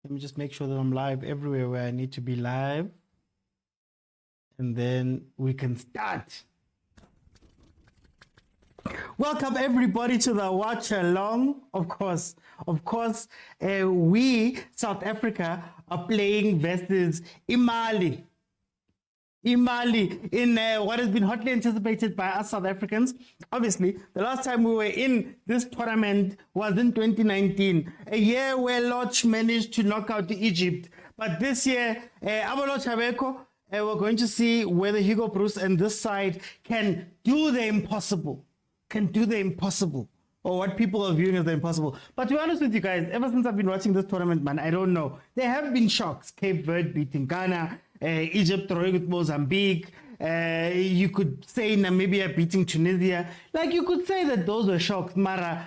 Let me just make sure that I'm live everywhere where I need to be live. And then we can start. Welcome everybody to the watch along. Of course, we, South Africa, are playing versus Imali in what has been hotly anticipated by us South Africans. Obviously, the last time we were in this tournament was in 2019, a year where Lodge managed to knock out Egypt. But this year, we're going to see whether Hugo Bruce and this side can do the impossible. Or what people are viewing as the impossible. But to be honest with you guys, ever since I've been watching this tournament, man, I don't know. There have been shocks. Cape Verde beating Ghana, Egypt throwing with Mozambique. You could say Namibia beating Tunisia. Like, you could say that those were shocks. Mara,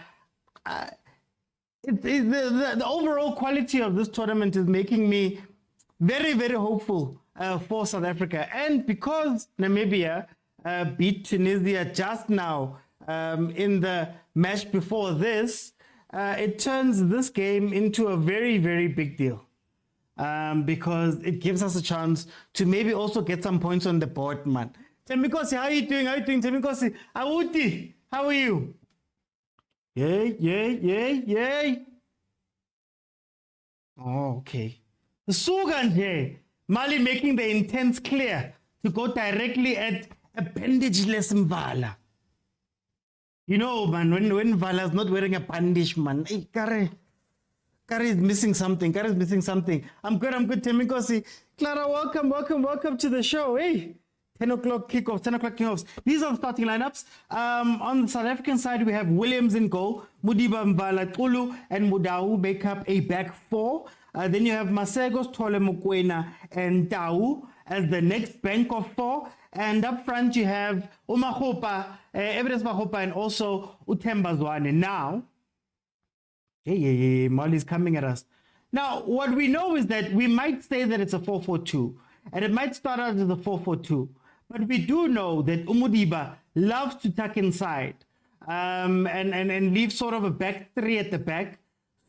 the overall quality of this tournament is making me very, very hopeful for South Africa. And because Namibia beat Tunisia just now, in the match before this, it turns this game into a very, very big deal, because it gives us a chance to maybe also get some points on the board, man. Temikosi, how are you doing? Temikosi, Awuti, how are you? Yay. Oh, okay. The Suganje, Mali making the intents clear to go directly at a bandage-less Mvala. You know, man, when Vala's not wearing a bandage, man, hey, Kare is missing something. I'm good, Temikosi. Clara, welcome to the show. Hey, 10 o'clock kickoffs. These are the starting lineups. On the South African side, we have Williams in goal, Mudiba, Mvala, Tulu, and Mudau make up a back four. Then you have Masegos, Tole Mokoena, and Tau as the next bank of four. And up front, you have Umahopa, Evidence Mahopa, and also Utemba Zwane. Now, Mali's coming at us. Now, what we know is that we might say that it's a 4-4-2, and it might start out as a 4-4-2. But we do know that Umudiba loves to tuck inside and leave sort of a back three at the back.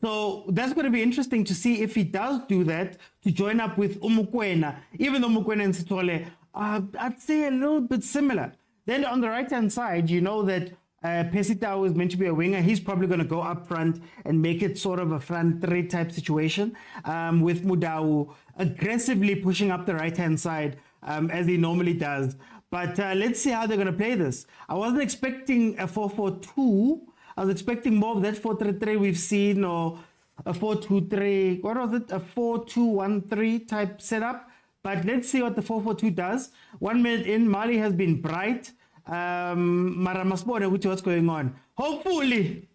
So that's going to be interesting to see if he does do that to join up with Umukwena, even though Umukwena and Sitole I'd say a little bit similar. Then on the right-hand side, you know that Pesitao is meant to be a winger. He's probably going to go up front and make it sort of a front three type situation, with Mudau aggressively pushing up the right-hand side as he normally does. But let's see how they're going to play this. I wasn't expecting a 4-4-2. I was expecting more of that 4-3-3 we've seen, or a 4-2-3. What was it? A 4-2-1-3 type setup. But let's see what the 4-4-2 does. 1 minute in, Mali has been bright. Mara Masbone, which what's going on. Hopefully.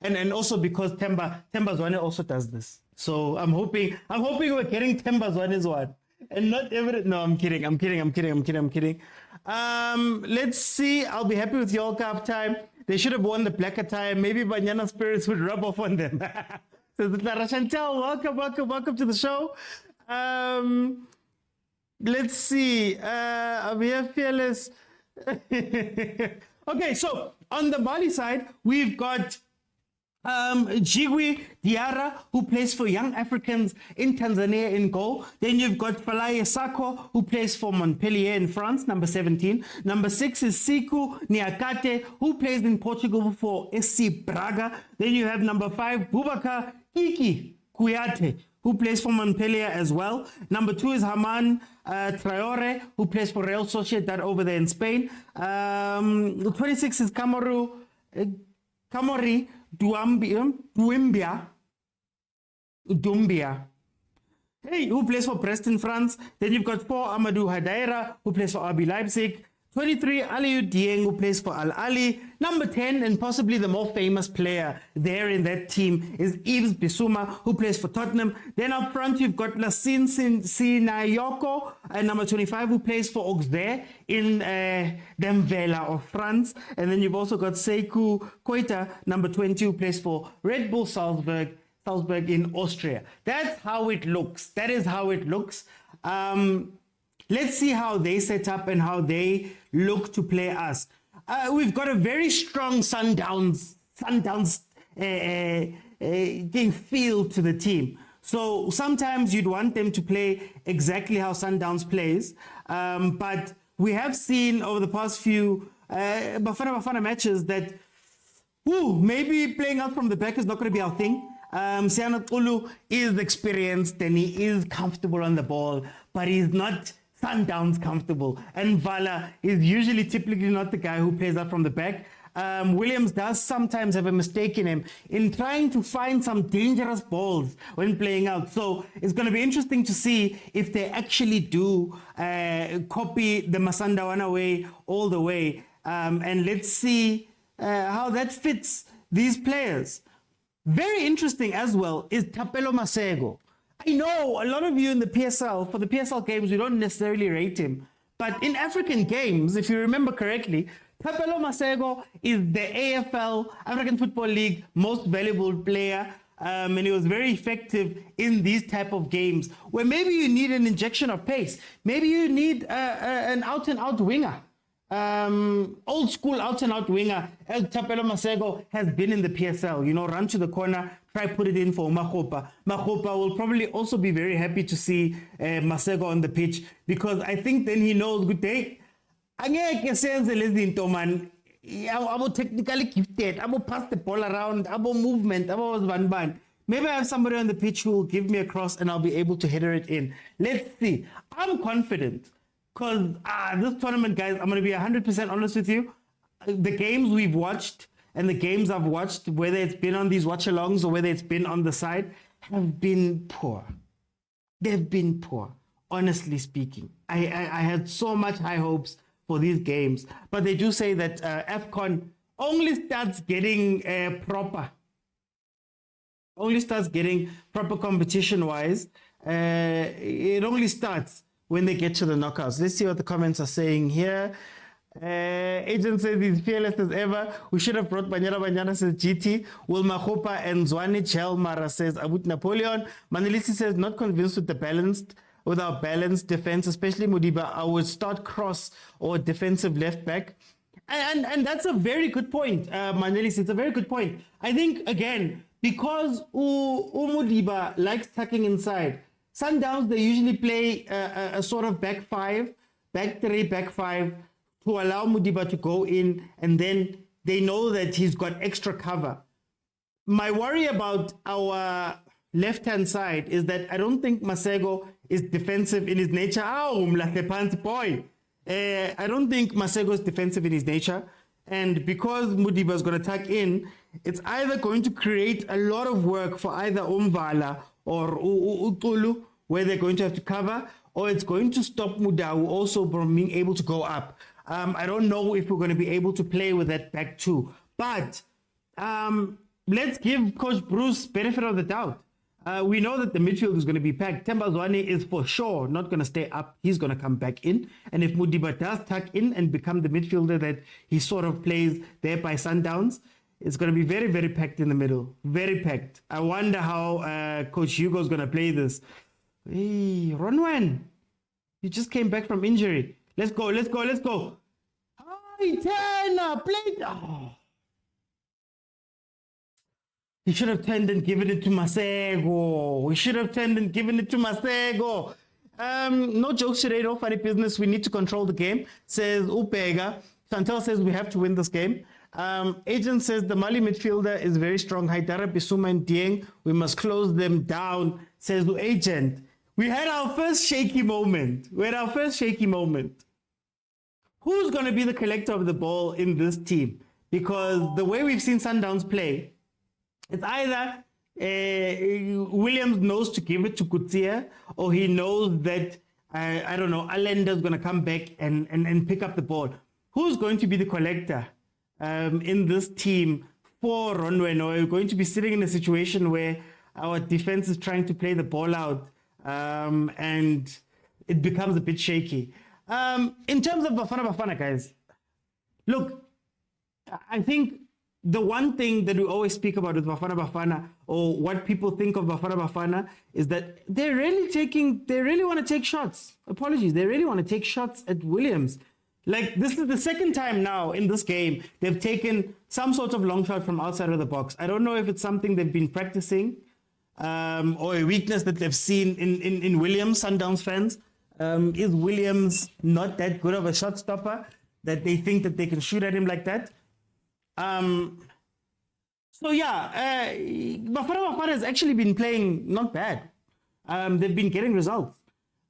And also because Temba Zwane also does this. So I'm hoping we're getting Temba Zwane's one. And not every, no, I'm kidding. Let's see. I'll be happy with your cup time. They should have won the black attire. Maybe Banyana Spirits would rub off on them. So Clara Chantel, welcome to the show. Let's see. We have Fearless. Okay, so on the Mali side, we've got Jigwi Diarra, who plays for Young Africans in Tanzania in goal. Then you've got Falaye Sako, who plays for Montpellier in France, number 17. Number 6 is Siku Niakate, who plays in Portugal for SC Braga. Then you have number 5, Boubacar Kiki Kouyaté, who plays for Montpellier as well. Number 2 is Haman Traore, who plays for Real Sociedad over there in Spain. 26 is Kamori Doumbia, hey, who plays for Preston, France. Then you've got 4, Amadou Hadaira, who plays for RB Leipzig. 23, Aliou Dieng, who plays for Al Ali. Number 10, and possibly the more famous player there in that team, is Yves Bissouma, who plays for Tottenham. Then up front, you've got Lassine Sinayoko, number 25, who plays for Auxerre in Demvela of France. And then you've also got Seikou Koita, number 20, who plays for Red Bull Salzburg in Austria. That's how it looks. That is how it looks. Let's see how they set up and how they look to play us. We've got a very strong Sundowns feel to the team. So sometimes you'd want them to play exactly how Sundowns plays. But we have seen over the past few Bafana matches that maybe playing out from the back is not going to be our thing. Siana Ulu is experienced and he is comfortable on the ball, but he's not Sundowns comfortable. And Vala is usually typically not the guy who plays out from the back. Williams does sometimes have a mistake in him in trying to find some dangerous balls when playing out. So it's going to be interesting to see if they actually do copy the Masandawana way all the way. And let's see how that fits these players. Very interesting as well is Tapelo Masego. I know a lot of you in the PSL, for the PSL games, we don't necessarily rate him. But in African games, if you remember correctly, Tapelo Masego is the AFL, African Football League, most valuable player. And he was very effective in these type of games where maybe you need an injection of pace. Maybe you need an out-and-out winger. Old school out-and-out winger, as Tapelo Masego has been in the PSL. You know, run to the corner, try put it in for Makopa. Makopa will probably also be very happy to see Masego on the pitch, because I think then he knows, good day, angeke senze lezi zinto man, abo technically gifted, abo pass the ball around, abo movement, abo ban. Maybe I have somebody on the pitch who will give me a cross and I'll be able to header it in. Let's see. I'm confident. Because this tournament, guys, I'm going to be 100% honest with you. The games we've watched and the games I've watched, whether it's been on these watch-alongs or whether it's been on the side, have been poor. They've been poor, honestly speaking. I had so much high hopes for these games. But they do say that AFCON only starts getting proper. Only starts getting proper competition-wise. It only starts when they get to the knockouts. Let's see what the comments are saying here. Agent says he's fearless as ever. We should have brought Banyana, says GT. Will Mahopa and Zwanich Helmara, says Abut Napoleon. Manelisi says not convinced with our balanced defense, especially Mudiba. I would start cross or defensive left back. And that's a very good point, Manelisi. It's a very good point. I think, again, because Mudiba likes tucking inside, Sundowns, they usually play a sort of back five, back three, back five, to allow Mudiba to go in, and then they know that he's got extra cover. My worry about our left-hand side is that I don't think Masego is defensive in his nature. Boy. I don't think Masego is defensive in his nature. And because Mudiba is going to tuck in, it's either going to create a lot of work for either Umvala or Utulu, where they're going to have to cover, or it's going to stop Mudau also from being able to go up. I don't know if we're going to be able to play with that back two. But let's give Coach Bruce benefit of the doubt. We know that the midfield is going to be packed. Themba Zwane is for sure not going to stay up. He's going to come back in. And if Mudiba does tuck in and become the midfielder that he sort of plays there by Sundowns, it's going to be very, very packed in the middle. Very packed. I wonder how Coach Hugo is going to play this. Hey, Ronwen, you just came back from injury. Let's go, let's go, let's go. Hi, Tana, play. Oh. He should have turned and given it to Masego. We should have turned and given it to Masego. No jokes today, no funny business. We need to control the game, says Upega. Chantel says we have to win this game. Agent says the Mali midfielder is very strong. Haidara, Bisuma, and Dieng. We must close them down, says the agent. We had our first shaky moment. Who's going to be the collector of the ball in this team? Because the way we've seen Sundowns play, it's either Williams knows to give it to Kutsia, or he knows that, I don't know, Alenda's going to come back and pick up the ball. Who's going to be the collector in this team for Ronwen? Or are we going to be sitting in a situation where our defense is trying to play the ball out and it becomes a bit shaky? In terms of Bafana, guys, look, I think the one thing that we always speak about with Bafana, or what people think of Bafana, is that they really want to take shots. Apologies, they really want to take shots at Williams. Like, this is the second time now in this game they've taken some sort of long shot from outside of the box. I don't know if it's something they've been practicing, or a weakness that they've seen in Williams, Sundowns fans. Is Williams not that good of a shot stopper that they think that they can shoot at him like that? So yeah, Bafana has actually been playing not bad. They've been getting results.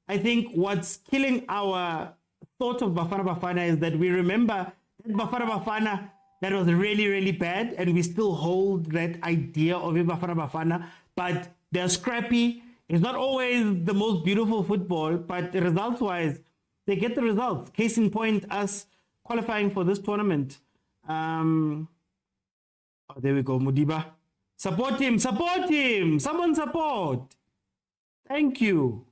I think what's killing our thought of Bafana is that we remember that Bafana that was really, really bad, and we still hold that idea of a Bafana, but they're scrappy. It's not always the most beautiful football, but results-wise, they get the results. Case in point, us qualifying for this tournament. Oh, there we go, Mudiba. Support him, support him. Someone support. Thank you.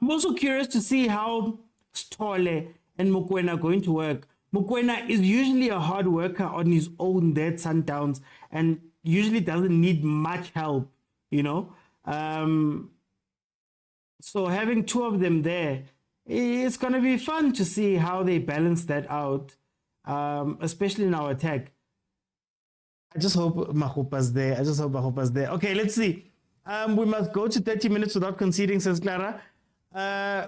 I'm also curious to see how Stole and Mokoena are going to work. Mokoena is usually a hard worker on his own there at Sundowns and usually doesn't need much help, you know. So having two of them there, it's going to be fun to see how they balance that out, especially in our attack. I just hope Mahopa's there. there. Okay, let's see. We must go to 30 minutes without conceding, says Clara.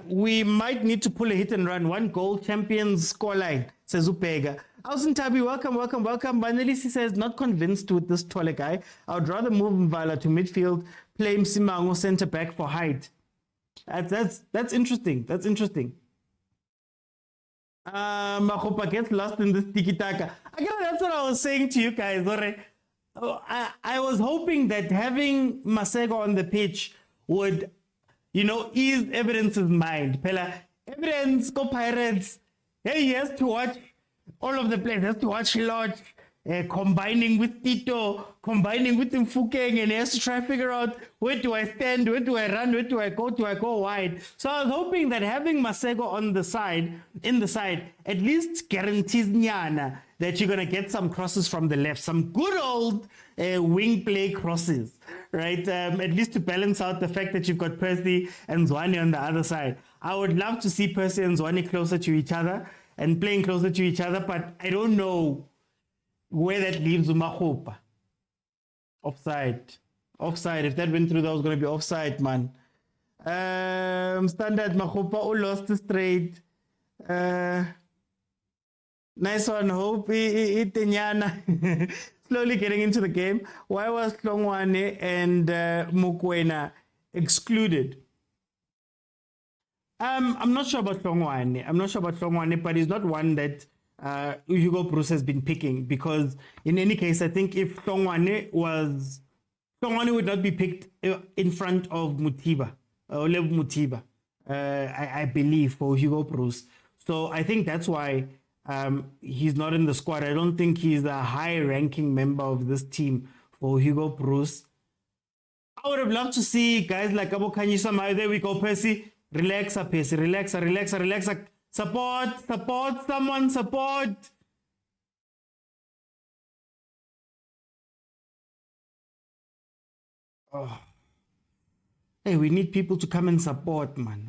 We might need to pull a hit and run. 1 goal, champions scoreline, says Upega. Ausen Tabi, welcome. Banelisi says, not convinced with this taller guy. I would rather move Mvala to midfield, play Msimango center back for height. That's interesting. Mahopa gets lost in this tiki-taka. Again, that's what I was saying to you guys. I was hoping that having Masego on the pitch would, ease Evidence's mind. Pela, Evidence, go Pirates. Hey, he has to watch all of the players. He has to watch a lot. Combining with Tito, combining with Mfukeng, and he has to try to figure out where do I stand, where do I run, where do I go wide. So I was hoping that having Masego on the side, at least guarantees Nyana that you're going to get some crosses from the left, some good old wing play crosses, right? At least to balance out the fact that you've got Percy and Zwane on the other side. I would love to see Percy and Zwane closer to each other and playing closer to each other, but I don't know where that leaves Umahopa. Offside. If that went through, that was going to be offside, man. Standard Mahopa lost straight. Nice one, Hope. Itenyana. Slowly getting into the game. Why was Hlongwane and Mokoena excluded? I'm not sure about Hlongwane, but he's not one that Hugo Bruce has been picking, because in any case, I think if Hlongwane would not be picked in front of Mutiba, Olev Mutiba, I believe, for Hugo Bruce. So I think that's why he's not in the squad. I don't think he's a high-ranking member of this team for Hugo Bruce. I would have loved to see guys like Abo Kanyisa. There we go, Percy. Relax, Percy. Relax. Support, someone support. Oh. Hey, we need people to come and support, man.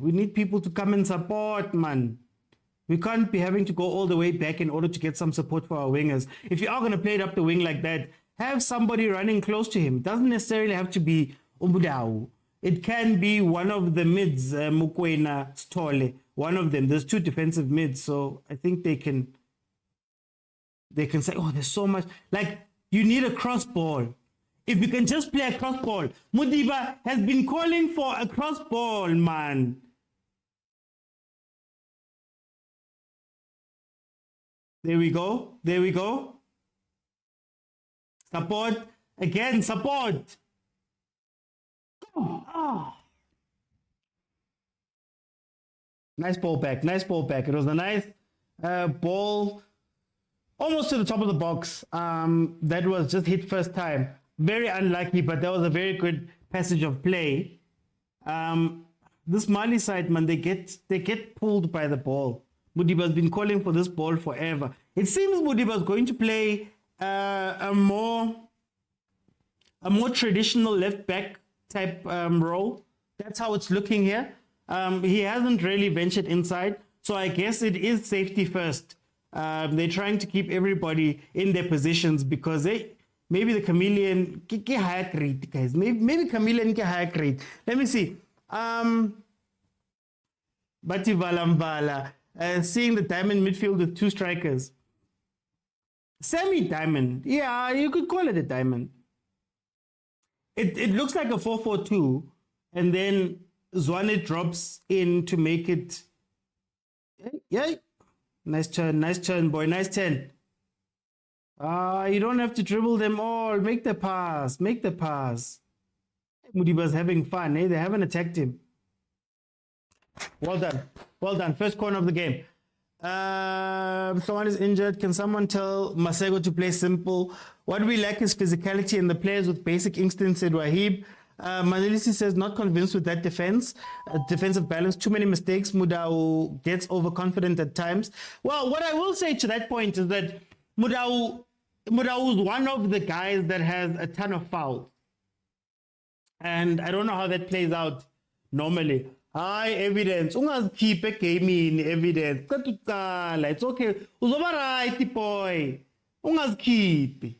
We can't be having to go all the way back in order to get some support for our wingers. If you are going to play it up the wing like that, have somebody running close to him. Doesn't necessarily have to be Umudau. It can be one of the mids, Mokoena, Stole. One of them. There's 2 defensive mids, so I think they can say, oh, there's so much. Like, you need a cross ball. If you can just play a cross ball. Mudiba has been calling for a cross ball, man. There we go. Support. Again, support. Oh. Nice ball back. It was a nice ball almost to the top of the box. That was just hit first time. Very unlucky, but that was a very good passage of play. This Mali side, man, they get pulled by the ball. Mudiba's been calling for this ball forever. It seems Mudiba's going to play a more traditional left back type role. That's how it's looking here. He hasn't really ventured inside. So I guess it is safety first. They're trying to keep everybody in their positions because maybe the chameleon get higher rate, guys. Maybe chameleon get higher rate. Let me see. Bati Valambala, seeing the diamond midfield with two strikers. Semi-diamond. Yeah, you could call it a diamond. It looks like a 4-4-2, and then Zwane drops in to make it. Yeah. Nice turn, boy. Nice turn. You don't have to dribble them all. Make the pass. Mudiba's having fun, eh? They haven't attacked him. Well done. First corner of the game. Someone is injured. Can someone tell Masego to play simple? What we lack is physicality and the players with basic instincts, said Wahib. Manilisi says, not convinced with that defensive balance. Too many mistakes. Mudau gets overconfident at times. Well, what I will say to that point is that Mudau is one of the guys that has a ton of fouls. And I don't know how that plays out normally. High evidence. Keep a game in evidence. It's okay. Uzoba right, boy. Keep.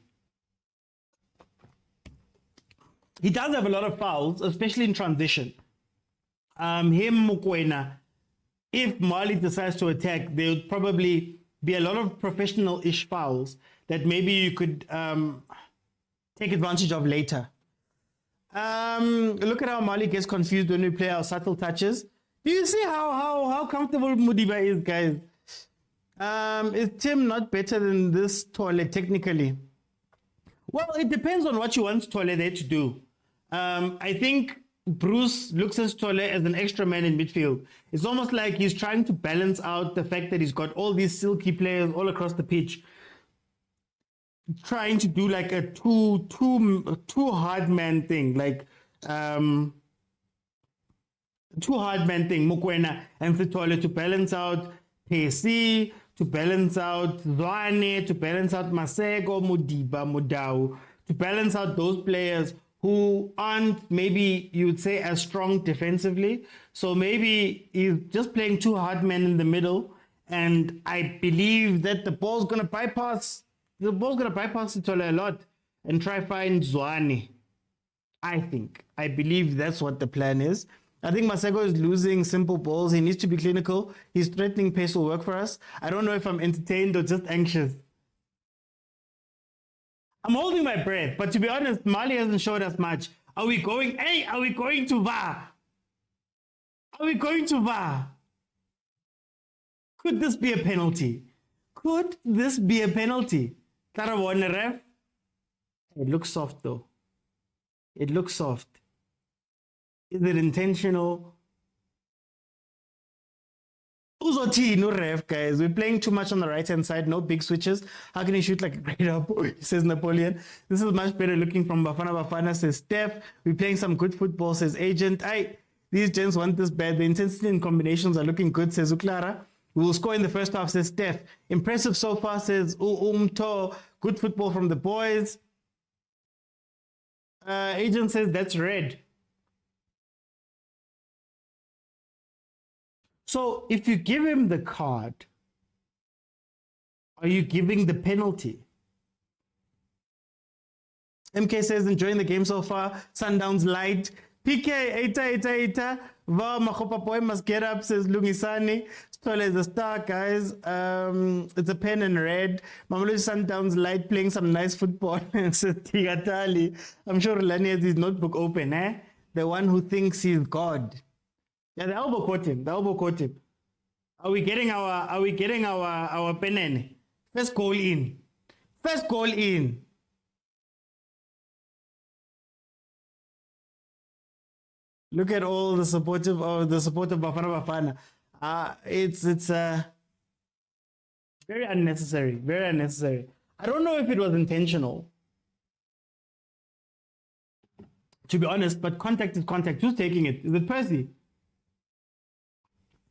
He does have a lot of fouls, especially in transition. Him, Mukwena, if Mali decides to attack, there would probably be a lot of professional-ish fouls that maybe you could take advantage of later. Look at how Mali gets confused when we play our subtle touches. Do you see how comfortable Mudiba is, guys? Is Tim not better than this toilet technically? Well, it depends on what you want Tole there to do. I think Bruce looks at Tole as an extra man in midfield. It's almost like he's trying to balance out the fact that he's got all these silky players all across the pitch, trying to do like a two hard man thing, like two hard man thing. Mukwena and Sitole to balance out PC, to balance out Zwane, to balance out Masego, Mudiba, Mudau, to balance out those players who aren't, maybe you would say, as strong defensively. So maybe he's just playing two hard men in the middle, and I believe that the ball's going to bypass Sitole a lot and try find Zwane. I believe that's what the plan is. I think Masego is losing simple balls. He needs to be clinical. His threatening pace will work for us. I don't know if I'm entertained or just anxious. I'm holding my breath, but to be honest, Mali hasn't showed us much. Are we going to VAR? Are we going to VAR? Could this be a penalty? Clara Warner ref? It looks soft though. It looks soft. Is it intentional? No ref, guys. We're playing too much on the right-hand side. No big switches. How can he shoot like a great up? Says Napoleon. This is much better looking from Bafana, says Steph. We're playing some good football, says Agent. These gents want this bad. The intensity and combinations are looking good, says Uklara. We will score in the first half, says Steph. Impressive so far, says Umto. Good football from the boys. Agent says that's red. So if you give him the card, are you giving the penalty? MK says, enjoying the game so far. Sundowns light. PK, Eita. Va Makopa Boy must get up, says Lungisani. Stola is a star, guys. It's a pen and red. Mamelodi Sundowns light, playing some nice football. Says Tigatali. I'm sure Lani has his notebook open, eh? The one who thinks he's God. Yeah, the elbow caught him. Are we getting our penene? First goal in. Look at all the supportive Bafana. It's very unnecessary. I don't know if it was intentional, to be honest, but contact is contact. Who's taking it? Is it Percy?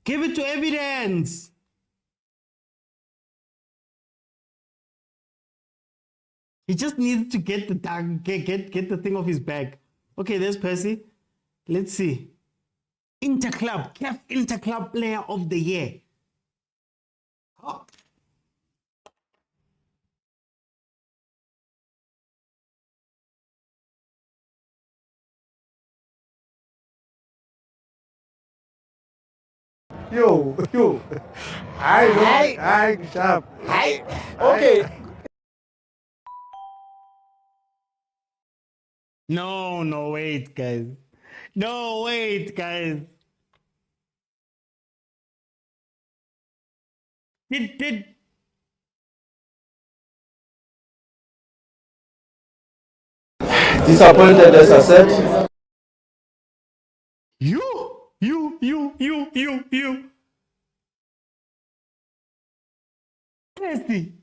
Give it to evidence. He just needs to get the thing off his back. Okay, there's Percy. Let's see. CAF Interclub Player of the Year. Yo. I sharp. Okay. No, wait, guys. No, wait, guys. Did Disappointed as I said. you. Bestie.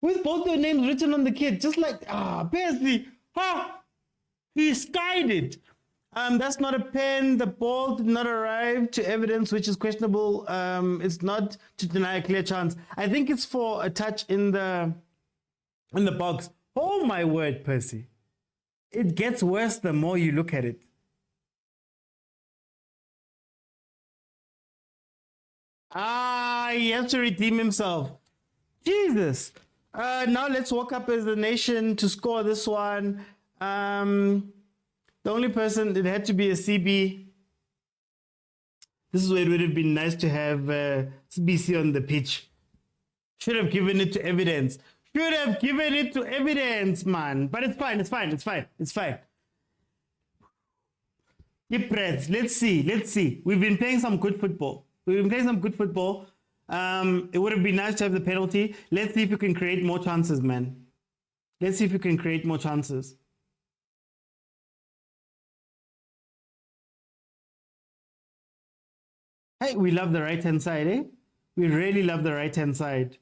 With both their names written on the kit, just like Bestie. He skied it. That's not a pen. The ball did not arrive to evidence, which is questionable. It's not to deny a clear chance. I think it's for a touch in the box. Oh my word, Percy! It gets worse the more you look at it. He has to redeem himself. Jesus. Now let's walk up as a nation to score this one. The only person, it had to be a CB. This is where it would have been nice to have CBC on the pitch. Should have given it to evidence. Should have given it to evidence, man. But it's fine. Deep breaths. Let's see. We've been playing some good football. It would have been nice to have the penalty. Let's see if we can create more chances, man. Let's see if we can create more chances. Hey, we love the right-hand side, eh? We really love the right-hand side.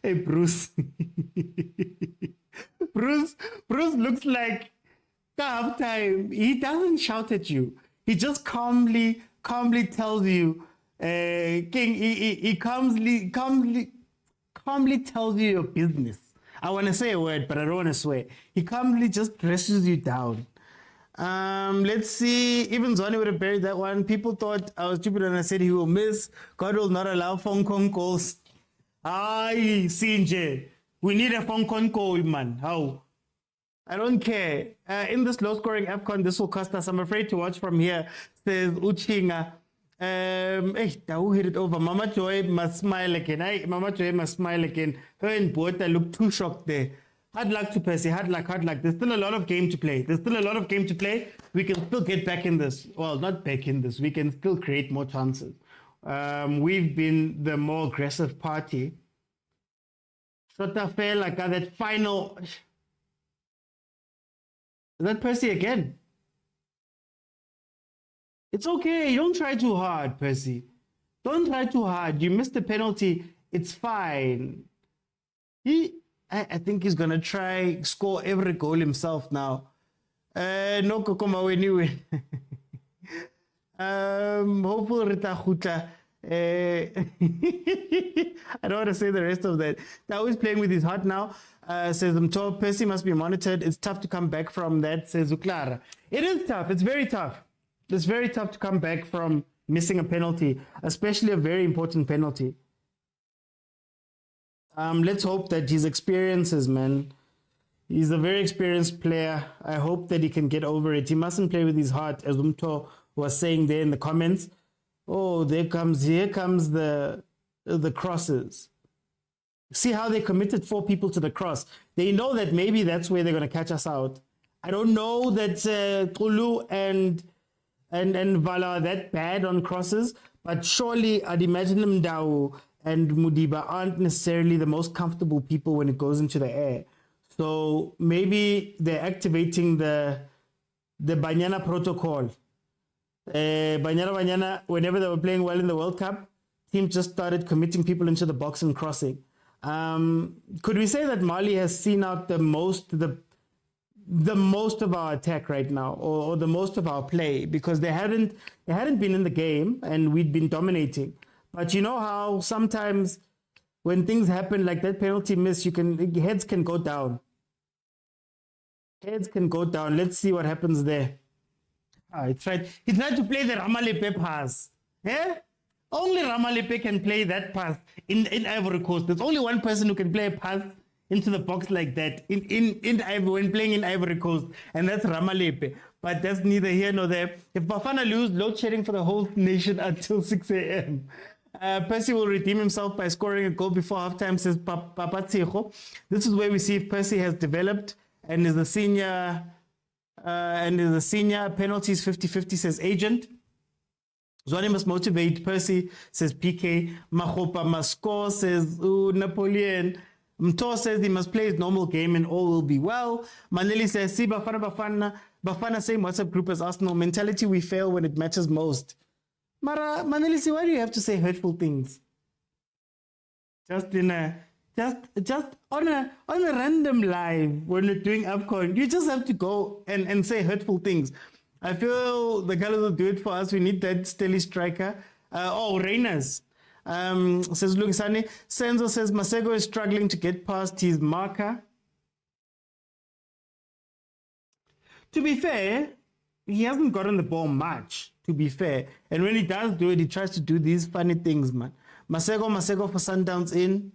Hey, Bruce. Bruce looks like half time. He doesn't shout at you. He just calmly tells you, King, he calmly tells you your business. I want to say a word, but I don't want to swear. He calmly just dresses you down. Let's see. Even Zwane would have buried that one. People thought I was stupid when I said he will miss. God will not allow phone calls. Aye, Sinje. We need a phone call, man. How? I don't care. In this low-scoring AFCON, this will cost us. I'm afraid to watch from here, says Uchinga. Who hit it over? Mama Joy must smile again. Her and Bota look too shocked there. Hard luck to Percy. Hard luck. There's still a lot of game to play. We can still get back in this. Well, not back in this. We can still create more chances. We've been the more aggressive party. Shota fell like that final. Is that Percy again? It's okay. Don't try too hard, Percy. Don't try too hard. You missed the penalty. It's fine. I think he's gonna try score every goal himself now. No kokoma anyway. Hopefully Rita Khutla. I don't want to say the rest of that. Tao is playing with his heart now. Says Mto, Percy must be monitored. It's tough to come back from that, says Uklara. It is tough. It's very tough. It's very tough to come back from missing a penalty, especially a very important penalty. Let's hope that his experiences, man. He's a very experienced player. I hope that he can get over it. He mustn't play with his heart, as Umto was saying there in the comments. Oh, here comes the crosses. See how they committed 4 people to the cross. They know that maybe that's where they're going to catch us out. I don't know that Tulu and Vala are that bad on crosses, but surely I'd imagine Mdau and Mudiba aren't necessarily the most comfortable people when it goes into the air. So maybe they're activating the Banyana protocol. Banyana, whenever they were playing well in the World Cup, teams just started committing people into the box and crossing. Could we say that Mali has seen out the most of our attack right now, or the most of our play, because they hadn't been in the game and we'd been dominating. But you know how sometimes when things happen like that penalty miss, heads can go down. Let's see what happens there. He tried to play the Ramalepe pass. Yeah? Only Ramalepe can play that pass in Ivory Coast. There's only one person who can play a pass into the box like that when playing in Ivory Coast, and that's Ramalepe. But that's neither here nor there. If Bafana lose, load shedding for the whole nation until 6 a.m. Percy will redeem himself by scoring a goal before halftime, says Papa Tsejo. This is where we see if Percy has developed and is a senior. Penalties 50-50, says Agent. Zwane must motivate Percy, says PK. Mahopa must score, says Napoleon. Mto says he must play his normal game and all will be well. Maneli says, see Bafana same WhatsApp group as Arsenal. Mentality, we fail when it matters most. Mara, Maneli, why do you have to say hurtful things? Just on a random live when you're doing AFCON, you just have to go and say hurtful things. I feel the colors will do it for us. We need that steady striker. Reyners. Says Lugisani. Senzo says Masego is struggling to get past his marker. To be fair, he hasn't gotten the ball much, to be fair. And when he does do it, he tries to do these funny things, man. Masego for Sundowns in.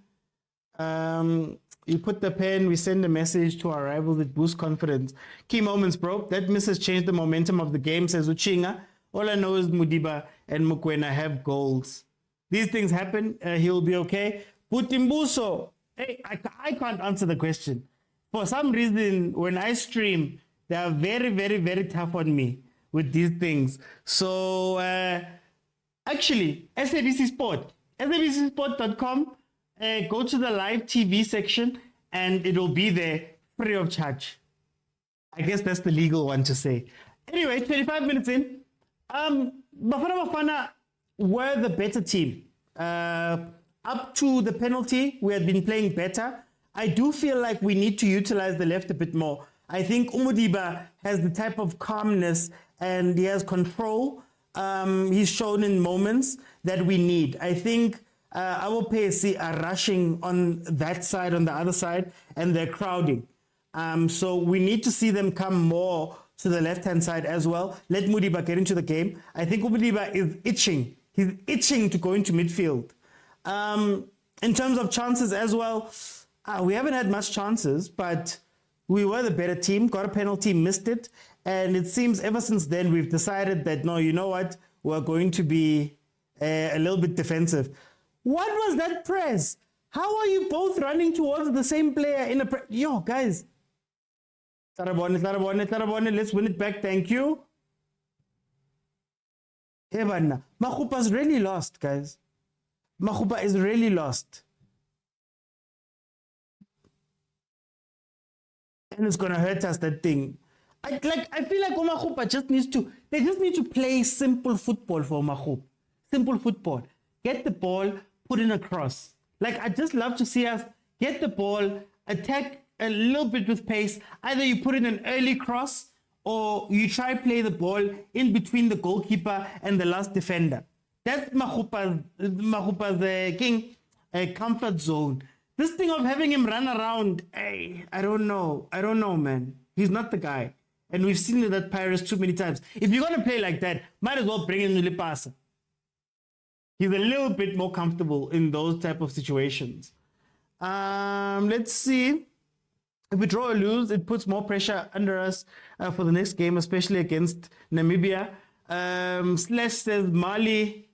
You put the pen, we send a message to our rivals, it boosts confidence. Key moments, bro. That miss has changed the momentum of the game, says Uchinga. All I know is Mudiba and Mukwena have goals. These things happen, he'll be okay. Putimbuso, hey, I can't answer the question. For some reason, when I stream, they are very, very, very tough on me with these things. So, actually, SABC Sport, sabcsport.com, go to the live TV section and it'll be there free of charge. I guess that's the legal one to say. Anyway, 25 minutes in. Bafana were the better team. Up to the penalty, we had been playing better. I do feel like we need to utilize the left a bit more. I think Umudiba has the type of calmness and he has control. He's shown in moments that we need. I think our PSC are rushing on that side, on the other side, and they're crowding. So we need to see them come more to the left-hand side as well. Let Mudiba get into the game. I think Mudiba is itching. He's itching to go into midfield. In terms of chances as well, we haven't had much chances, but we were the better team, got a penalty, missed it. And it seems ever since then we've decided that, no, you know what? We're going to be a little bit defensive. What was that press? How are you both running towards the same player in a press? Yo, guys. Tarabone, let's win it back. Thank you. Hebanna. Machupa's really lost, guys. Machupa is really lost. And it's going to hurt us, that thing. I feel like Machupa just needs to play simple football for Machupa. Simple football. Get the ball, put in a cross. Like, I just love to see us get the ball, attack a little bit with pace. Either you put in an early cross or you try play the ball in between the goalkeeper and the last defender. That's Machupa's comfort zone. This thing of having him run around, hey, I don't know, man. He's not the guy. And we've seen it at Pirates too many times. If you're going to play like that, might as well bring in Lipasa. He's a little bit more comfortable in those type of situations. Let's see. If we draw or lose, it puts more pressure under us for the next game, especially against Namibia. Slash says Mali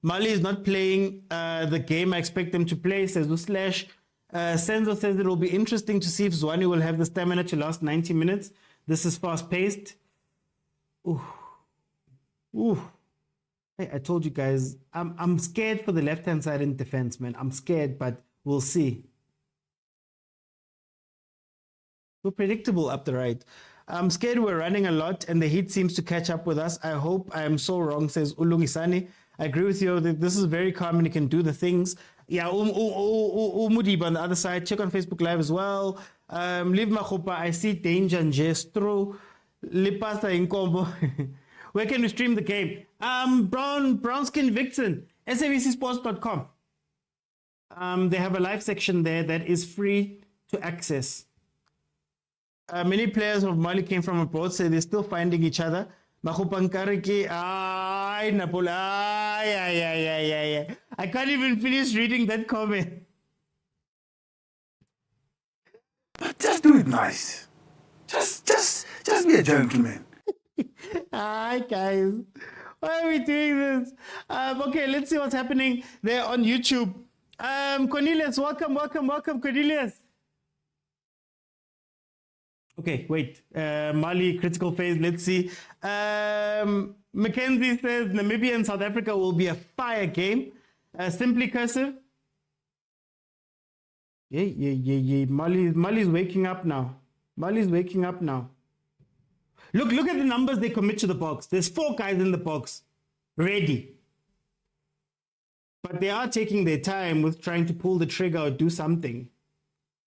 is not playing the game I expect them to play, says Slash. Senzo says it will be interesting to see if Zwane will have the stamina to last 90 minutes. This is fast-paced. Ooh. Hey, I told you guys, I'm scared for the left-hand side in defense, man. I'm scared, but we'll see. We're predictable up the right. I'm scared we're running a lot and the heat seems to catch up with us. I hope I am so wrong, says Ulungisani. I agree with you that this is very calm and he can do the things. Yeah, Mudiba on the other side. Check on Facebook Live as well. Leave Machupa. I see danger and Jestro. Lipasa in combo. Where can we stream the game? Brownskin Vixen, sabcsports.com. They have a live section there that is free to access. Many players of Mali came from abroad, so they're still finding each other. I I can't even finish reading that comment. Just do it nice. Just be a gentleman. Hi guys, why are we doing this? Okay, let's see what's happening there on YouTube. Cornelius, welcome, Cornelius. Okay, wait. Mali critical phase. Let's see. Mackenzie says Namibia and South Africa will be a fire game. Simply cursive. Yeah. Mali's waking up now. Look at the numbers they commit to the box. There's 4 guys in the box, ready. But they are taking their time with trying to pull the trigger or do something.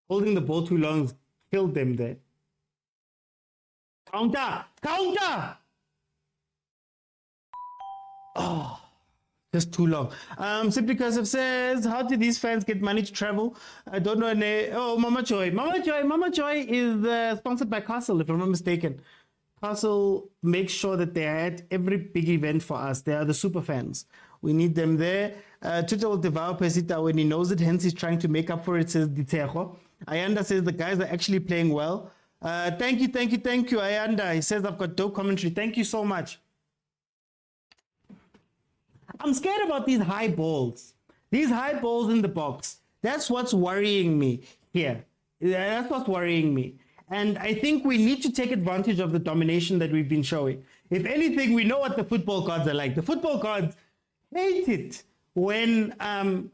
Holding the ball too long killed them there. Counter! Oh, just too long. Simply Cursive says, how do these fans get money to travel? I don't know. Oh, Mama Joy is sponsored by Castle, if I'm not mistaken. Castle makes sure that they're at every big event for us. They are the super fans. We need them there. Twitter will devour Pesita when he knows it, hence he's trying to make up for it, says Ditejo. Ayanda says the guys are actually playing well. Thank you, Ayanda. He says I've got dope commentary. Thank you so much. I'm scared about these high balls. These high balls in the box. That's what's worrying me here. That's what's worrying me. And I think we need to take advantage of the domination that we've been showing. If anything, we know what the football gods are like. The football gods hate it when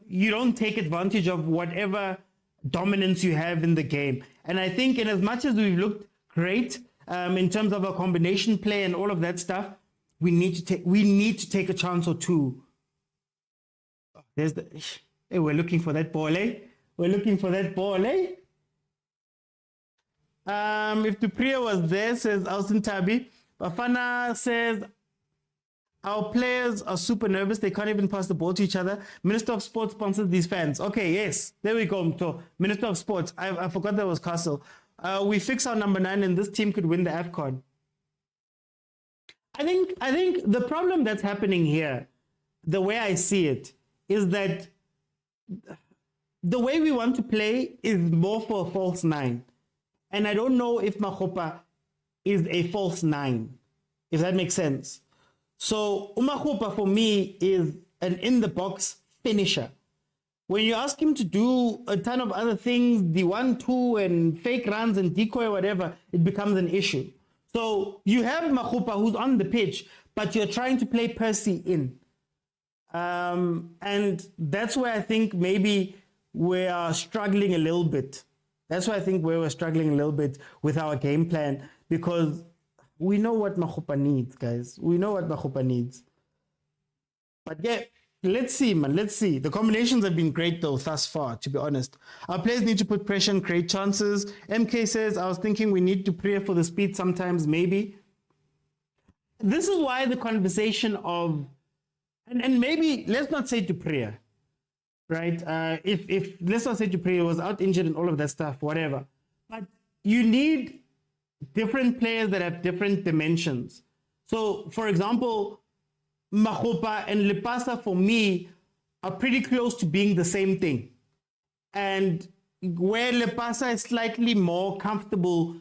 you don't take advantage of whatever dominance you have in the game. And I think in as much as we've looked great in terms of a combination play and all of that stuff, we need to take a chance or two. There's the hey, we're looking for that ball, eh? If Dupriya was there, says Alson Tabi. Bafana says our players are super nervous. They can't even pass the ball to each other. Minister of Sports sponsors these fans. Okay, yes. There we go, Mto. Minister of Sports. I forgot that was Castle. We fix our number 9 and this team could win the AFCON. I think the problem that's happening here, the way I see it, is that the way we want to play is more for a false 9. And I don't know if Makgopa is a false 9, if that makes sense. So Umakgopa for me is an in-the-box finisher. When you ask him to do a ton of other things, the 1-2 and fake runs and decoy or whatever, it becomes an issue. So you have Makgopa who's on the pitch, but you're trying to play Percy in. And that's where I think maybe we are struggling a little bit. That's why I think we're struggling a little bit with our game plan, because we know what Makgopa needs, guys. We know what Makgopa needs. But yeah, let's see, man. Let's see. The combinations have been great, though, thus far, to be honest. Our players need to put pressure and create chances. MK says, I was thinking we need to pray for the speed sometimes, maybe. This is why the conversation of, and maybe, let's not say to prayer, right? If let's not say to prayer was out injured and all of that stuff, whatever. But you need different players that have different dimensions. So, for example, Makgopa and Lepasa for me are pretty close to being the same thing. And where Lepasa is slightly more comfortable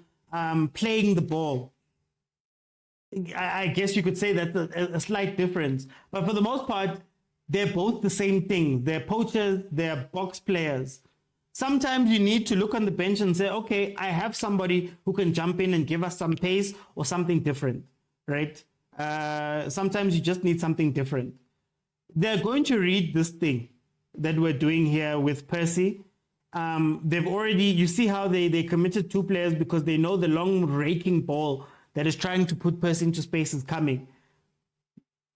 playing the ball, I guess you could say that's a slight difference. But for the most part, they're both the same thing. They're poachers, they're box players. Sometimes you need to look on the bench and say, okay, I have somebody who can jump in and give us some pace or something different, right? Sometimes you just need something different. They're going to read this thing that we're doing here with Percy. They've already, you see how they committed 2 players because they know the long raking ball that is trying to put Percy into space is coming.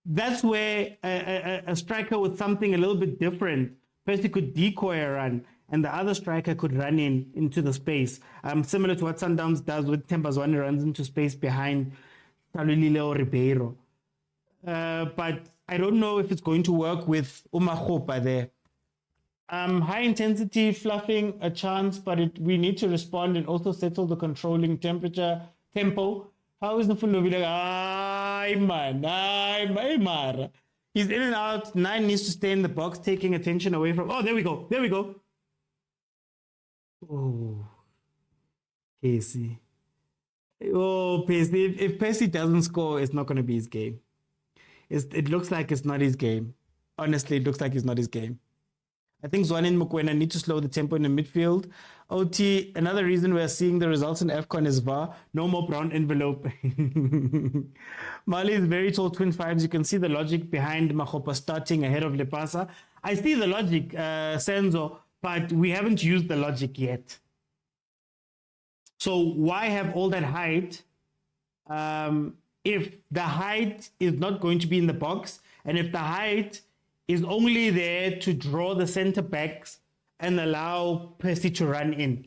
That's where a striker with something a little bit different, Percy could decoy a run, and the other striker could run into the space. Similar to what Sundowns does with Tembazwane runs into space behind Salulile Ribeiro. But I don't know if it's going to work with Umakgopa there. High intensity fluffing, a chance, but we need to respond and also settle the controlling tempo. How is the full Mara? He's in and out. 9 needs to stay in the box, taking attention away from. Oh, there we go. There we go. Oh, Casey. Oh, Percy. If Percy doesn't score, it's not going to be his game. It looks like it's not his game. Honestly, it looks like it's not his game. I think Zwane and Mokoena need to slow the tempo in the midfield. OT, another reason we're seeing the results in AFCON is VAR. No more brown envelope. Mali is very tall, twin fives. You can see the logic behind Makgopa starting ahead of Lepasa. I see the logic, Senzo, but we haven't used the logic yet. So why have all that height if the height is not going to be in the box, and if the height is only there to draw the center backs and allow Percy to run in?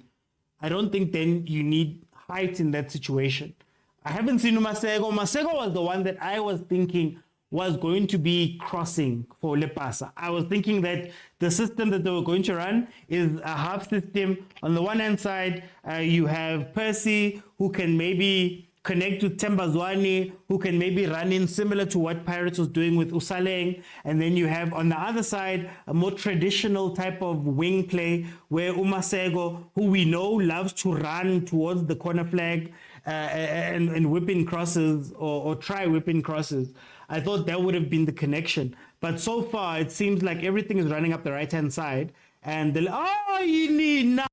I don't think then you need height in that situation. I haven't seen Masego. Masego was the one that I was thinking was going to be crossing for Lepasa. I was thinking that the system that they were going to run is a half system. On the one hand side, you have Percy, who can maybe connect with Themba Zwane, who can maybe run in similar to what Pirates was doing with Usaleng. And then you have on the other side a more traditional type of wing play where Umasego, who we know loves to run towards the corner flag and whip in crosses or try whipping crosses. I thought that would have been the connection. But so far, it seems like everything is running up the right-hand side. And you need now.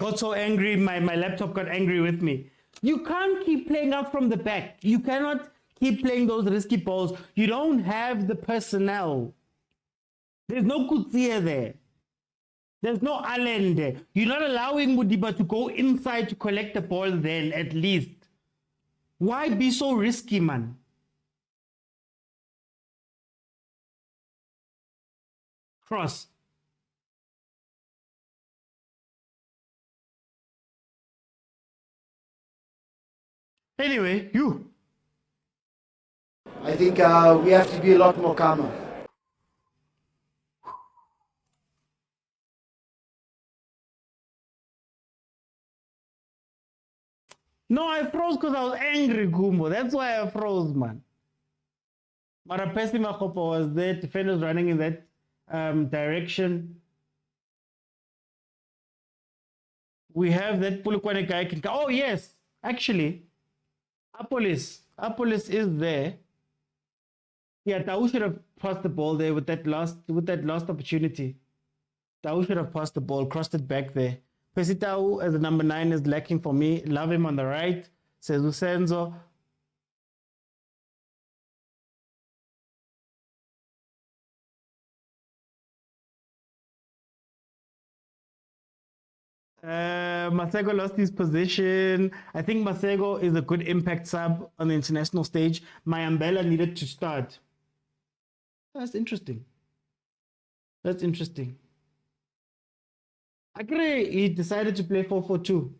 Got so angry, my laptop got angry with me. You can't keep playing out from the back. You cannot keep playing those risky balls. You don't have the personnel. There's no Kutsia there. There's no Allen there. You're not allowing Mudiba to go inside to collect the ball then, at least. Why be so risky, man? Cross. Anyway, you. I think we have to be a lot more calmer. No, I froze because I was angry, Gumbo. That's why I froze, man. Marapesi Makgopa was there. Defenders running in that direction. We have that Pulukwane guy. Oh, yes. Actually, Apolis is there. Yeah, Tau should have passed the ball there with that last opportunity. Tau should have passed the ball, crossed it back there. Percy Tau as a number 9 is lacking for me. Love him on the right. Says Usenzo. Masego lost his position. I think Masego is a good impact sub on the international stage. Mayambela needed to start. That's interesting. That's interesting. Akre, he decided to play 4-4-2.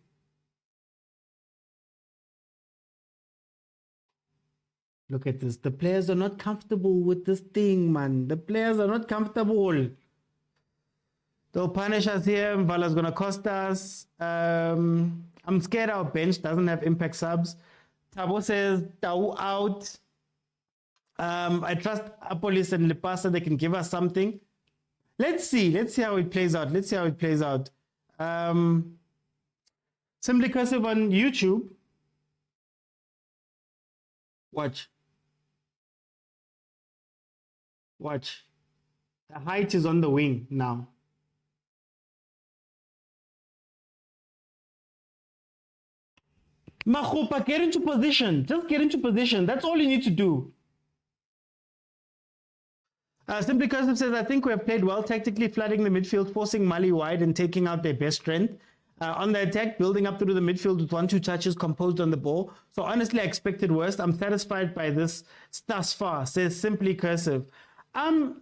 Look at this. The players are not comfortable with this thing, man. The players are not comfortable. They'll punish us here. Mbala's going to cost us. I'm scared our bench doesn't have impact subs. Tabo says, Tau out. I trust Apolis and Lepasa. They can give us something. Let's see how it plays out. Simply Cursive on YouTube. Watch. The height is on the wing now. Makgopa, get into position. Just get into position. That's all you need to do. Simply Cursive says, I think we have played well tactically, flooding the midfield, forcing Mali wide and taking out their best strength. On the attack, building up through the midfield with 1-2 touches composed on the ball. So honestly, I expected worse. I'm satisfied by this thus far, says Simply Cursive. I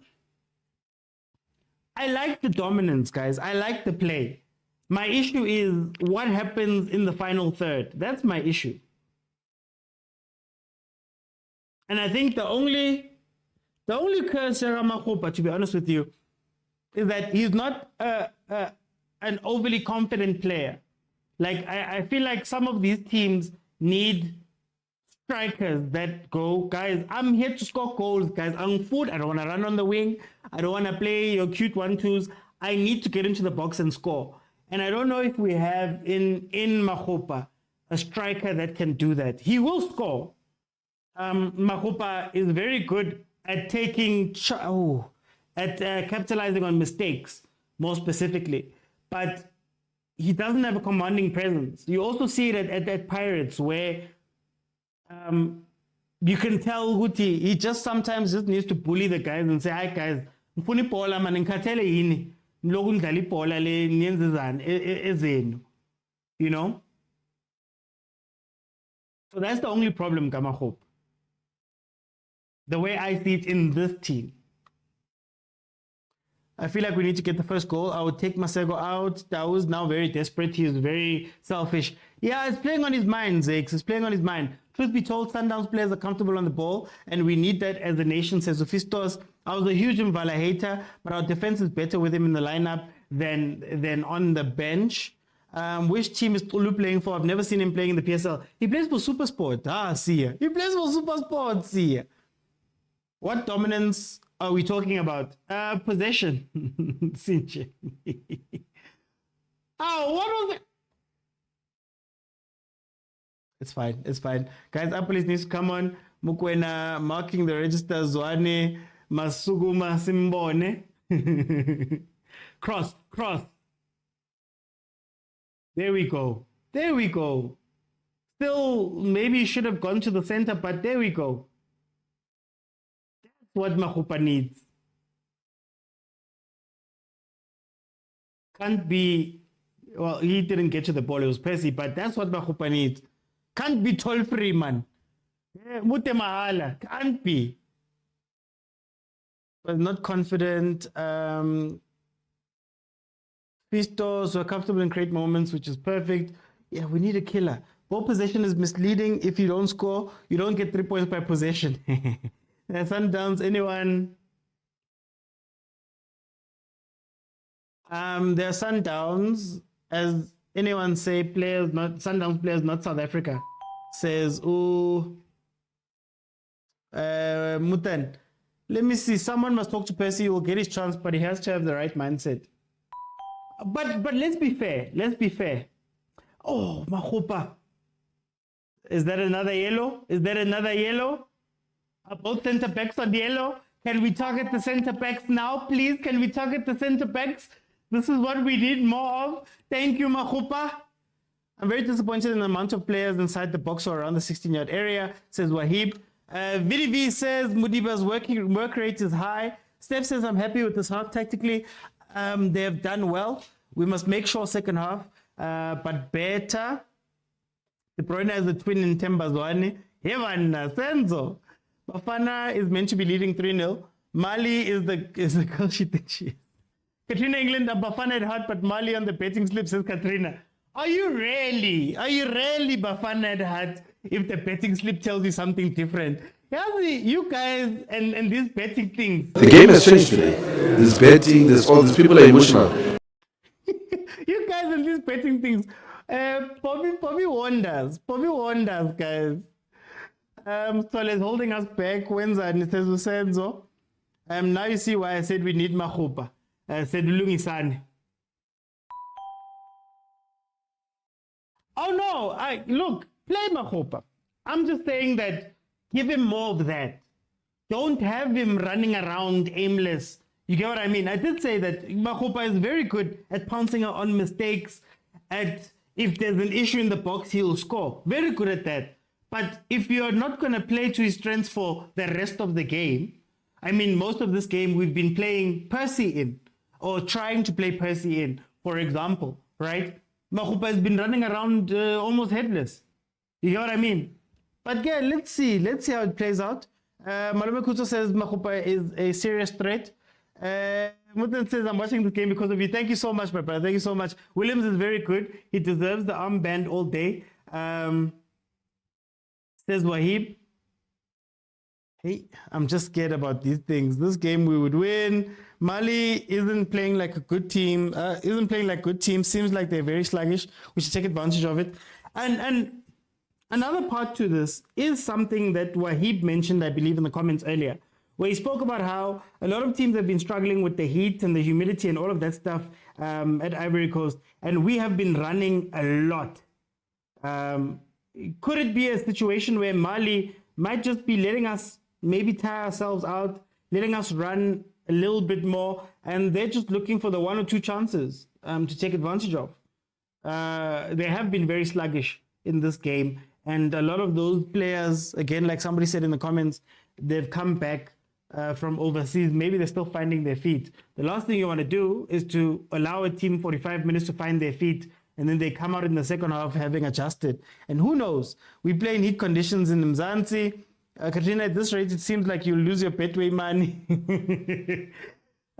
like the dominance, guys. I like the play. My issue is what happens in the final third. That's my issue. And I think the only curse Ramakopa, to be honest with you, is that he's not an overly confident player. Like, I feel like some of these teams need strikers that go, guys, I'm here to score goals, guys. I'm food. I don't want to run on the wing. I don't want to play your cute 1-2s. I need to get into the box and score. And I don't know if we have in Makopa a striker that can do that. He will score. Makopa is very good at capitalizing on mistakes, more specifically. But he doesn't have a commanding presence. You also see it at Pirates, where you can tell Guti, he just sometimes just needs to bully the guys and say, hi guys, ngifuna ibhola man ngikhathele yini lokhu ngidlala ibhola le niyenzizani ezenu, you know. So that's the only problem, Kamahope. The way I see it in this team. I feel like we need to get the first goal. I would take Masego out. Daouz now very desperate. He is very selfish. Yeah, it's playing on his mind, Zakes. It's playing on his mind. Truth be told, Sundowns players are comfortable on the ball, and we need that as a nation, says Ophistos. I was a huge Mvala hater, but our defense is better with him in the lineup than on the bench. Which team is Tulu playing for? I've never seen him playing in the PSL. He plays for Supersport. See ya. He plays for Supersport. See ya. What dominance are we talking about? Possession. Sinche. Oh, what was it? It's fine. It's fine. Guys, Apolis needs to come on. Mukwena marking the register. Zwane Masuguma Simbone. Cross. There we go. Still, maybe he should have gone to the center, but there we go. What Mahupa needs. Can't be, well, he didn't get to the ball, it was Percy, but that's what Mahupa needs. Can't be toll free, man. Mute mahala, can't be. Was not confident. Pistos were comfortable in create moments, which is perfect. Yeah, we need a killer. Ball possession is misleading. If you don't score, you don't get 3 points by possession. Sundowns, anyone? There are Sundowns, as anyone say, players, not Sundowns players, not South Africa. Says, Mutan. Let me see. Someone must talk to Percy. He will get his chance, but he has to have the right mindset. But let's be fair. Oh, Mahopa. Is that another yellow? Are both centre backs on yellow? Can we target the centre backs now, please? Can we target the centre backs? This is what we need more of. Thank you, Mahupa. I'm very disappointed in the amount of players inside the box or around the 16-yard area, says Wahib. VDV says Mudiba's work rate is high. Steph says, I'm happy with this half tactically. They have done well. We must make sure second half, but better. De Bruyne has a twin in Tembazwane. Heaven, Senzo. Bafana is meant to be leading 3-0. Mali is the girl she thinks she is. Katrina England, Bafana at heart, but Mali on the betting slip, says Katrina. Are you really Bafana at heart if the betting slip tells you something different? Yeah, you guys and these betting things. The game has changed today. There's betting, all these people are emotional. You guys and these betting things. Bobby wonders, guys. Sole's holding us back. Wenza and says Usenzo. Now you see why I said we need Mahupa. I said Lungisane. Oh no! Look, play Mahupa. I'm just saying that give him more of that. Don't have him running around aimless. You get what I mean? I did say that Mahupa is very good at pouncing on mistakes. If there's an issue in the box, he'll score. Very good at that. But if you're not going to play to his strengths for the rest of the game, I mean, most of this game we've been playing Percy in, or trying to play Percy in, for example, right? Mahupa has been running around almost headless. You get what I mean? But yeah, let's see how it plays out. Malume Kuto says Mahupa is a serious threat. Mutan says, I'm watching this game because of you. Thank you so much, my brother. Thank you so much. Williams is very good. He deserves the armband all day. Says Wahib. Hey, I'm just scared about these things. This game we would win. Mali isn't playing like a good team. Seems like they're very sluggish. We should take advantage of it. And another part to this is something that Wahib mentioned, I believe, in the comments earlier, where he spoke about how a lot of teams have been struggling with the heat and the humidity and all of that stuff at Ivory Coast, and we have been running a lot. Could it be a situation where Mali might just be letting us maybe tire ourselves out, letting us run a little bit more, and they're just looking for the one or two chances to take advantage of? They have been very sluggish in this game, and a lot of those players, again, like somebody said in the comments, they've come back from overseas. Maybe they're still finding their feet. The last thing you want to do is to allow a team 45 minutes to find their feet, and then they come out in the second half having adjusted. And who knows? We play in heat conditions in Mzansi. Katrina, at this rate, it seems like you'll lose your Betway money.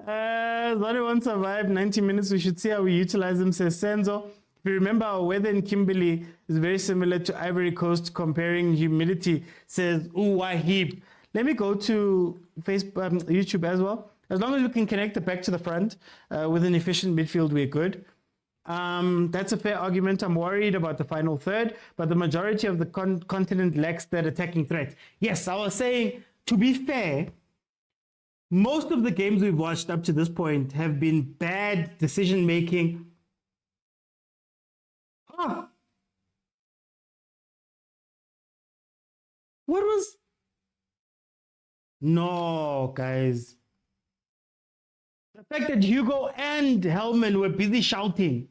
Zwane won't survive 90 minutes. We should see how we utilize him, says Senzo. If you remember, our weather in Kimberley is very similar to Ivory Coast, comparing humidity, says Wahib. Let me go to Facebook, YouTube as well. As long as we can connect it back to the front with an efficient midfield, we're good. That's a fair argument. I'm worried about the final third, but the majority of the continent lacks that attacking threat. Yes, I was saying, to be fair, most of the games we've watched up to this point have been bad decision making. What was... No, guys. The fact that Hugo and Hellman were busy shouting.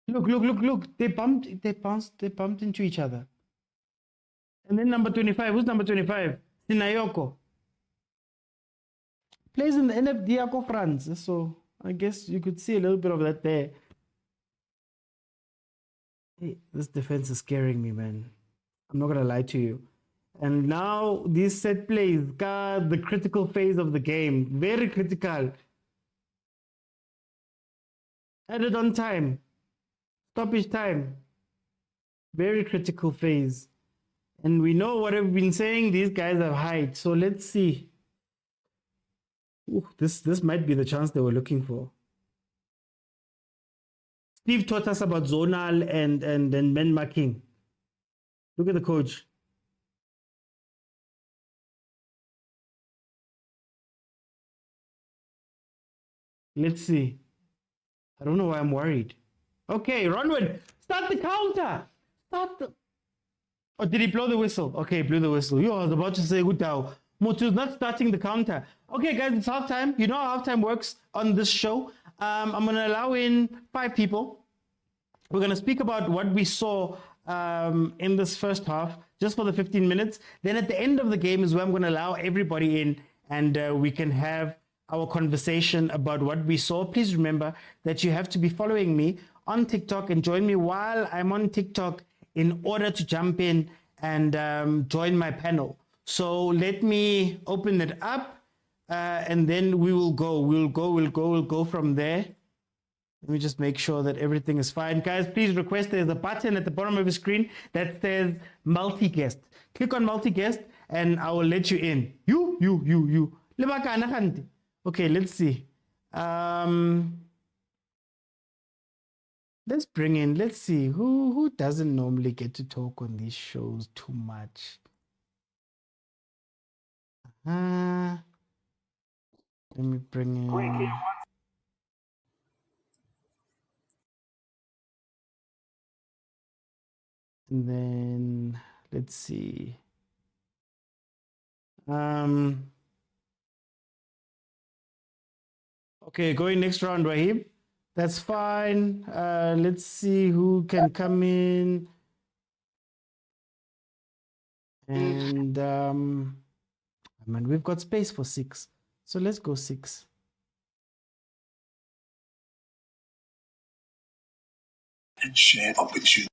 Look. They bumped into each other. And then number 25. Who's number 25? Sinayoko. Plays in the NFD France. So I guess you could see a little bit of that there. Hey, this defense is scaring me, man. I'm not going to lie to you. And now these set plays, God, the critical phase of the game. Very critical. Added on time. Stoppage time. Very critical phase. And we know what I've been saying. These guys have height. So let's see. Ooh, this might be the chance they were looking for. Steve taught us about zonal and men marking. Look at the coach. Let's see. I don't know why I'm worried. Okay, Ronwood, start the counter. Oh, did he blow the whistle? Okay, blew the whistle. You I was about to say good now. Motu's not starting the counter. Okay, guys, it's halftime. You know how halftime works on this show. I'm going to allow in 5 people. We're going to speak about what we saw in this first half, just for the 15 minutes. Then at the end of the game is where I'm going to allow everybody in, and we can have our conversation about what we saw. Please remember that you have to be following me on TikTok and join me while I'm on TikTok in order to jump in and join my panel. So let me open it up and then we'll go from there. Let me just make sure that everything is fine. Guys, please request, there's a button at the bottom of the screen that says multi-guest. Click on multi-guest and I will let you in. You. Okay, let's see. Let's see, who doesn't normally get to talk on these shows too much? Let me bring in. And then let's see. Okay, going next round, Rahib. That's fine. Let's see who can come in. And man, we've got space for 6. So let's go 6. Share opportunity.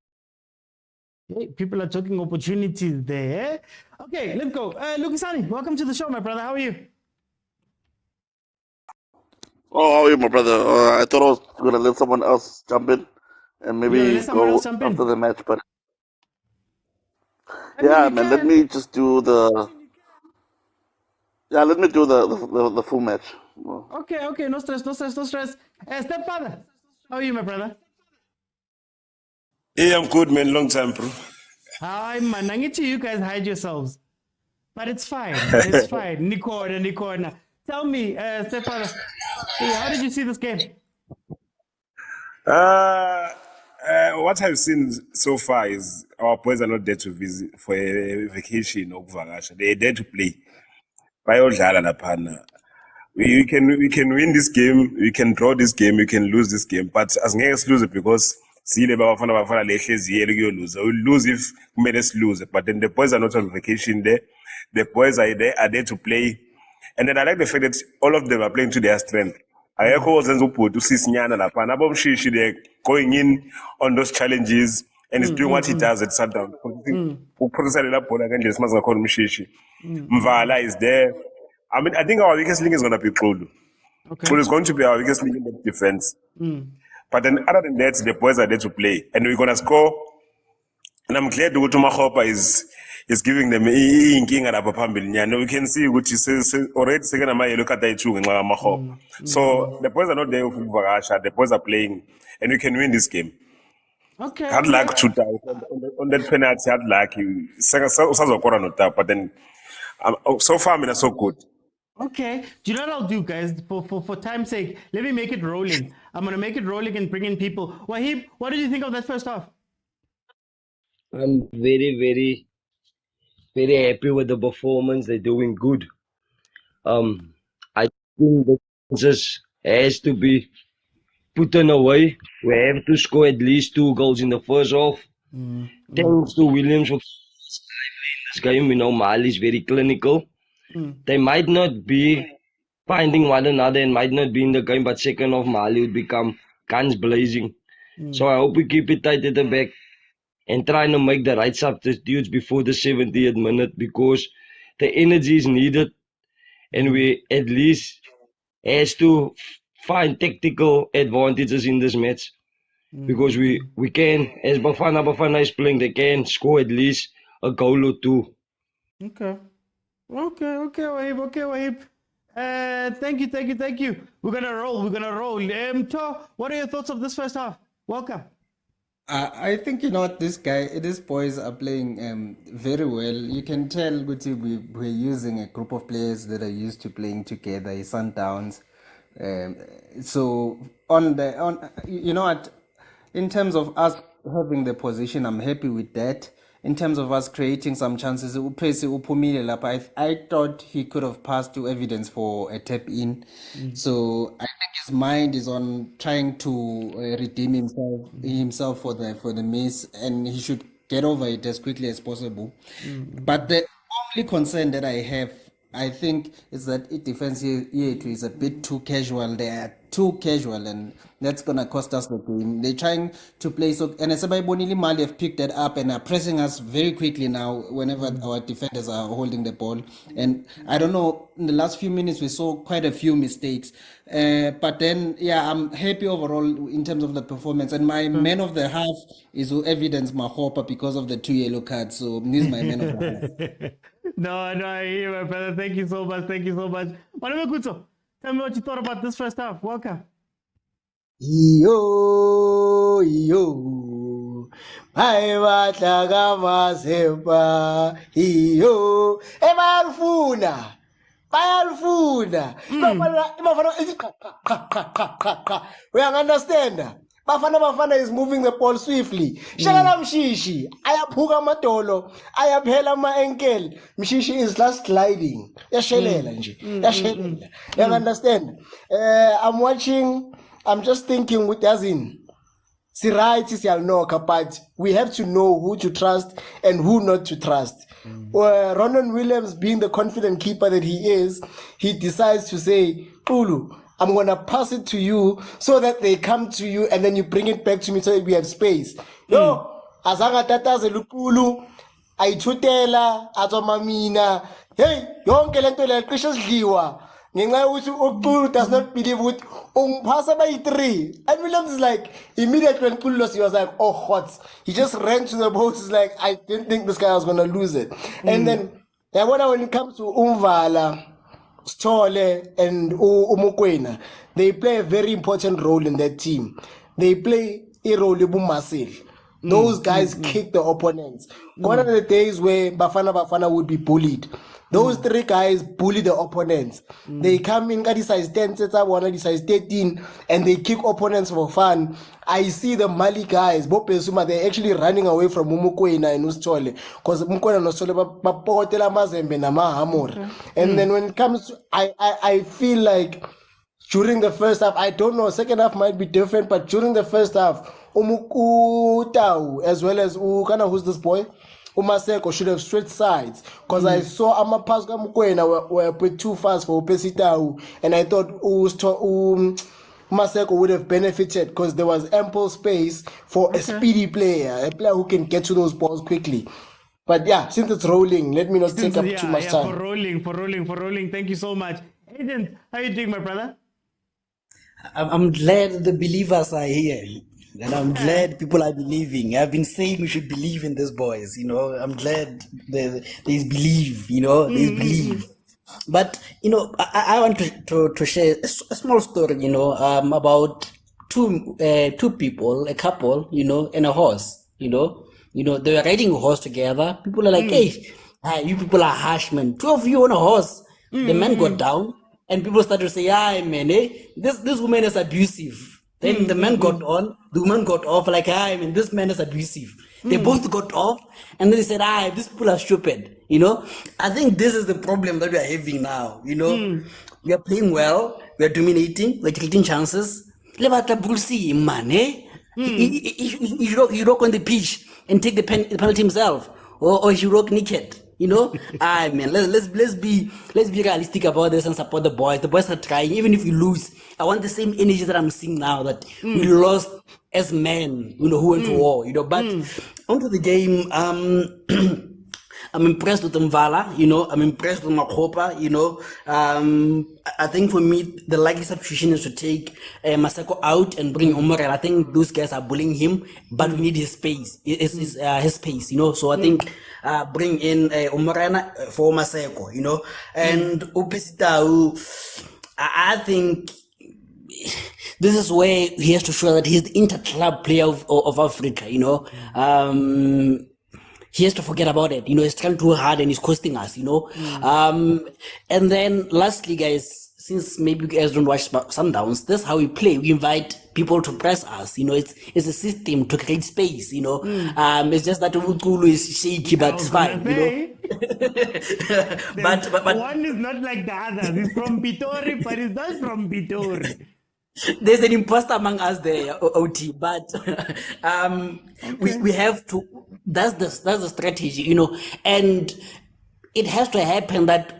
Hey, people are talking opportunities there. Okay, let's go. Lukisani, welcome to the show, my brother. How are you? Oh, how are you, my brother? I thought I was gonna let someone else jump in and You gonna maybe let someone else go jump after in? the match, but I mean, yeah, you man, let can. me just do let me do the full match. Well, Okay, no stress, no stress, no stress. Stepfather, how are you, my brother? Hey, I'm good, man. Long time, bro. Hi, man. Nangichi, you guys hide yourselves. But it's fine. It's fine. Nikona. Tell me, stepfather, hey, how did you see this game? What I've seen so far is our boys are not there to visit for a vacation or kuvakasha. They're there to play. Bayodlala laphana. We can win this game, we can draw this game, we can lose this game, but as lose it because sile bafana lehleziyele kuyoluza. We'll lose if kumele lose. But then the boys are not on vacation there. The boys are there to play. And then I like the fact that all of them are playing to their strength. Ayekho ozenza ubhuti usisinyana laphana. Abomshishi, they're going in on those challenges and he's doing what he does at Sundown. Ukuphosela lela bhola ngendlela simazi ngakhona umshishi. Mvala is there. I mean, I think our weakest link is going to be Xulu. Okay. Xulu is going to be our weakest link in the defense. But then, other than that, the boys are there to play. And we're going to score. And I'm glad that Mahopa is giving them inkinga lapha phambili nyana. We can see which is already second yellow card ngenxa kaMahopa. So the boys are not there for Vakasha. The boys are playing. And we can win this game. Okay. Hard luck to die. On that penalty, hard luck. Usazokora no tap. But then, so far, I mean, so good. Okay. Do you know what I'll do, guys? For time's sake, let me make it rolling. I'm gonna make it rolling and bring in people. Wahib, what did you think of that first half? I'm very, very happy with the performance. They're doing good. I think the chances has to be put away. We have to score at least 2 goals in the first half. Thanks to Williams for this game. We know Mali is very clinical. They might not be finding one another and might not be in the game, but second half Mali would become guns blazing. So I hope we keep it tight at the back and trying to make the right substitutes before the 70th minute because the energy is needed and we at least has to find tactical advantages in this match because we can, as Bafana is playing, they can score at least a goal or 2. Okay, Wahib. Thank you. We're gonna roll. To, what are your thoughts of this first half? Welcome. I think you know what these boys are playing very well. You can tell Guti, we're using a group of players that are used to playing together, Sundowns. So you know what, in terms of us having the position, I'm happy with that. In terms of us creating some chances, I thought he could have passed to evidence for a tap in. So I think his mind is on trying to redeem himself for the miss, and he should get over it as quickly as possible. But the only concern that I have, I think, is that defense here is a bit too casual. They are too casual, and that's gonna cost us the game. They're trying to play so, and Bonili Mali have picked that up and are pressing us very quickly now. Whenever our defenders are holding the ball, and I don't know, in the last few minutes we saw quite a few mistakes. But then, yeah, I'm happy overall in terms of the performance. And my man of the half is evidence Mahopa because of the 2 yellow cards. So he's my man of the half. No, I hear you, my brother. Thank you so much. Maname Kutso, tell me what you thought about this first half. Welcome. Yo, hayi batla kamazemba, yo, bayalifuna, we understand. Bafana is moving the ball swiftly. Shakala Mshishi, ayaphuka amadolo, ayaphela ama-ankle. Mshishi is last gliding. Yashelela nje, yashelela. You understand? I'm just thinking with Yazin. Sirai siyalnoka, but we have to know who to trust and who not to trust. Ronan Williams, being the confident keeper that he is, he decides to say, Ulu, I'm going to pass it to you so that they come to you and then you bring it back to me so that we have space. Yo, azanga tataze lukulu, ayithutela, azomamina, hey, yonke lento le qisho sidliwa. Ngenxa yokuthi uCulu does not believe ukuthi ungiphasa by 3. And Williams is like, immediately when Culu lost, he was like, oh, what? He just ran to the post. He's like, I didn't think this guy was going to lose it. And then, when it comes to Umvala, Stole, and Umukwena, they play a very important role in that team. They play a role in Masil. Those guys kick the opponents. One of the days where Bafana would be bullied. Those 3 guys bully the opponents. They come in, got size 10, size 13, and they kick opponents for fun. I see the Mali guys, Bopesuma, they're actually running away from Mumukwena and Ustole. Because Mumukwena and Ustole, Bapotela Mazembe na Mahamur. And then when it comes to, I feel like during the first half, I don't know, second half might be different, but during the first half, Umukutau, as well as who's this boy? Umaseko should have switched sides because I saw Amapas Mukwena were put too fast for Upesitau, and I thought Umaseko would have benefited because there was ample space for a speedy player, a player who can get to those balls quickly. But yeah, since it's rolling, let me not take up too much time. For rolling. Thank you so much. Agent, how you doing, my brother? I'm glad the believers are here. And I'm glad people are believing. I've been saying we should believe in these boys, you know. I'm glad there's believe, you know, there's believe. But, you know, I want to share a small story, you know, about two people, a couple, you know, and a horse, you know. You know, they were riding a horse together. People are like, hey, you people are harsh, man. 2 of you on a horse. The man got down and people started to say, man, this woman is abusive. Then the man got on, the woman got off, like, this man is abusive. They both got off, and then they said, these people are stupid, you know. I think this is the problem that we are having now, you know. We are playing well, we are dominating, we're creating chances. You rock on the pitch and take the penalty himself, or he rock naked. You know, man, let's be realistic about this and support the boys. The boys are trying, even if we lose. I want the same energy that I'm seeing now that we lost as men, you know, who went to war, you know. But onto the game, I'm impressed with Mvala, you know. I'm impressed with Makopa, you know. I think for me, the likely substitution is to take Masako out and bring Omar. I think those guys are bullying him, but we need his space, his space, you know. So I think bring in Omarana for Masako, you know. And Upesitau, I think this is where he has to show that he's the inter-club player of Africa, you know. He has to forget about it. You know, he's trying too hard and he's costing us, you know. And then lastly, guys, since maybe you guys don't watch Sundowns, that's how we play. We invite people to press us. You know, it's a system to create space, you know. It's just that Ukulu is shaky, but it's fine, you know. but one is not like the other. He's from Pitori, but he's not from Pitori. There's an imposter among us there, OT, but we have to. That's the strategy, you know, and it has to happen that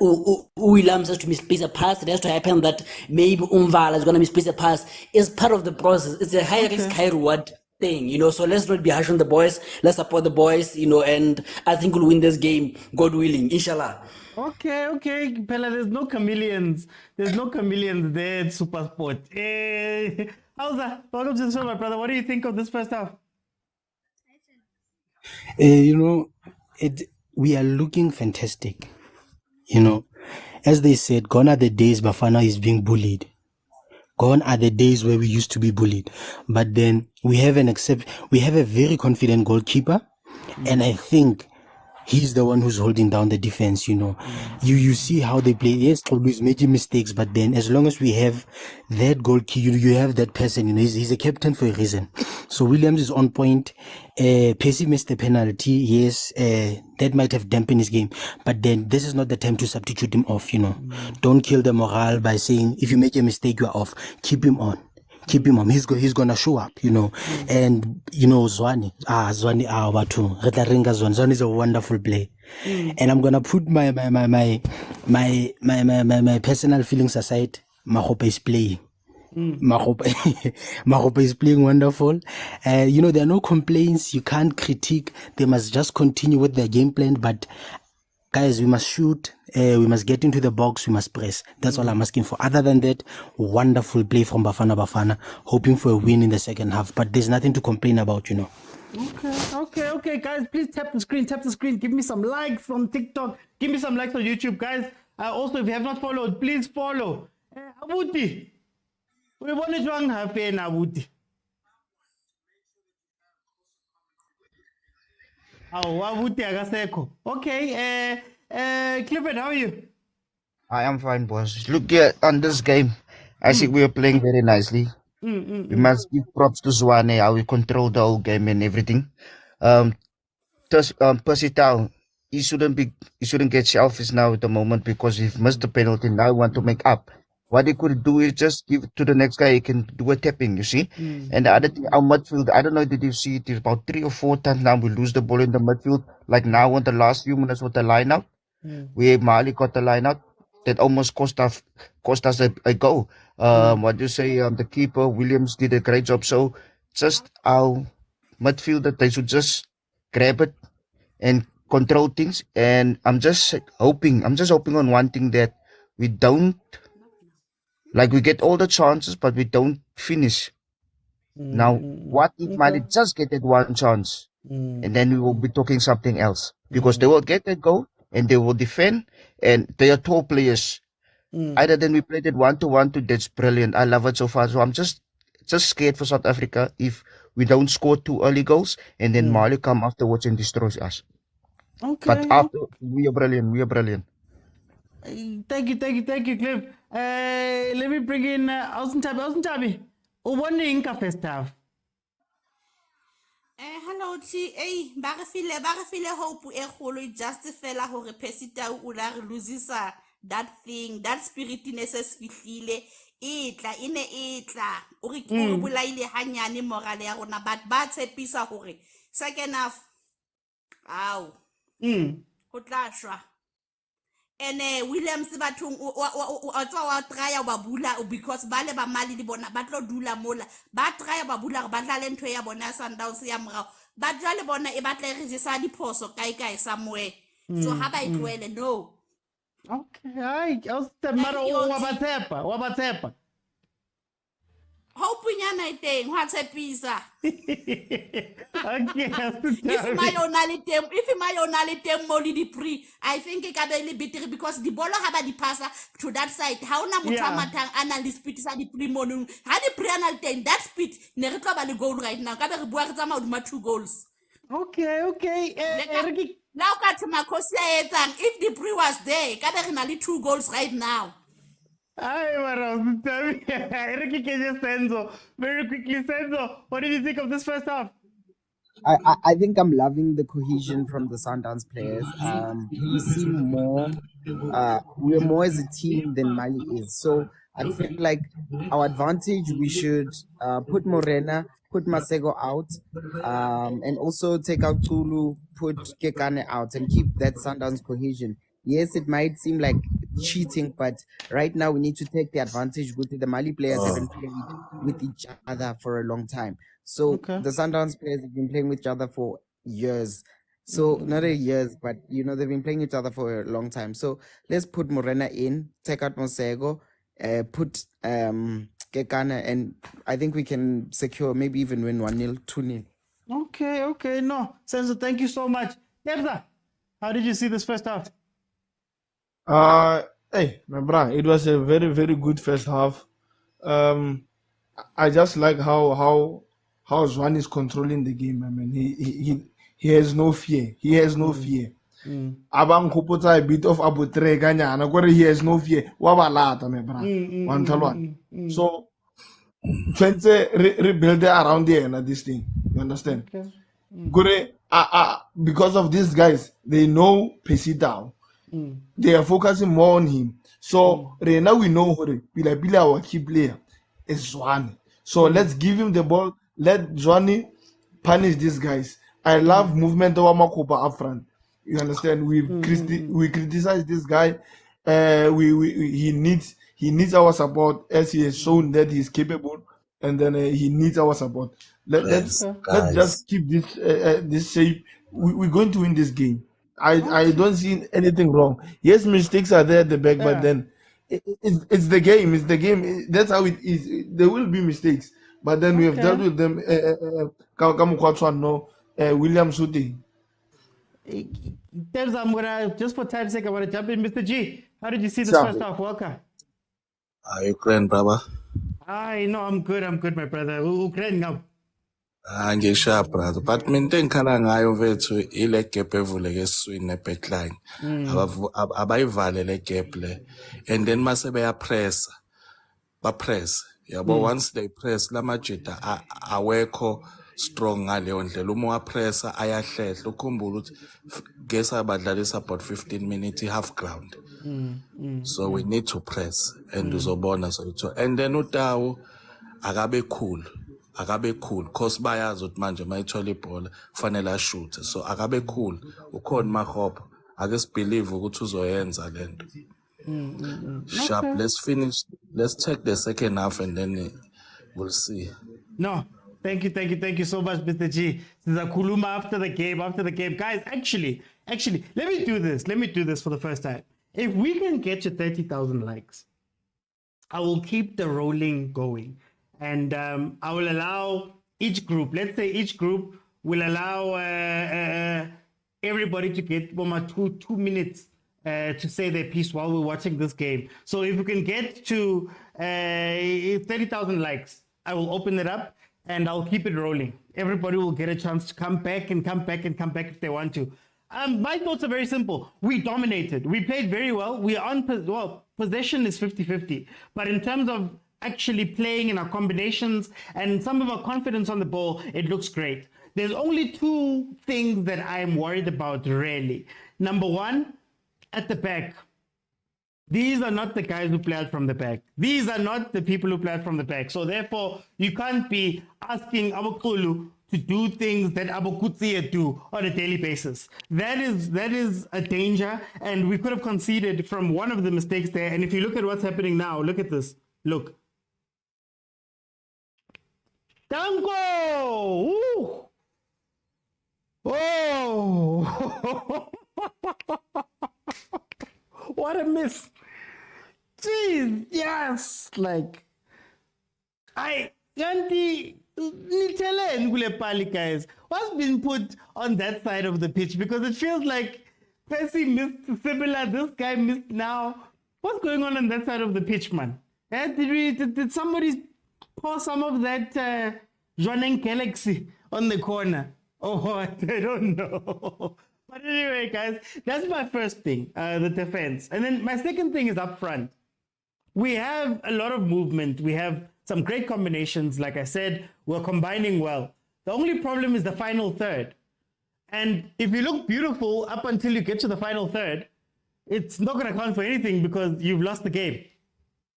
Williams has to misplace a pass. It has to happen that maybe Umvala is going to misplace a pass. It's part of the process. It's a high risk, high reward thing, you know. So let's not be harsh on the boys. Let's support the boys, you know, and I think we'll win this game, God willing, inshallah. Okay, Pella, there's no chameleons. There's no chameleons there at Super Sport. How's that? Welcome to the show, my brother. What do you think of this first half? You know, we are looking fantastic. You know, as they said, gone are the days Bafana is being bullied. Gone are the days where we used to be bullied. But then we have a very confident goalkeeper, and I think he's the one who's holding down the defense, you know. You see how they play. Yes, always making mistakes, but then as long as we have that goalkeeper, you have that person, you know, he's a captain for a reason. So Williams is on point. Pacey missed the penalty. Yes, that might have dampened his game, but then this is not the time to substitute him off, you know. Don't kill the morale by saying, if you make a mistake, you're off. Keep him on. Keep him on. He's gonna show up, you know. And you know, Zwani, Batu, Reta Ringa Zwan. Zwan is a wonderful player. And I'm gonna put my personal feelings aside. Mahope is playing. Mahope is playing wonderful. You know, there are no complaints. You can't critique. They must just continue with their game plan. But guys, we must shoot. We must get into the box. We must press. That's all I'm asking for. Other than that, wonderful play from Bafana. Hoping for a win in the second half. But there's nothing to complain about, you know. Okay, guys, please tap the screen. Give me some likes on TikTok. Give me some likes on YouTube, guys. Also, if you have not followed, please follow. Abuti, we want to join her pain, Abuti. Oh, Abuti Agaseko. Okay, Clifford, how are you? I am fine, boss. Look here on this game. I think we are playing very nicely. We must give props to Zwane, how we control the whole game and everything. Percy Tau, he shouldn't get selfish now at the moment because he's missed the penalty. Now he want to make up. What he could do is just give it to the next guy. He can do a tapping, you see. And the other thing, our midfield, I don't know, did you see it? It's about 3 or 4 times now we lose the ball in the midfield. Like now in the last few minutes with the line out, where Mali got the line out, that almost cost us a goal. What do you say? The keeper Williams did a great job. So just our midfielder, they should just grab it and control things. And I'm just hoping on one thing, that we don't, like, we get all the chances, but we don't finish. Now, what if Mali just get that one chance, and then we will be talking something else, because they will get that goal and they will defend, and they are top players. Either then we play that 1-to-1, that's brilliant. I love it so far. So I'm just scared for South Africa if we don't score 2 early goals and then Mali come afterwards and destroys us. But after, we are brilliant. Thank you, Cliff. Let me bring in Ausenchabi. One first half. Hello, T. Ba re file hope e kgolo just fela hore Pesita o la re losisa that thing, that spiritiness es fihlile etla o re bolaile hanyane morale ya rona, but ba tshepisa hore second half ho tla shwa. And Williams bathong wa try ba bula because bale ba Mali le bona ba tlo dula mola ba try ba bula ba tla le ntho ya bona Sundowns ya morao ba tla le bona e batla re jesa diphoso kae somewhere, so ha ba itwele no. Okay, ai mara wa batsepa Hope nyana iteng wa tshepisa. Okay, if my onality mo le di pre, I think e ka be le better because the ball ha ba di passa to that side. Ha ona motho a mathang ana le speed sa di pre monong. Ha di pre ana le teng that speed ne re tlo ba le goal right now. Ka be re bua re tsama hodima 2 goals. Okay. Now ka tsama khosi ya etsang if the pre was there, ka be re na le 2 goals right now. Ay, Ricky Senzo. Very quickly, Senzo, what did you think of this first half? I think I'm loving the cohesion from the Sundowns players. We seem more, we're more as a team than Mali is. So I feel like our advantage, we should put Morena, put Masego out, and also take out Tulu, put Kekane out, and keep that Sundowns cohesion. Yes, it might seem like cheating, but right now we need to take the advantage with the Mali players haven't played with each other for a long time. So the Sundowns players have been playing with each other for years. So not years, but you know, they've been playing each other for a long time. So let's put Morena in, take out Mosego, put Kekana, and I think we can secure, maybe even win 1-0, 2-0. Okay, no. Senzo, thank you so much. Nebza, how did you see this first half? Hey, my brother, it was a very, very good first half. I just like how Zwan is controlling the game. I mean, he has no fear. He has no fear. Abang kupota a bit of abutre ganya and he has no fear. Wabalata, my brother. So, rebuild around there and this thing. You understand? Gore, because of these guys, they know Pesi down. They are focusing more on him. So right now we know Bila our key player is Zwane. So let's give him the ball. Let Johnny punish these guys. I love movement over Makopa up front. You understand? We criticize this guy. He needs our support, as he has shown that he's capable, and then he needs our support. Let's just keep this shape. We're going to win this game. I don't see anything wrong. Yes, mistakes are there at the back, but then it's the game. It's the game. That's how it is. There will be mistakes, but then we have dealt with them. William shooting. There's, I'm gonna, just for time's sake, I want to jump in. Mr. G, how did you see this Sure. first half? Welcome. Ukraine, brother. I know, I'm good, my brother. Ukraine now. Ngisha, brother. But mina engikhala ngayo mfethu ile gap evuleke esiswini ne-backline. Abayivale le gap le. And then mase beyapressa. Bapress. Yabo, once they press, la majita awekho strong ngaleyo ndlela. Uma wapressa ayahlehla. Ukhumbula ukuthi guess abadlalisa about 15 minutes half ground. So we need to press and uzobona so. And then utawo akabe cool cause bayazi ukuthi manje mayithola ibhola kufanele ashoot. So akabe cool. Ukhona mahope. Ake sibelieve ukuthi uzoyenza lento. Sharp. Okay. Let's check the second half and then we'll see. No, thank you so much, Mr. G. Sizakhuluma after the game. Guys, actually, let me do this for the first time. If we can get to 30,000 likes, I will keep the rolling going. And I will allow each group, let's say each group will allow everybody to get 2 minutes to say their piece while we're watching this game. So if we can get to 30,000 likes, I will open it up and I'll keep it rolling. Everybody will get a chance to come back if they want to. My thoughts are very simple. We dominated. We played very well. We are on, possession is 50-50. But in terms of actually playing in our combinations and some of our confidence on the ball, it looks great. There's only 2 things that I'm worried about, really. Number one, at the back. These are not the guys who play out from the back. These are not the people who play out from the back. So therefore, you can't be asking Abakulu to do things that Abokutsia do on a daily basis. That is a danger, and we could have conceded from one of the mistakes there. And if you look at what's happening now, look at this. Look. Danko! Ooh. Oh! What a miss. Jeez, yes. Like, guys, what's been put on that side of the pitch? Because it feels like Percy missed similar, this guy missed now. What's going on that side of the pitch, man? Did somebody pour some of that Joaneng Galaxy on the corner? Oh, I don't know. But anyway, guys, that's my first thing, the defense. And then my second thing is up front. We have a lot of movement. We have some great combinations. Like I said, we're combining well. The only problem is the final third. And if you look beautiful up until you get to the final third, it's not going to count for anything because you've lost the game.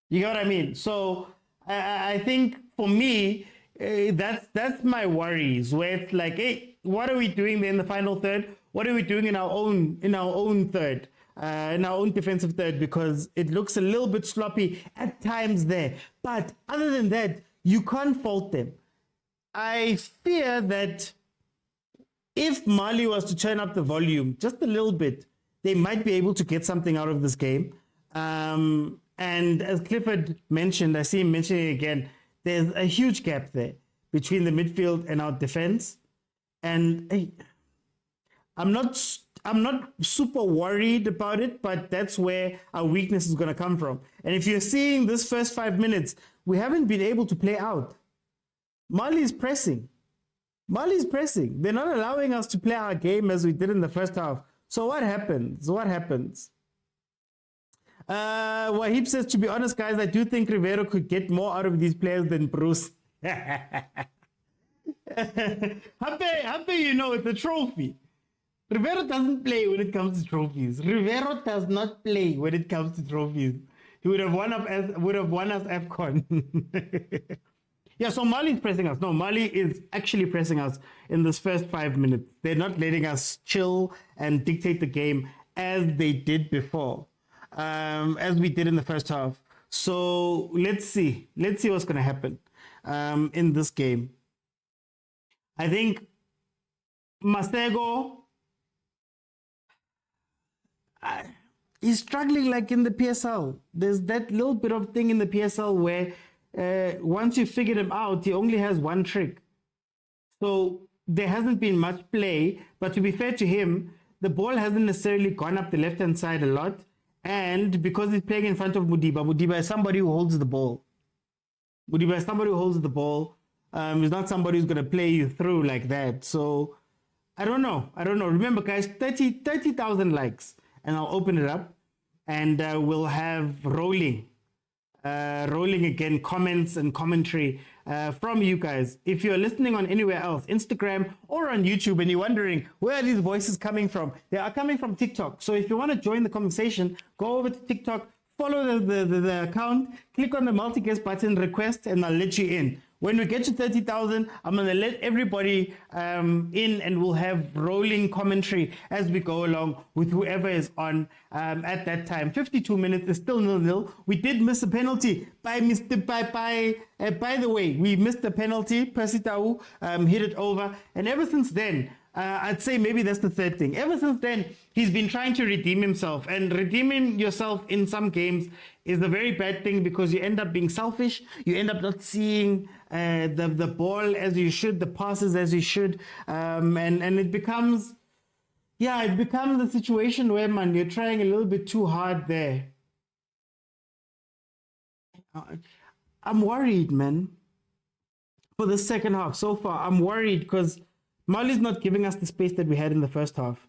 You get what I mean? So I think for me, that's my worries, where it's like, hey, what are we doing there in the final third? What are we doing in our own third, in our own defensive third? Because it looks a little bit sloppy at times there. But other than that, you can't fault them. I fear that if Mali was to turn up the volume just a little bit, they might be able to get something out of this game. And as Clifford mentioned, I see him mentioning it again, there's a huge gap there between the midfield and our defense. And I'm not super worried about it, but that's where our weakness is going to come from. And if you're seeing this first 5 minutes, we haven't been able to play out. Mali is pressing. They're not allowing us to play our game as we did in the first half. So what happens? Wahib says, to be honest, guys, I do think Rivero could get more out of these players than Bruce. Happy, you know, it's a trophy. Rivero doesn't play when it comes to trophies. Rivero does not play when it comes to trophies. He would have won us AFCON. Yeah, so Mali is pressing us. No, Mali is actually pressing us in this first 5 minutes. They're not letting us chill and dictate the game as they did before, as we did in the first half. So let's see. Let's see what's going to happen in this game. I think Masego, he's struggling like in the PSL. There's that little bit of thing in the PSL where once you figured him out, he only has one trick. So there hasn't been much play, but to be fair to him, the ball hasn't necessarily gone up the left-hand side a lot. And because he's playing in front of Mudiba is somebody who holds the ball. Mudiba is somebody who holds the ball. He's not somebody who's going to play you through like that. So I don't know. Remember, guys, 30,000 likes, and I'll open it up, and we'll have rolling again, comments and commentary from you guys. If you're listening on anywhere else, Instagram or on YouTube, and you're wondering where are these voices coming from, they are coming from TikTok. So if you want to join the conversation, go over to TikTok, follow the account, click on the multi-guest button, request, and I'll let you in. When we get to 30,000, I'm going to let everybody in, and we'll have rolling commentary as we go along with whoever is on at that time. 52 minutes is still 0-0. We did miss a penalty by the way, we missed a penalty. Percy Tau hit it over. And ever since then, I'd say maybe that's the third thing. Ever since then, he's been trying to redeem himself. And redeeming yourself in some games is a very bad thing because you end up being selfish. You end up not seeing the ball as you should, the passes as you should. And it becomes a situation where, man, you're trying a little bit too hard there. I'm worried, man, for the second half. So far, I'm worried because Mali's not giving us the space that we had in the first half.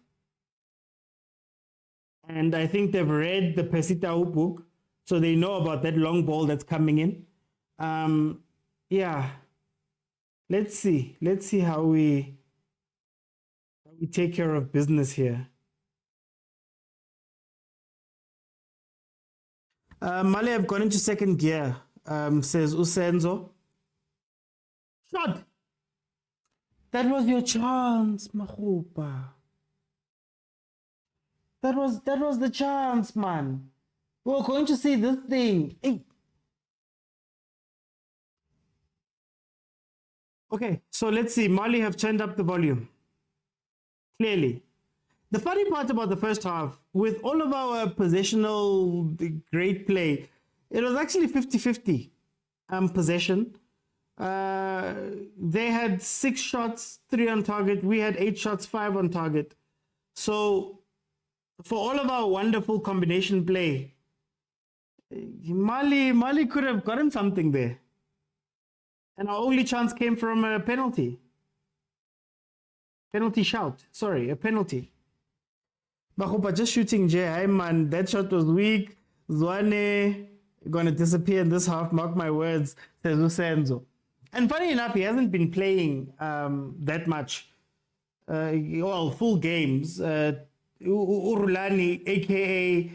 And I think they've read the Percy Tau book, so they know about that long ball that's coming in. Let's see how we take care of business here. Mali have gone into second gear, says Usenzo. Shot! That was your chance, Mahupa. That was the chance, man. We were going to see this thing. Hey. Okay, so let's see. Mali have turned up the volume. Clearly. The funny part about the first half, with all of our possessional great play, it was actually 50-50 possession. They had 6 shots, 3 on target. We had 8 shots, 5 on target. So for all of our wonderful combination play, Mali could have gotten something there. And our only chance came from a penalty. A penalty. Bahopa just shooting Jay. Hey man, that shot was weak. Zwane gonna disappear in this half, mark my words, says Usenzo. And funny enough, he hasn't been playing that much. Full games. Urulani, aka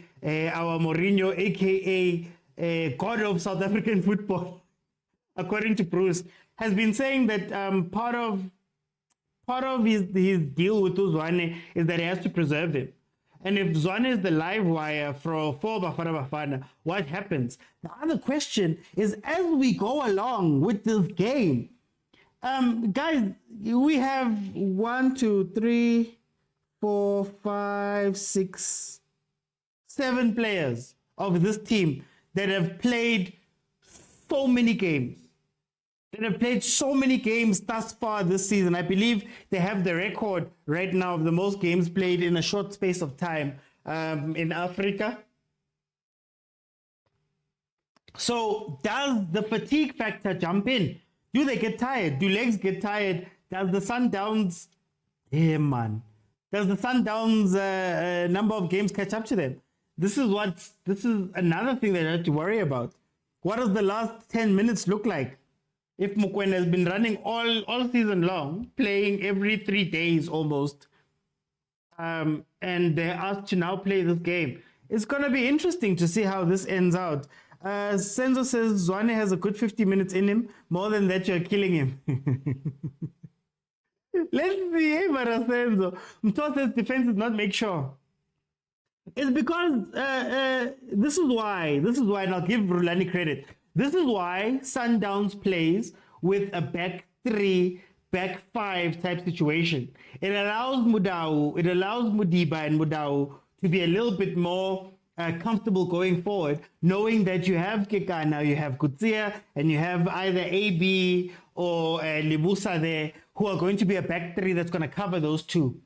our Mourinho, aka God of South African football, according to Bruce, has been saying that part of his deal with Zwane is that he has to preserve him. And if Zwane is the live wire for Bafana Bafana, what happens? The other question is, as we go along with this game, guys, we have 1, 2, 3, 4, 5, 6, 7 players of this team that have played so many games. Thus far this season. I believe they have the record right now of the most games played in a short space of time in Africa. So does the fatigue factor jump in? Do they get tired? Do legs get tired? Does the Sundowns, does the Sundowns number of games catch up to them? This is another thing that I have to worry about. What does the last 10 minutes look like? If Mokoena has been running all season long, playing every 3 days almost, and they're asked to now play this game, it's going to be interesting to see how this ends out. Senzo says Zwane has a good 50 minutes in him. More than that, you're killing him. Let's see, hey, Senzo. Mto says defense is not make sure. It's because this is why, and I'll give Rulani credit. This is why Sundowns plays with a back three, back five type situation. It allows Mudau, it allows Mudiba and Mudau to be a little bit more comfortable going forward, knowing that you have Kekana, you have Kutsia, and you have either AB or Libusa there, who are going to be a back three that's going to cover those two.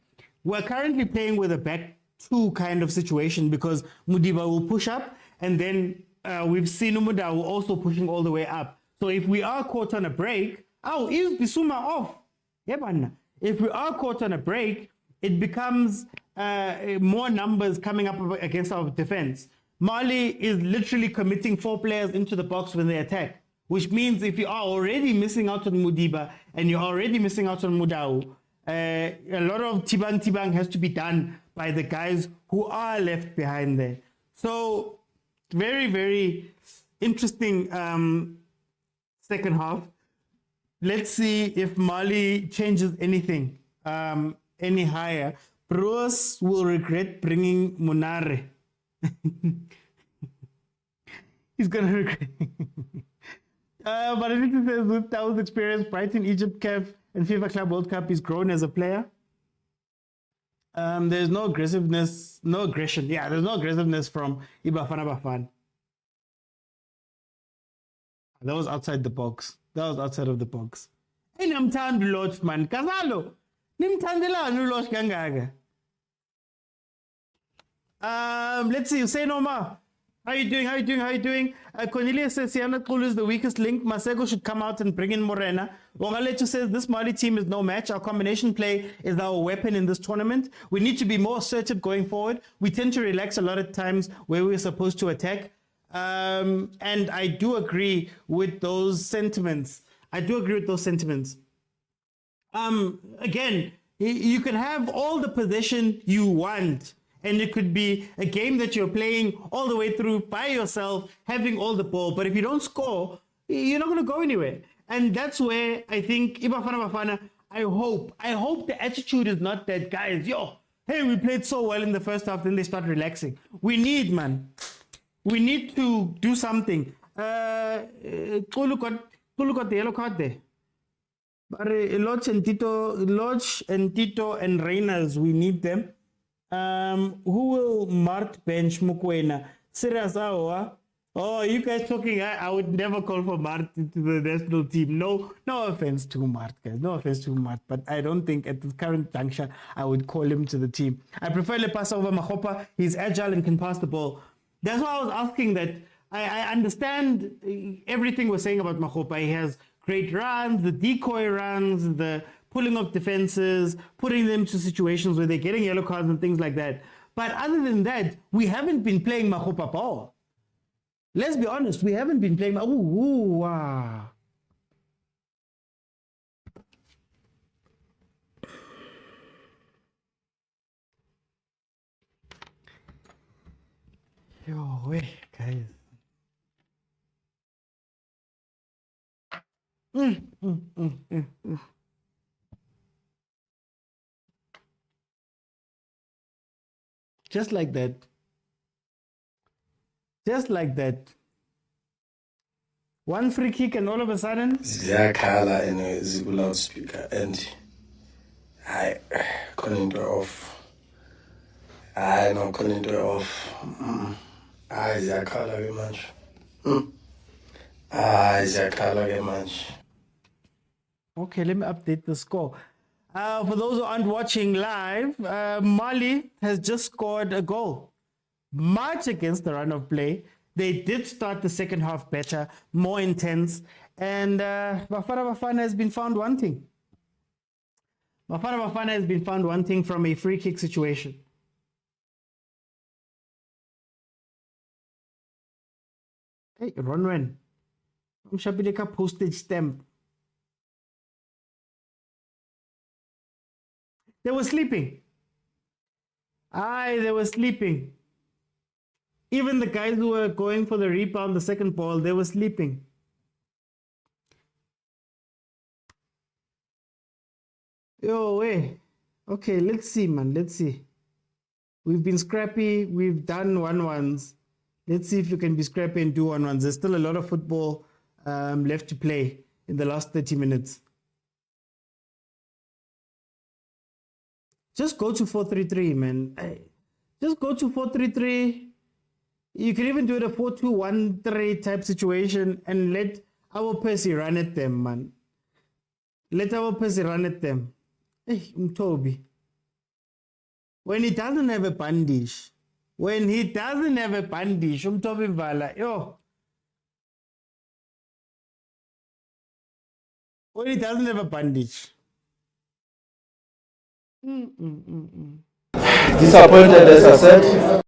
We're currently playing with a back two kind of situation because Mudiba will push up, and then we've seen Mudau also pushing all the way up. So if we are caught on a break, is Bisuma off? Yeah, man. If we are caught on a break, it becomes more numbers coming up against our defense. Mali is literally committing 4 players into the box when they attack, which means if you are already missing out on Mudiba and you're already missing out on Mudau, a lot of Tibang has to be done by the guys who are left behind there. So very, very interesting second half. Let's see if Mali changes anything any higher. Bruce will regret bringing Munare. He's going to regret. But I think it says with Tao's experience, Brighton, Egypt, CAF, and FIFA Club World Cup, he's grown as a player. There's no aggressiveness, no aggression. Yeah, there's no aggressiveness from Ibafana Bafan. That was outside the box. That was outside of the box. Hey, namthanda uLodge, man. Kazalo. Nimthandelani uLodge kangaka? Let's see. Say no more. How you doing? Cornelius says Siana Kulu is the weakest link. Masego should come out and bring in Morena. Wangaletu says this Mali team is no match. Our combination play is our weapon in this tournament. We need to be more assertive going forward. We tend to relax a lot of times where we're supposed to attack. And I do agree with those sentiments. Again, you can have all the possession you want, and it could be a game that you're playing all the way through by yourself, having all the ball. But if you don't score, you're not going to go anywhere. And that's where I think Ibafana Bafana, I hope the attitude is not that, guys, hey, we played so well in the first half, then they start relaxing. We need to do something. Kulu got the yellow card there. But Lodge and Tito and Reynolds, we need them. Who will Mart bench Mukwena? Serious hour. Oh, you guys talking? I would never call for Mart to the national team. No offense to Mart, guys. No offense to Mart, but I don't think at the current juncture I would call him to the team. I prefer Lepasa over Mahopa. He's agile and can pass the ball. That's why I was asking that. I understand everything we're saying about Mahopa. He has great runs, the decoy runs, the pulling of defenses, putting them to situations where they're getting yellow cards and things like that. But other than that, we haven't been playing Mahopa ball. Let's be honest, we haven't been playing. Wow. Yo, wait, guys. Just like that. Just like that. One free kick and all of a sudden. Ziyakhala in a Zibu loudspeaker and I couldn't do it off. I no couldn't do it off. I Ziyakhala very much. Ziyakhala very much. Okay, let me update the score. For those who aren't watching live, Mali has just scored a goal. Much against the run of play. They did start the second half better, more intense, and Bafana Bafana has been found wanting. Bafana Bafana has been found wanting from a free kick situation. Hey, Ronwen. Mshabileka postage stamp. They were sleeping. They were sleeping. Even the guys who were going for the rebound, the second ball, they were sleeping. Yo, hey. Okay, let's see, man. Let's see. We've been scrappy. We've done 1-1s. Let's see if you can be scrappy and do 1-1s. There's still a lot of football left to play in the last 30 minutes. Just go to 4-3-3, man. Just go to 4-3-3. You can even do it a 4-2-1-3 type situation and let our Percy run at them, man. Let our Percy run at them. Hey, Toby. When he doesn't have a bandage, Toby Vala, yo. When he doesn't have a bandage. Disappointed, as I said.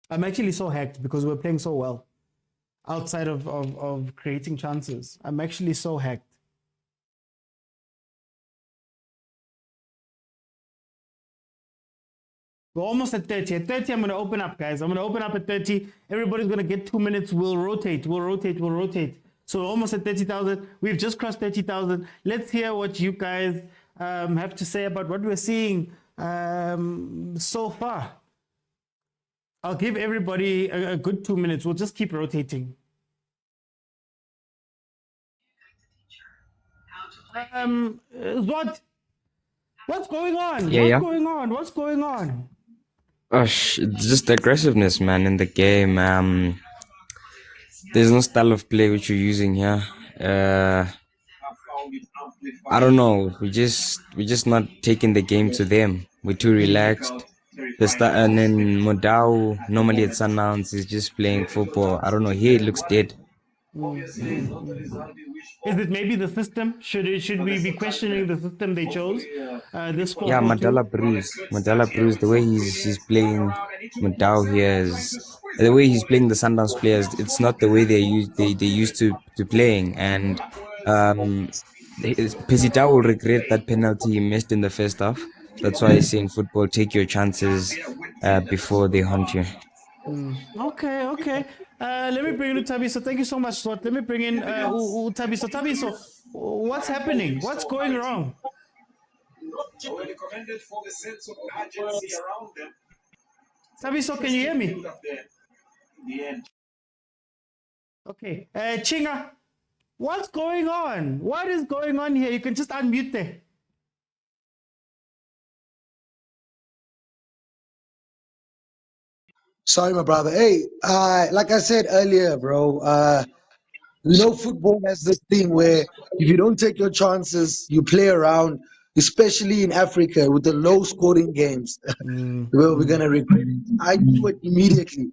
I'm actually so hacked because we're playing so well. Outside of creating chances. I'm actually so hacked. We're almost at 30. At 30, I'm going to open up, guys. I'm going to open up at 30. Everybody's going to get 2 minutes. We'll rotate. So we're almost at 30,000. We've just crossed 30,000. Let's hear what you guys have to say about what we're seeing so far. I'll give everybody a good 2 minutes. We'll just keep rotating. What's going on? What's going on? Just aggressiveness, man, in the game. There's no style of play which you're using here. I don't know. We're just not taking the game to them. We're too relaxed. And then Modao, normally at Sundowns, is just playing football. I don't know. Here it looks dead. Is it maybe the system? Should we be questioning the system they chose? This 4-4-2? Yeah, Madala Bruce. The way he's playing Modao here is the way he's playing the Sundowns players. It's not the way they used to playing, and Pesita will regret that penalty he missed in the first half. That's why I say in football, take your chances before they hunt you. Okay. Let me bring in Utabiso. Thank you so much, Swat. Let me bring in Utabiso. Utabiso, what's happening? What's going wrong? Tabiso, can you hear me? Okay. Chinga, what's going on? What is going on here? You can just unmute there. Sorry, my brother. Hey, like I said earlier, bro, football has this thing where if you don't take your chances, you play around, especially in Africa with the low scoring games. Well, we're going to regret it. I do it immediately,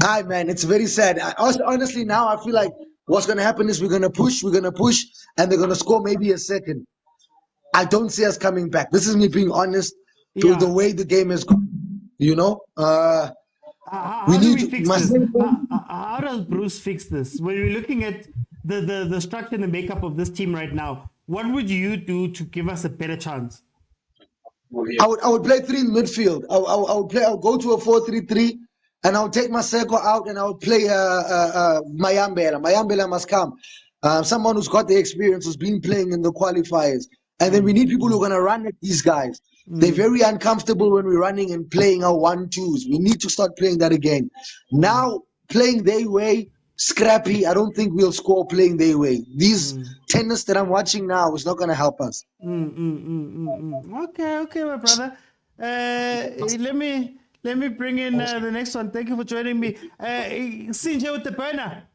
Hi, man, it's very sad. Honestly, now I feel like what's going to happen is we're going to push, and they're going to score maybe a second. I don't see us coming back. This is me being honest to the way the game has gone. How do we fix this? How does Bruce fix this? When we're looking at the structure and the makeup of this team right now, what would you do to give us a better chance? I would play three in midfield. I'll go to a 4-3-3, and I'll take Maseko out, and I'll play Mayambela. Mayambela must come. Someone who's got the experience, who's been playing in the qualifiers. And then we need people who are going to run at these guys. They're very uncomfortable when we're running and playing our 1-2s. We need to start playing that again. Now, playing their way, scrappy, I don't think we'll score playing their way. These tennis that I'm watching now is not going to help us. Okay, my brother. Let me bring in the next one. Thank you for joining me. Sinje with the penna.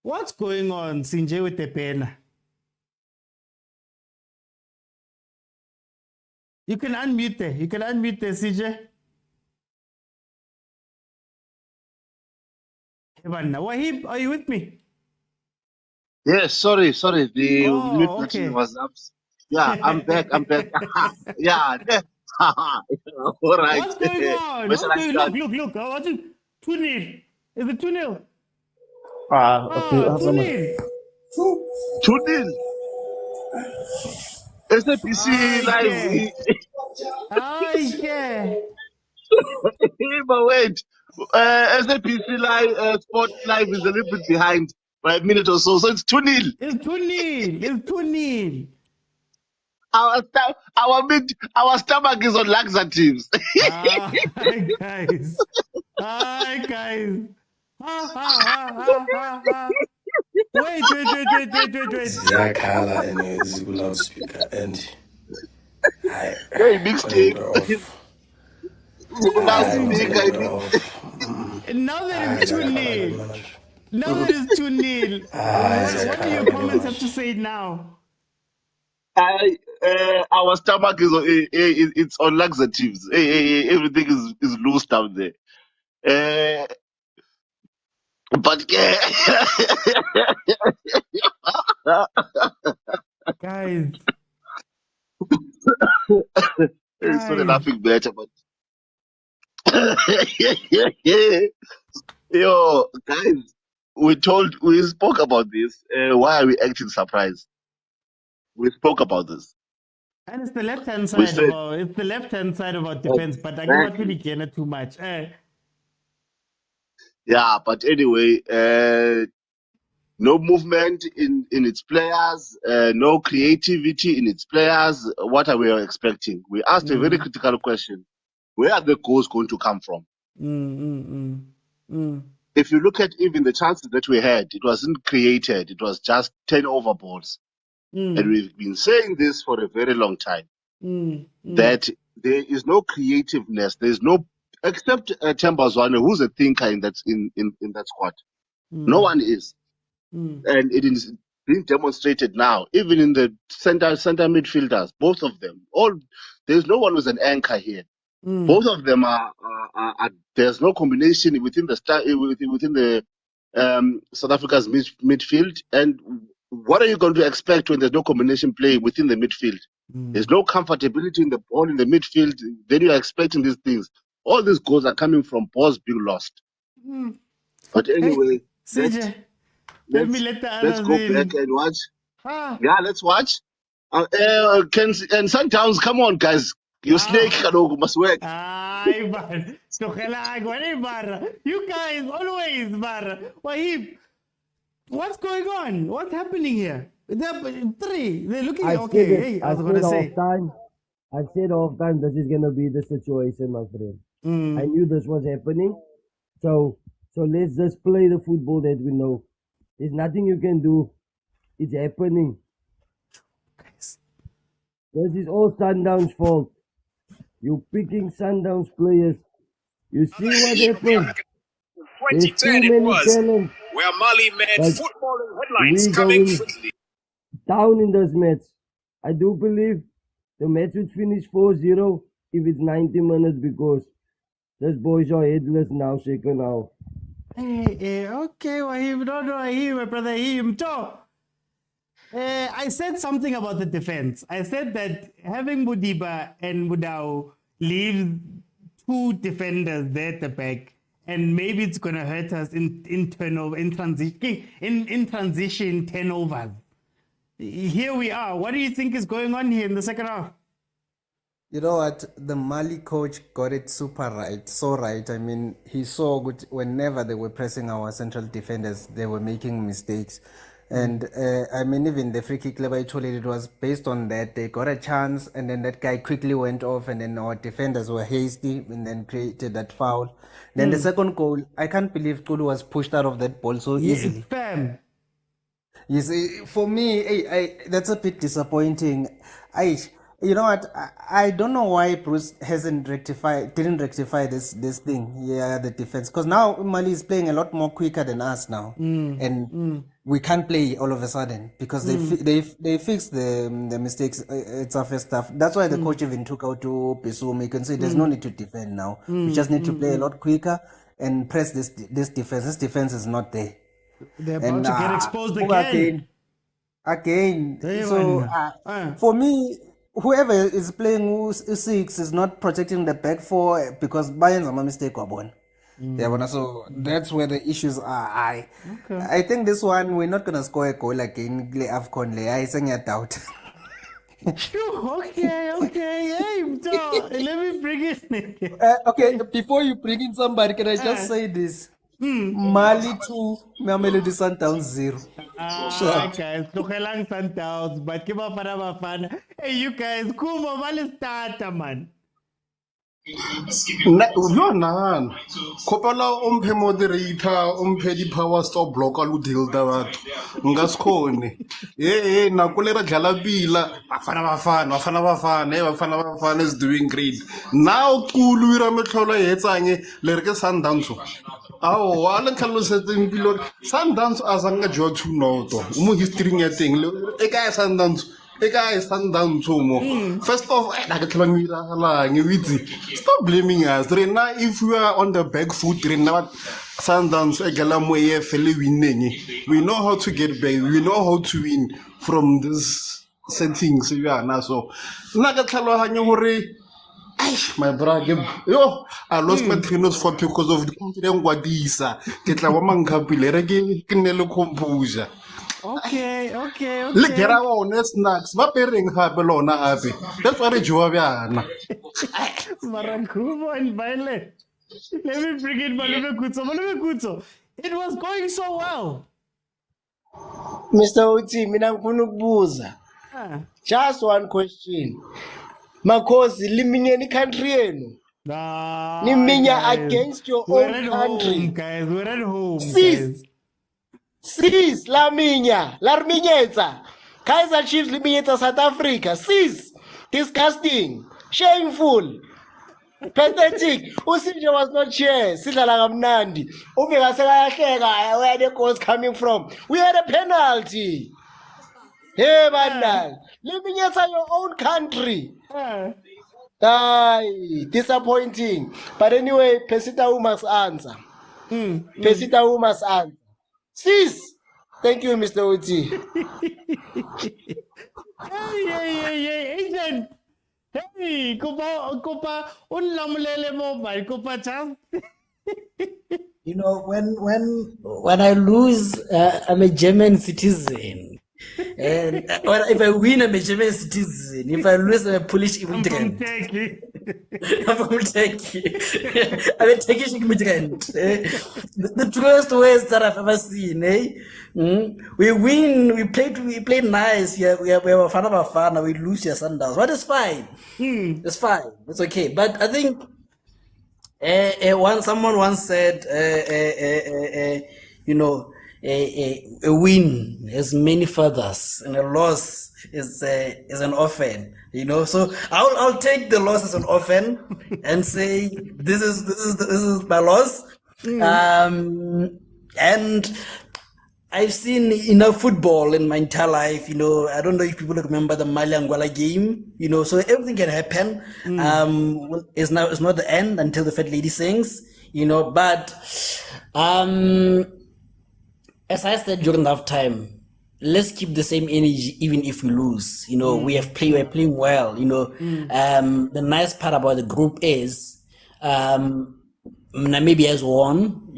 What's going on, Sinje with the penna? You can unmute there. CJ. Wahib, are you with me? Yes, sorry. The mute okay. button was up. Yeah, I'm back. Yeah. All right. What's going on? Where shall I start? Look. What's it? 2-0. Is it 2-0? 2-0. SABC Live. But wait, SABC Live, Sport Live is a little bit behind by a minute or so, so it's 2-0. It's 2-0. It's 2-0. Our stomach is on laxatives. Hi guys. Hi guys. Ha ha ha ha ha ha. Wait. Ziyakhala and ziku loudspeaker and hayi Hey, khona into mixtape. off. Hayi khona Loudspeaker. into off. Now that Hayi it's ziyakhala 2-0. manje. Now that it's 2-0. What do your comments have to say now? Our stomach it's on laxatives. Everything is loose down there. But guys, it's not laughing better, but yo, guys, we spoke about this. Why are we acting surprised? We spoke about this. and it's the left-hand We side said of our defense, but I cannot really care too much. yeah, but anyway, no movement in its players, no creativity in its players. What are we expecting? We asked a very critical question: where are the goals going to come from? If you look at even the chances that we had, it wasn't created; it was just turnover balls. And we've been saying this for a very long time that there is no creativeness. There's no except Tembazwane, who's a thinker in that squad. No one is. And it is being demonstrated now, even in the center midfielders, both of them. There's no one who's an anchor here. Both of them are there's no combination within the South Africa's midfield. And what are you going to expect when there's no combination play within the midfield? There's no comfortability in the ball in the midfield. Then you're expecting these things. All these goals are coming from balls being lost. But anyway, CJ, let me let the others let's go in. back and watch. Yeah, let's watch. And Sundowns, come on, guys. Your snake must work. Ay, man. You guys always, man. Wahib, what's going on? What's happening here? They're looking okay. Hey, I was going to say. I said half time this is gonna be the situation, my friend. I knew this was happening. So let's just play the football that we know. There's nothing you can do. It's happening. This is all Sundown's fault. You picking Sundown's players. You see what happened? There's too many talents. Where Mali made But footballing headlines we coming going quickly. down in this match. I do believe the match would finish 4-0 if it's 90 minutes because these boys are headless now, shaken out. Hey, okay, Wahib. No, I hear my brother. I hear him. I said something about the defense. I said that having Mudiba and Mudau leave two defenders there at the back, and maybe it's gonna hurt us in turnover, in transition turnovers. Here we are. What do you think is going on here in the second half? You know what? The Mali coach got it so right. I mean, he saw good whenever they were pressing our central defenders, they were making mistakes. And I mean, even the free kick level, actually, it was based on that. They got a chance, and then that guy quickly went off, and then our defenders were hasty, and then created that foul. Then the second goal, I can't believe Kulu was pushed out of that ball so easily. Bam. You see, for me, that's a bit disappointing. You know what? I don't know why Bruce didn't rectify this thing. Yeah, the defense, because now Mali is playing a lot more quicker than us now, and we can't play all of a sudden because they fixed the mistakes. It's our first stuff. That's why the coach even took out to Pesum. You can say there's no need to defend now. We just need to play a lot quicker and press this defense. This defense is not there. They're about to get exposed again. So for me, whoever is playing 6 is not protecting the back 4 because Bayern's a mistake. So that's where the issues are. I think this one we're not gonna score a goal again. AFCON, I think I doubt. Okay. Hey, let me bring it. Okay, before you bring in somebody, can I just say this? Mali 2, Mamelodi Sundowns 0. Sharp. Guys, tlogelang Sundowns, but ke Bafana. Hey, you guys, Kumo, vale starter, man. Nana khopela umphe moderator umphe di-power stop blocka lu dilda batho nga sikhone nako le ra dlala pila bafana is doing great now kulu ira metlholo e etsang le re ke Sundowns ao a le tlhalosetseng pele gore Sundowns a sanga jo 2-0 mo history ya teng e ka Sundowns mo first of na ke tlholang o iragalang o itse stop blaming us rena if we are on the back foot rena Sundowns e gela mo e fele winning we know how to get back we know how to win from this settings yana so nna ke tlhaloganye gore my brother I lost my train of thought because of the confidence ngwadisa ke tla wa mankapile re ke nne le composure. Okay. Le gera one snacks ba pereng gape lona gape that's why re joa bjana Marakumo and Violet. Let me bring in Malume Kutso. It was going so well. Mr. Uti, mina ngifuna ukubuza. Just one question. Makhosi liminyeni country yenu. Niminya against your own country. We're at home, guys. Sis, la riminyetsa. Kaizer Chiefs liminyetsa South Africa. Sis, disgusting, shameful, pathetic. Usinje was not here. Sidlala kamnandi. Ufika sekayahleka where the goals coming from. We had a penalty. Hey, man, liminyetsa your own country. Disappointing. But anyway, Pesita who must answer. Pesita who must answer. Sis, thank you, Mr. Oti. Hey, agent. Hey, Kopa, unlamulele mobile, Kopa chance. You know, when I lose, I'm a German citizen. And if I win, I'm a German citizen. If I lose, I'm a Polish immigrant. I'm from Turkey. I'm a Turkish immigrant. The truest words that I've ever seen. We win, we play nice. We have a fan, we lose your Sundowns. But it's fine. It's fine. It's okay. But I think someone once said, a win has many fathers, and a loss is an orphan. So I'll take the loss as an orphan and say this is my loss. And I've seen enough football in my entire life. I don't know if people remember the Mali Angola game. So everything can happen. It's not the end until the fat lady sings. But as I said during that time, let's keep the same energy even if we lose. We're playing well. The nice part about the group is Namibia has won,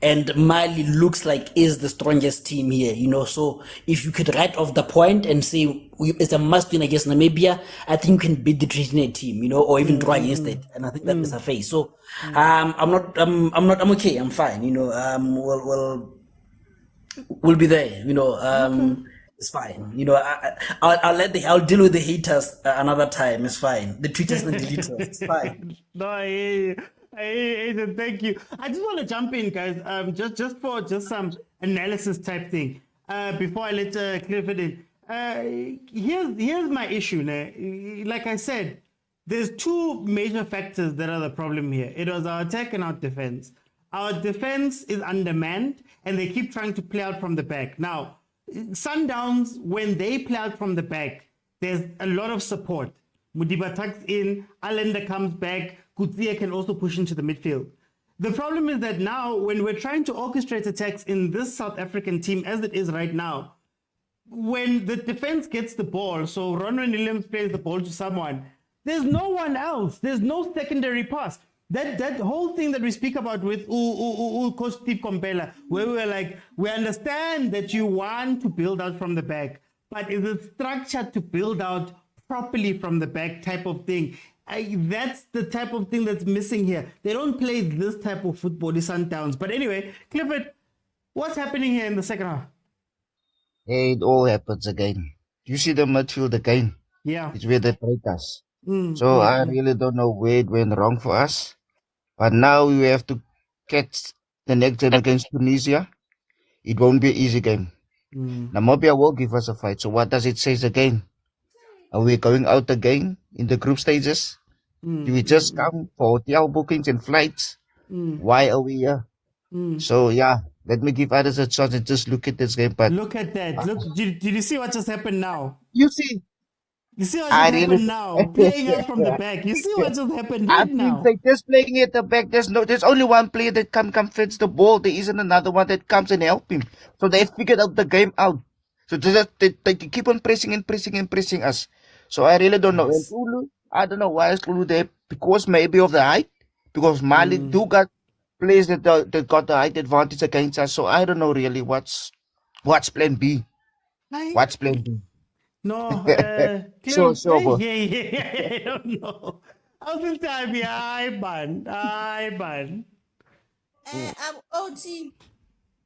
and Mali looks like is the strongest team here, So if you could write off the point and say it's a must win against Namibia, I think you can beat the Trinidad team, or even draw against it, and I think that is a face. So I'm okay. I'm fine. We'll be there. It's fine. I'll deal with the haters another time. It's fine. The tweeters and deleters. It's fine. No, Hey, thank you. I just want to jump in, guys. Just for some analysis type thing. Before I let Clifford in. Here's my issue. Like I said, there's two major factors that are the problem here. It was our attack and our defense. Our defense is undermanned, and they keep trying to play out from the back. Now, Sundowns, when they play out from the back, there's a lot of support. Mudiba tucks in, Allender comes back, Kutsia can also push into the midfield. The problem is that now, when we're trying to orchestrate attacks in this South African team as it is right now, when the defense gets the ball, so Ronwen Williams plays the ball to someone, there's no one else. There's no secondary pass. That whole thing that we speak about with Coach Steve Kompela, where we were like, we understand that you want to build out from the back, but is it structured to build out properly from the back type of thing? That's the type of thing that's missing here. They don't play this type of football, the Sundowns. But anyway, Clifford, what's happening here in the second half? Hey, it all happens again. You see the midfield again. Yeah. It's where they break us. So I really don't know where it went wrong for us. But now we have to catch the next game against Tunisia. It won't be an easy game. Namibia will give us a fight. So what does it say again? Are we going out again in the group stages? Do we just come for hotel bookings and flights? Why are we here? So yeah, let me give others a chance and just look at this game. But look at that. Look, did you see what just happened now? You see what just I happened really- now? Playing out from the back. You see what just happened I right feel now? like just playing at the back. There's only one player that come fetch the ball. There isn't another one that comes and help him. So they figured out the game out. So they keep on pressing and pressing and pressing us. So I really don't know. And Ulu, I don't know why is Ulu there, because maybe of the height. Because Mali do got players that got the height advantage against us. So I don't know really what's plan B. What's plan B? No, So, Cleo, I don't know. I was in time, I ban. OT.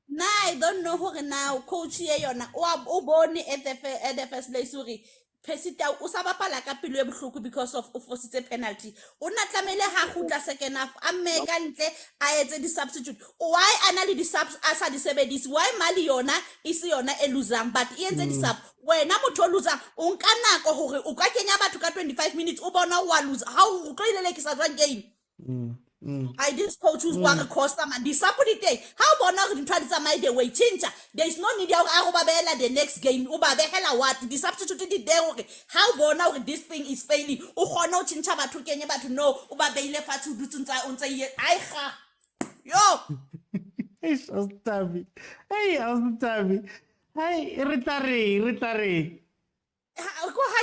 Nah, I don't know who now coach here yona o bone at the first place uri Pesita o sa bapala ka pelo e bohloko because of forced penalty. O na tlamele ha khutla second half a me ka ntle a etse di substitute. Why ana di subs a sa di sebedisi? Why Mali yona isi yona e losang but e etse di sub. Wena motho o losang o nka nako hore o ka kenya batho ka 25 minutes o bona o a lose. How o tlo ilelekisa jwang game? I did coach who's going to cost them and disappointed day. How about now to try to make the way change? There is no need of Arubabella the next game. Uba the hell what the substituted there. How about now this thing is failing? Uhono chinchaba to Kenya to know Uba Bele Fatu Dutunza on say I yo. Hey, Ostavi. Hey, Ostavi. Hey, retare. I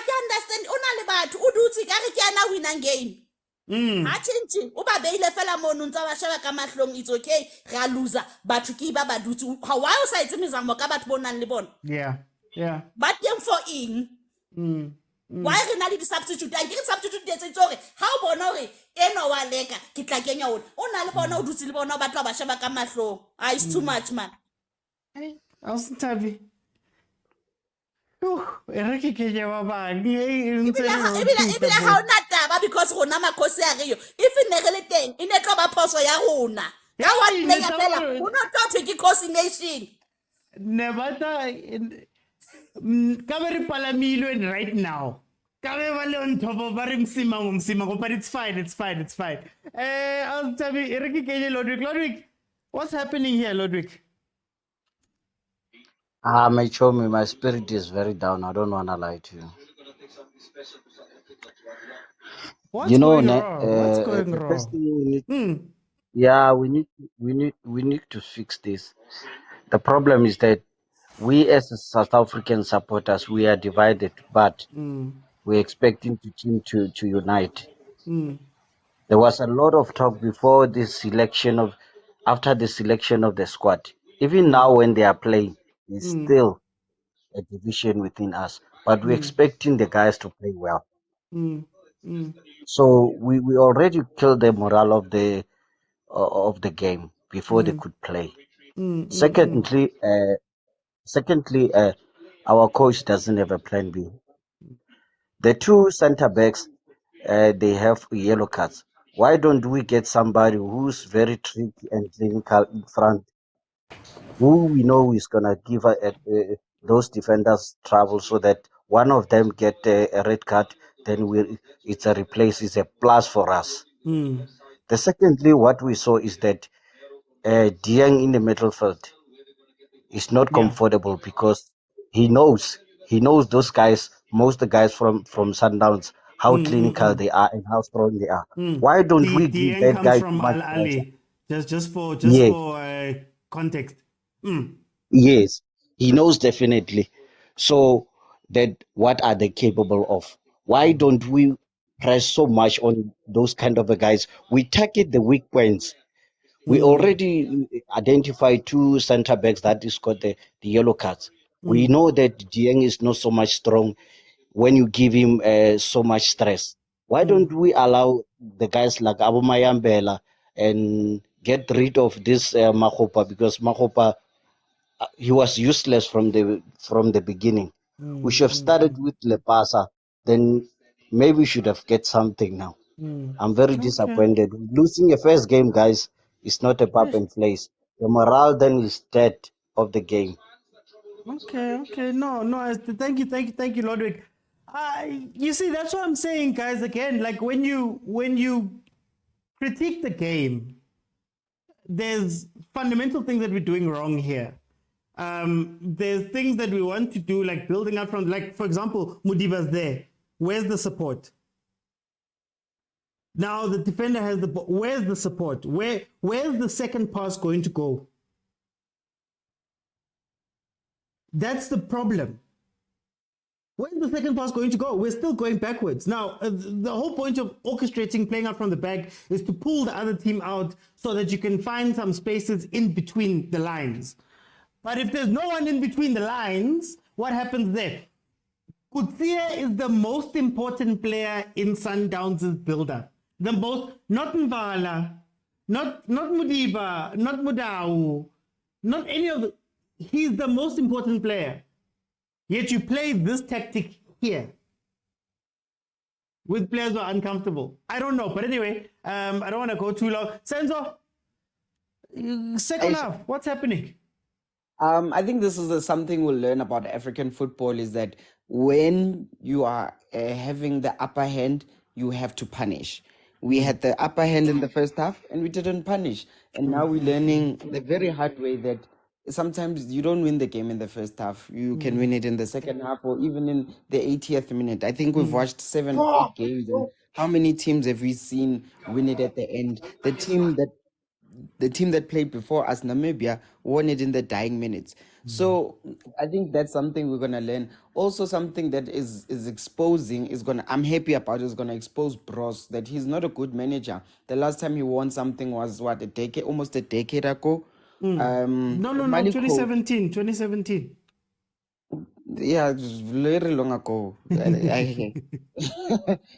can understand. Only about Uduti Garikiana win again. Ha change uba beile fela mono ntsa ba sheba ka mahlong it's okay ra loser batho ke ba ba dutse ha wa o sa itse mezamo ka batho bonang le bona Yeah. but them for in why re na le di substitute a ke substitute di etse tsore ha o bona hore eno wa leka ke tla kenya ona o na le bona o dutse le bona o batla ba sheba ka mahlong it's too much man. Hey, Ostavi. Ereke ke je ba bang. Ebile ha ona taba because rona makosi a reyo if ne re le teng e ne tlo ba phoso ya rona ka wa player fela o no tlo ke coordination Ne bata ka be re palamilwe right now. Ka be ba le on top of ba re msimango but it's fine. Ostavi ereke ke je Lodwick, what's happening here Lodwick? My chummy, my spirit is very down. I don't wanna lie to you. What's going wrong? What's going The first wrong? thing we need, yeah, we need to fix this. The problem is that we as South African supporters, we are divided, but we're expecting the team to unite. There was a lot of talk before this selection of, after the selection of the squad. Even now, when they are playing, it's still a division within us. But we're expecting the guys to play well. So we already killed the morale of the game before they could play. Secondly, our coach doesn't have a plan B. The two center backs, they have yellow cards. Why don't we get somebody who's very tricky and clinical in front, who we know is gonna give those defenders trouble, so that one of them get a red card, then it's a plus for us. The secondly, what we saw is that Dieng in the middle field is not comfortable because he knows those guys, most of the guys from Sundowns, how clinical they are and how strong they are. Why don't we give Dieng that comes guy too from much Al pressure? Ali. Just for Yes. context. Yes, he knows definitely. So that what are they capable of? Why don't we press so much on those kind of guys? We target the weak points. We already identified two center backs that is got the yellow cards. We know that Dieng is not so much strong when you give him so much stress. Why don't we allow the guys like Abu Mayambela and get rid of this Makopa, because Makopa he was useless from the beginning. We should have started with Lepasa, then maybe we should have get something now. I'm very disappointed. Losing a first game, guys, is not a pub and place. The morale then is dead of the game. Okay. No. Thank you, Lodwick. You see, that's what I'm saying, guys. Again, like when you critique the game, there's fundamental things that we're doing wrong here. There's things that we want to do, like building up from, like, for example, Mudiba's there. Where's the support? Now the defender has the ball. Where's the support? Where's the second pass going to go? That's the problem. Where's the second pass going to go? We're still going backwards. Now, the whole point of orchestrating, playing out from the back, is to pull the other team out so that you can find some spaces in between the lines. But if there's no one in between the lines, what happens there? Kutsia is the most important player in Sundowns' build-up. The most, not Mvala, not Mudiba, not Mudau, not any of the, he's the most important player. Yet you play this tactic here with players who are uncomfortable. I don't know, but anyway, I don't want to go too long. Senzo, second half, what's happening? I think this is something we'll learn about African football, is that when you are having the upper hand, you have to punish. We had the upper hand in the first half and we didn't punish. And now we're learning the very hard way that sometimes you don't win the game in the first half. You can win it in the second half or even in the 80th minute. I think we've watched 7 or 8 games. And how many teams have we seen win it at the end? The team that played before us, Namibia, won it in the dying minutes. So I think that's something we're gonna learn. Also, something that is exposing I'm happy about, is gonna expose Bros, that he's not a good manager. The last time he won something was almost a decade ago. No, Mali coach- 2017. Yeah, it was very long ago.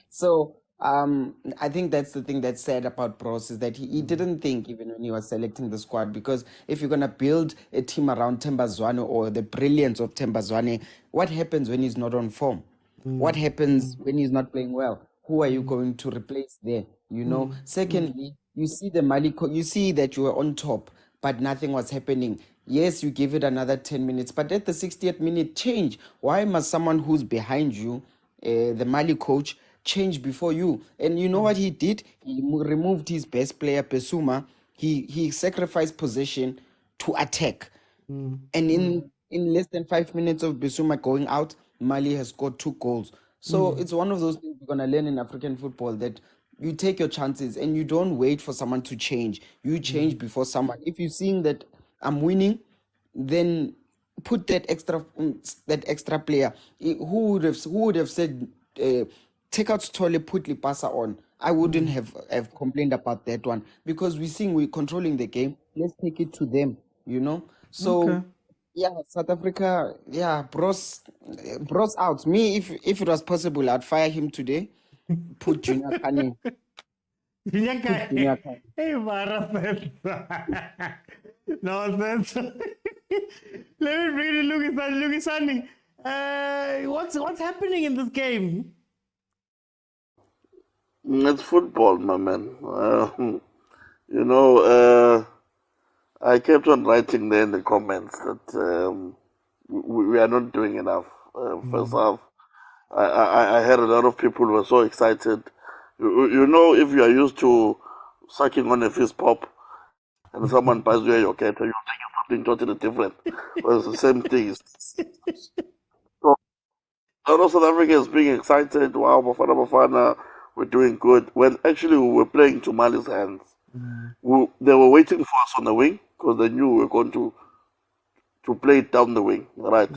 So I think that's the thing that's sad about Bros, is that he didn't think even when he was selecting the squad, because if you're gonna build a team around Tembazwane or the brilliance of Tembazwane, what happens when he's not on form? What happens when he's not playing well? Who are you going to replace there? You know. Secondly, you see the Mali, you see that you were on top, but nothing was happening. Yes, you give it another 10 minutes, but at the 60th minute, change. Why must someone who's behind you, the Mali coach, change before you? And you know what he did? He removed his best player, Pesuma. He sacrificed possession to attack. And in less than 5 minutes of Besuma going out, Mali has scored 2 goals. So it's one of those things we're going to learn in African football, that you take your chances and you don't wait for someone to change. You change before someone. If you're seeing that I'm winning, then put that extra player. Who would have said, take out Stole, put Lipasa on? I wouldn't have complained about that one, because we're controlling the game. Let's take it to them, you know. So yeah, South Africa, Bros out. Me, if it was possible, I'd fire him today. Put Junior Kane. Junior Put Junior Kane. Hey, Mara. Nonsense. Let me bring in Lugisani. What's happening in this game? It's football, my man. I kept on writing there in the comments that we are not doing enough. First half, I heard a lot of people were so excited. You know, if you are used to sucking on a fist pop and someone buys you your cat, you're thinking something totally different. But it's the same thing. So, a lot of South Africa is being excited. Wow, Bafana, we're doing good. When actually we were playing to Mali's hands. They were waiting for us on the wing because they knew we were going to play it down the wing, right?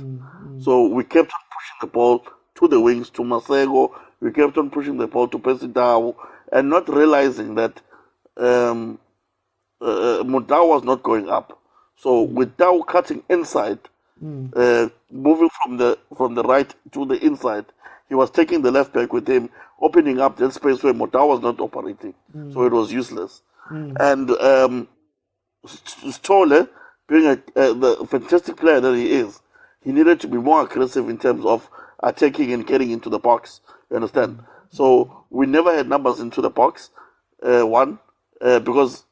So we kept on pushing the ball to the wings, to Masego. We kept on pushing the ball to Pesidao, and not realizing that Mudau was not going up. So with Dao cutting inside, moving from the right to the inside. He was taking the left back with him, opening up that space where Mota was not operating, so it was useless. And Stolle, being the fantastic player that he is, he needed to be more aggressive in terms of attacking and getting into the box. You understand? So we never had numbers into the box. Because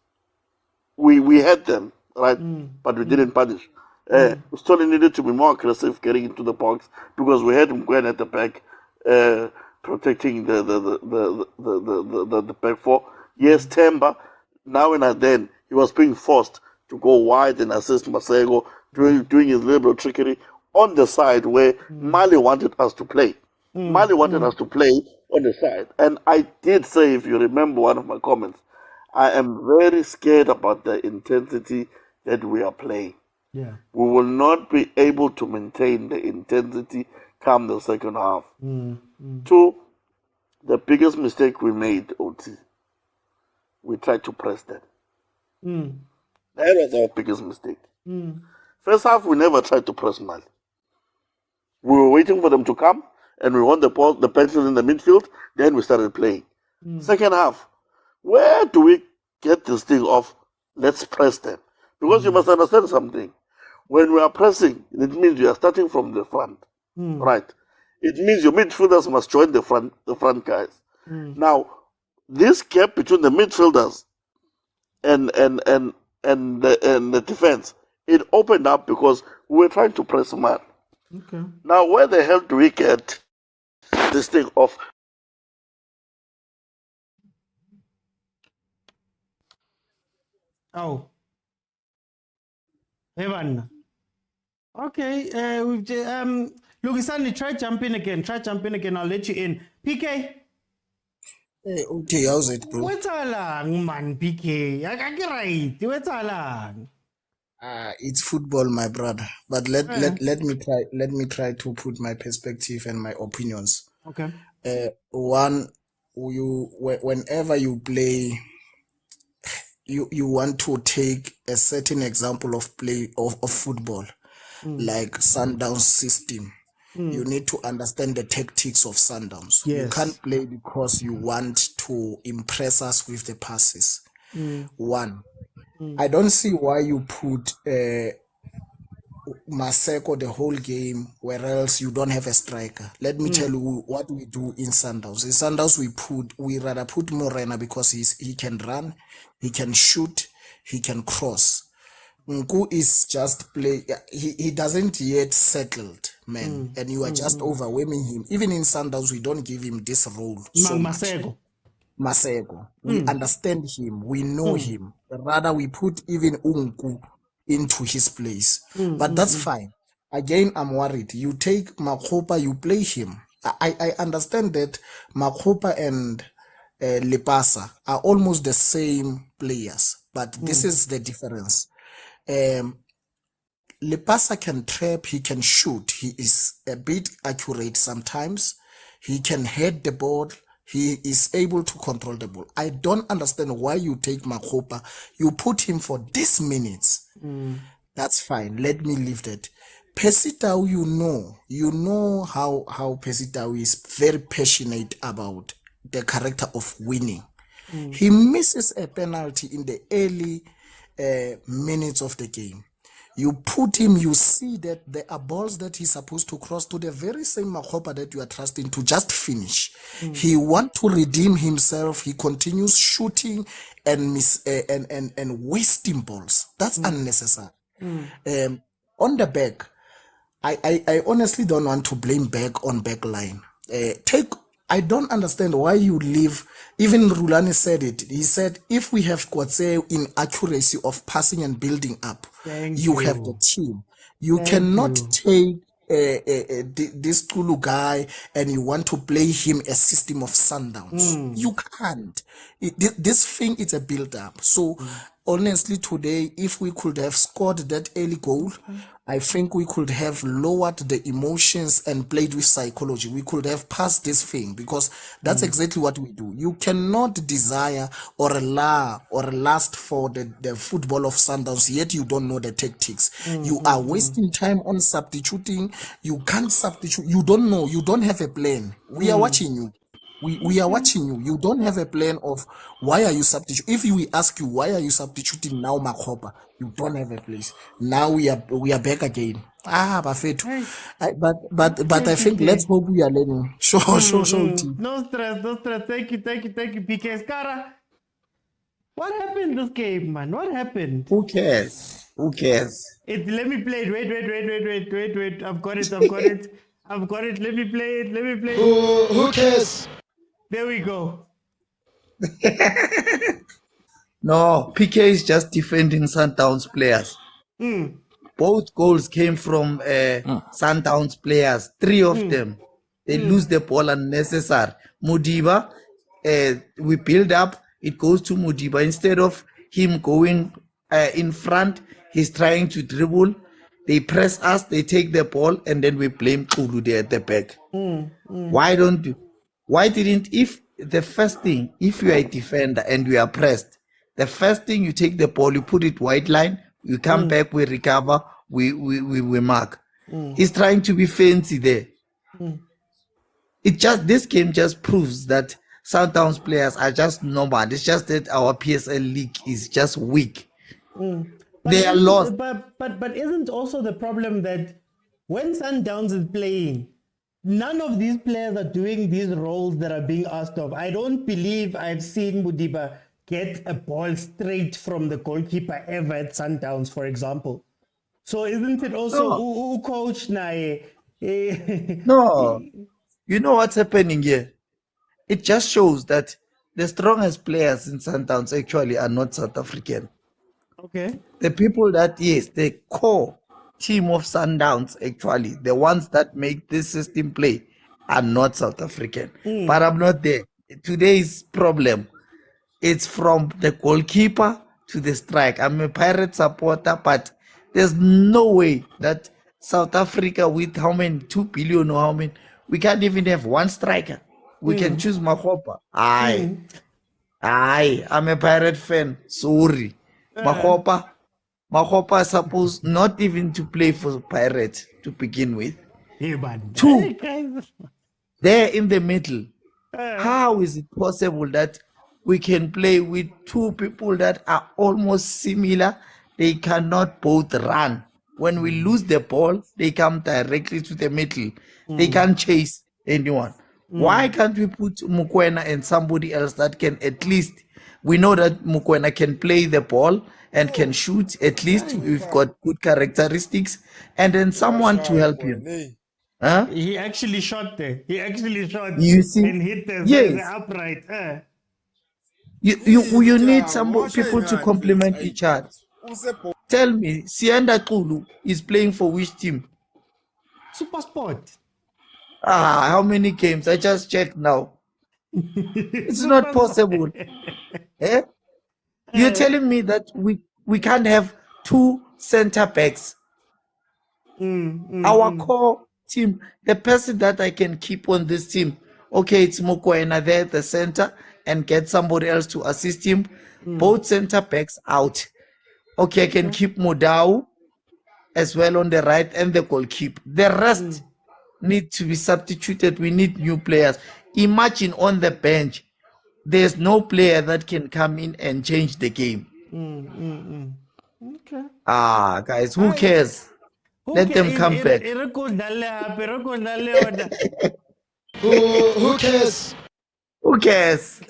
we had them, right? But we didn't punish. Stolle needed to be more aggressive getting into the box because we had him going at the back, protecting the back four. Yes, Temba, now and then he was being forced to go wide and assist Masego, doing his liberal trickery on the side where Mali wanted us to play. Mali wanted us to play on the side. And I did say, if you remember one of my comments, I am very scared about the intensity that we are playing. Yeah. We will not be able to maintain the intensity come the second half. Two, the biggest mistake we made, OT, we tried to press them. That was our biggest mistake. First half, we never tried to press Mali. We were waiting for them to come, and we won the ball, the pencil in the midfield, then we started playing. Second half, where do we get this thing of let's press them? Because you must understand something. When we are pressing, it means we are starting from the front, right? It means your midfielders must join the front guys. Now, this gap between the midfielders and the defense, it opened up because we were trying to press man. Okay. Now, where the hell do we get this thing of Oh. Evan. Okay, Lugisani, try jump in again. I'll let you in. PK. Hey, okay, how's it, bro? What's alang, man, PK? I get right. What's alang? It's football, my brother. But let me try to put my perspective and my opinions. Okay. One, whenever you play, you want to take a certain example of play of football, like Sundowns system. You need to understand the tactics of Sundowns. You Yes. can't play because you want to impress us with the passes. One, I don't see why you put Maseko the whole game, where else you don't have a striker. Let me tell you what we do in Sundowns. In Sundowns, we rather put Morena because he can run, he can shoot, he can cross. Nku is just play. He doesn't yet settled, man, and you are just overwhelming him. Even in Sundowns, we don't give him this role so much. Masego. We understand him. We know him. Rather, we put even Unku into his place. But that's fine. Again, I'm worried. You take Makopa, you play him. I understand that Makopa and Lepasa are almost the same players, but this is the difference. Lepasa can trap, he can shoot. He is a bit accurate sometimes. He can head the ball. He is able to control the ball. I don't understand why you take Makopa. You put him for this minutes. That's fine. Let me leave that. Pesitau, you know how Pesitau is very passionate about the character of winning. He misses a penalty in the early minutes of the game. You put him, you see that there are balls that he's supposed to cross to the very same Makopa that you are trusting to just finish. He want to redeem himself. He continues shooting and wasting balls. That's unnecessary. On the back, I honestly don't want to blame back on back line. I don't understand why you leave. Even Rulani said it. He said, if we have Kwatse in accuracy of passing and building up, you have the team. You cannot take this Tulu guy and you want to play him a system of Sundowns. You can't. This thing is a build up. So honestly, today, if we could have scored that early goal, I think we could have lowered the emotions and played with psychology. We could have passed this thing because that's exactly what we do. You cannot desire or lust for the football of Sundowns, yet you don't know the tactics. You are wasting time on substituting. You can't substitute. You don't know. You don't have a plan. We are watching you. We are watching you. You don't have a plan of why are you substituting. If we ask you why are you substituting now, Makopa, you don't have a place. Now we are back again. Bafethu. But I think let's hope we are learning. Sure. Team. No stress. Thank you. PK Skara. What happened this game, man? What happened? Who cares? Let me play it. Wait. I've got it. Let me play it. Who cares? There we go. No, PK is just defending Sundowns players. Both goals came from Sundowns players. 3 of them. They lose the ball unnecessary. Mudiba, we build up. It goes to Mudiba. Instead of him going in front, he's trying to dribble. They press us, they take the ball, and then we blame Kulu there at the back. If the first thing, if you are a defender and you are pressed, the first thing you take the ball, you put it wide line, you come back, we recover, we mark. He's trying to be fancy there. This game just proves that Sundowns players are just normal. It's just that our PSL league is just weak. They are lost. But isn't also the problem that when Sundowns is playing, none of these players are doing these roles that are being asked of. I don't believe I've seen Mudiba get a ball straight from the goalkeeper ever at Sundowns, for example. So isn't it also coach Nae? No. You know what's happening here? It just shows that the strongest players in Sundowns actually are not South African. Okay. The people that, yes, the core team of Sundowns, actually, the ones that make this system play are not South African. But I'm not there. Today's problem, it's from the goalkeeper to the strike. I'm a Pirate supporter, but there's no way that South Africa with how many, 2 billion or how many, we can't even have one striker. We can choose Mahopa. Aye, I'm a Pirate fan. Sorry. Mahopa is supposed not even to play for Pirates to begin with. Two, there in the middle. How is it possible that we can play with 2 people that are almost similar? They cannot both run. When we lose the ball, they come directly to the middle. They can't chase anyone. Why can't we put Mukwena and somebody else that can at least, we know that Mukwena can play the ball and can shoot, at least we've got good characteristics, and then someone to help him. Huh? He actually shot there. You see? And hit the Yes. upright. You need some people to complement each other. Tell me, Sianda Kulu is playing for which team? Super Sport. How many games? I just checked now. It's not possible. Eh? You're telling me that we can't have 2 center backs. Our core team, the person that I can keep on this team, okay, it's Mokoena there at the center and get somebody else to assist him. Both center backs out. Okay, I can keep Modau as well on the right and the goalkeeper. The rest need to be substituted. We need new players. Imagine on the bench, there's no player that can come in and change the game. Okay. Guys, who cares? Let them come back. Who cares? Who cares?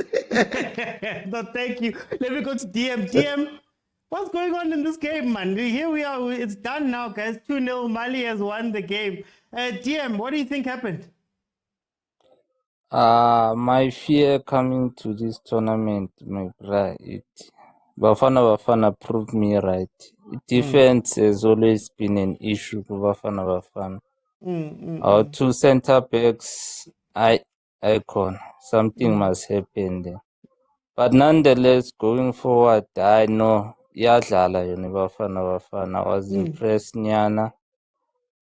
No, thank you. Let me go to DM. DM, what's going on in this game, man? Here we are. It's done now, guys. 2-0. Mali has won the game. DM, what do you think happened? My fear coming to this tournament, my brother, Bafana proved me right. Defense has always been an issue for Bafana. Our 2 center backs, icon. Something must happen there. But nonetheless, going forward, I know Yadlala, Bafana. I was impressed, Nyana.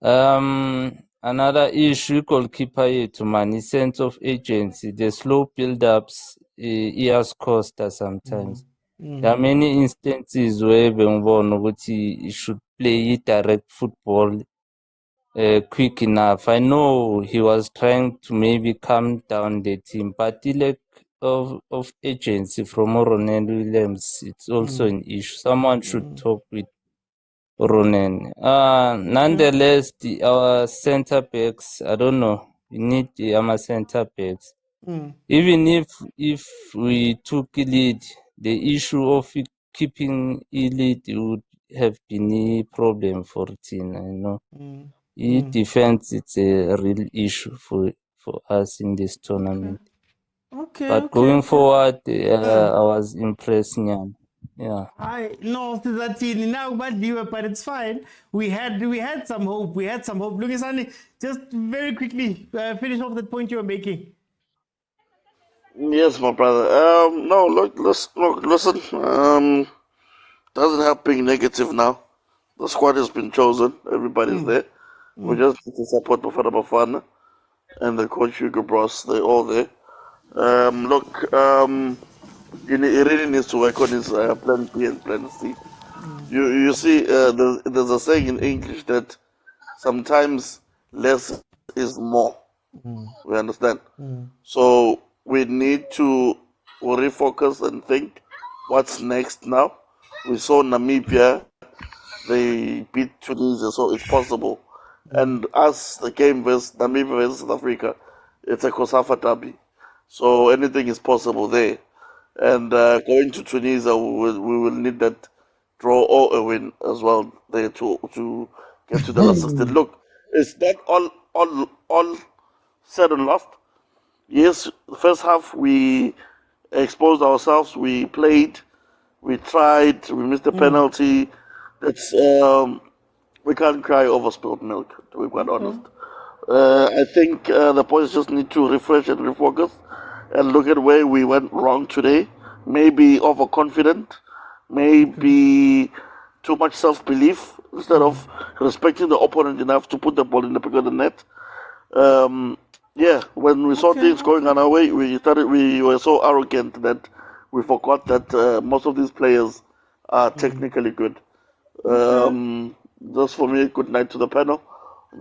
Another issue goalkeeper yethu man, his sense of agency, the slow build-ups, he has cost us sometimes. There are many instances where bengibona ukuthi he should play direct football quick enough. I know he was trying to maybe calm down the team, but the lack of agency from Ronald Williams, it's also an issue. Someone should talk with Ronen. Nonetheless, our center backs, I don't know. We need our center backs. Even if we took a lead, the issue of keeping a lead would have been a problem for team. I know. Defense, it's a real issue for us in this tournament. But going forward, I was impressed. Yeah. No, Sizatini now, but it's fine. We had some hope. We had some hope. Lungisani, just very quickly finish off that point you were making. Yes, my brother. No, listen. Doesn't help being negative now. The squad has been chosen. Everybody's there. We just need to support Bafana Bafana and the coach Hugo Bros. They're all there. He really needs to work on his plan B and plan C. You see, there's a saying in English that sometimes less is more. We understand. So we need to refocus and think what's next now. We saw Namibia, they beat Tunisia, so it's possible. And us, the game versus Namibia versus South Africa, it's a Kosafa derby. So anything is possible there. And going to Tunisia, we will need that draw or a win as well there to get to the last 16. Look, it's not all said and lost. Yes, the first half we exposed ourselves, we played, we tried, we missed the penalty. That's we can't cry over spilled milk, to be quite honest. I think the boys just need to refresh and refocus and look at where we went wrong today. Maybe overconfident, maybe too much self-belief instead of respecting the opponent enough to put the ball in the back of the net. Yeah, when we saw things going on our way, we were so arrogant that we forgot that most of these players are technically good. Just for me, good night to the panel.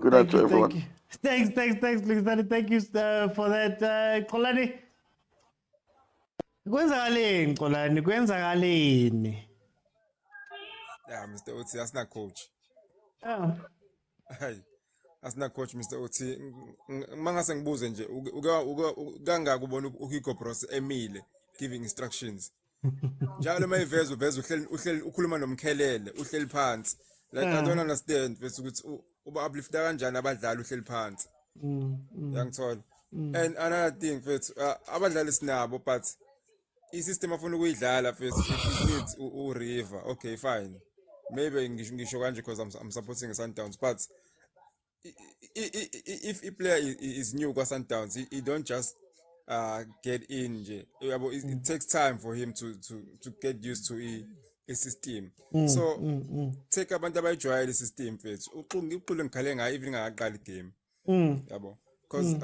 Good night to everyone. Thanks, Luxani. Thank you for that. Kolani. Kwenzakaleni, Kolani? Kwenzakaleni? Yeah, Mr. Oti, asina coach. Oh. Hayi. Asina coach Mr. Oti. Mangase ngibuze nje, kangaka ubona uHugo Bros emile giving instructions. Njalo mayiveza uhleli ukhuluma nomkhelele, uhleli phansi. Like I don't understand bese ukuthi uba uplifta kanjani abadlali uhleli phansi. Yangithola. And another thing mfethu, abadlali sinabo but i-system afuna ukuyidlala first it needs u-River. Okay, fine. Maybe ngisho kanje because I'm supporting Sundowns, but if a player is new kwa Sundowns, he don't just get in nje. It takes time for him to get used to a system. So take abantu abayijwayele i-system mfethu. Uqule ngikhale ngayo even ngaqala igame. Yabo. Because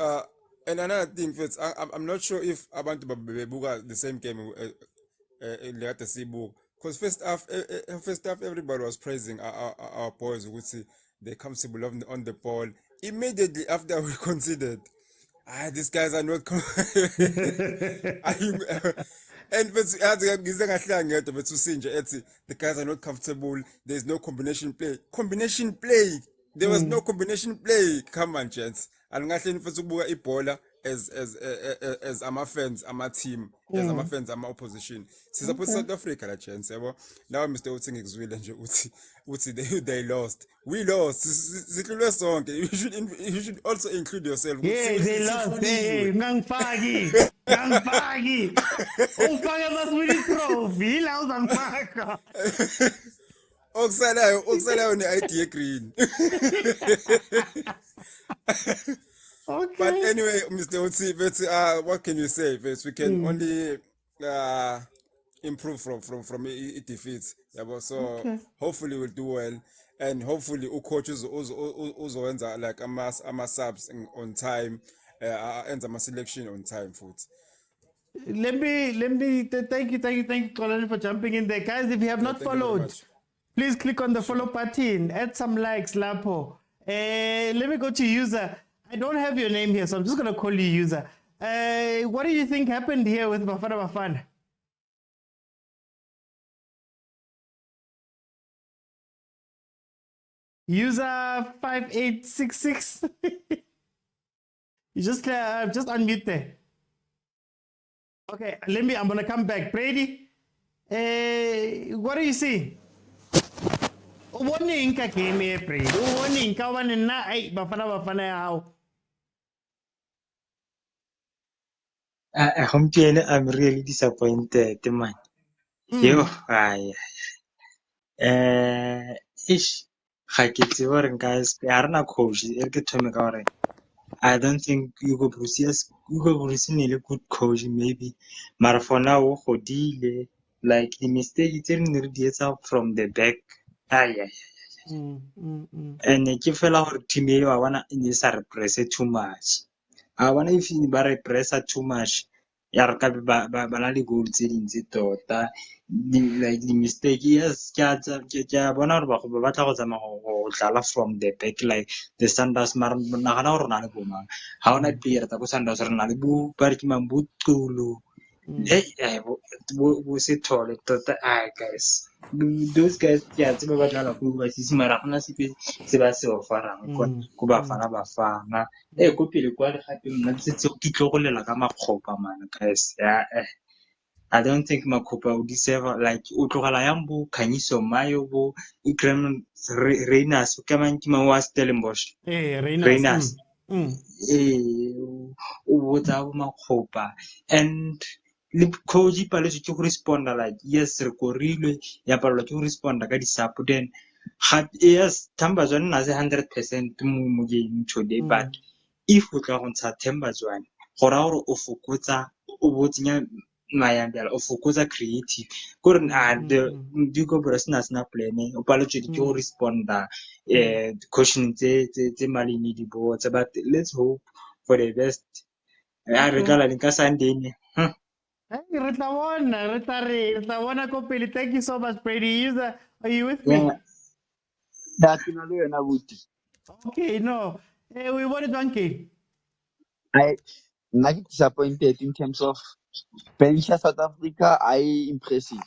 and another thing, Fitz, I'm not sure if abantu bebuka the same game later sibuka. Because first half everybody was praising our boys who would say they're comfortable on the ball. Immediately after we conceded, these guys are not and the guys are not comfortable. There's no combination play. There was no combination play. Come on, gents. Angahle mfethu ukubuka ibhola as ama-fans ama-team as ama-fans ama-opposition support South Africa la gents yabo. Now Mr. Uthi ngikuzwile nje uthi they lost, we lost, sihlulwe sonke. You should also include yourself. Yeah, they lost. Hey, ngangifaki ufake amaswini trophy la uzangifaka okusalayo ne-idea green. Okay. But anyway, Mr. Otsi, what can you say? We can only improve from defeats. Yeah, so Okay. hopefully we'll do well, and hopefully coach uzowenza like ama subs on time, and ama selection on time, foot. Let me thank you, Colin, for jumping in there. Guys, if you have not Thank you very followed, much. please click on the follow button, add some likes, Lapo. Let me go to user. I don't have your name here, so I'm just gonna call you user. What do you think happened here with Bafana Bafana? User 5866. You just unmute there. Okay, I'm gonna come back. Brady, what do you see? Warning ka game here, Brady. Warning ka wan na ay Bafana how. I'm really disappointed, man. Yo, ish, ga ke tsebe gore nka ha rena coach e re ke thome ka gore I don't think Hugo Bruce nearly good coach maybe, but for now o godile, like the mistake tse re ne re di etsa from the back. And ke fela gore team e wa bona e ne sa re press too much. I bona if ba re pressa too much ya re ka ba na le goal tse dintsi tota, like the mistake. Yes, ke a bona gore ba batla go tsamaya go dlala from the back like the Sundowns, mara nagana gore re na le bomang ga ona player tsa ko Sundowns, re na le bo ba re ke mang bo Tulo bo se thole tota. Guys, those guys ke a tseba ba dlala ko overseas, mara gona sepe se ba se ofarang ko Bafana Bafana. Ko pele kwa le gape nna ntse ke tlo go lela ka makgopa man, guys. I don't think makgopa o deserve, like o tlogela yang bo Khanyiso Mayo bo Ikrem Reyners ke mang wa Stellenbosch, Reyners o botsa bo makgopa. And le coach paletswe ke go responda, like yes re korilwe ya palelwa ke go responda ka di-sub, then yes Thambazwane na se 100% mo game today, but if o tla go ntsha Thambazwane go raya gore o fokotsa o botsenya Mayambela o fokotsa creative kore the Hugo Bruce na sena plan o paletswe ke go responda question tse malini di botsa, but let's hope for the best. Re tla la ka Sunday ne. Hey, re tla bona ko pele. Thank you so much, Brady. User, are you with me? Okay, no. We want it donkey. I not disappointed in terms of bench South Africa. I impressive.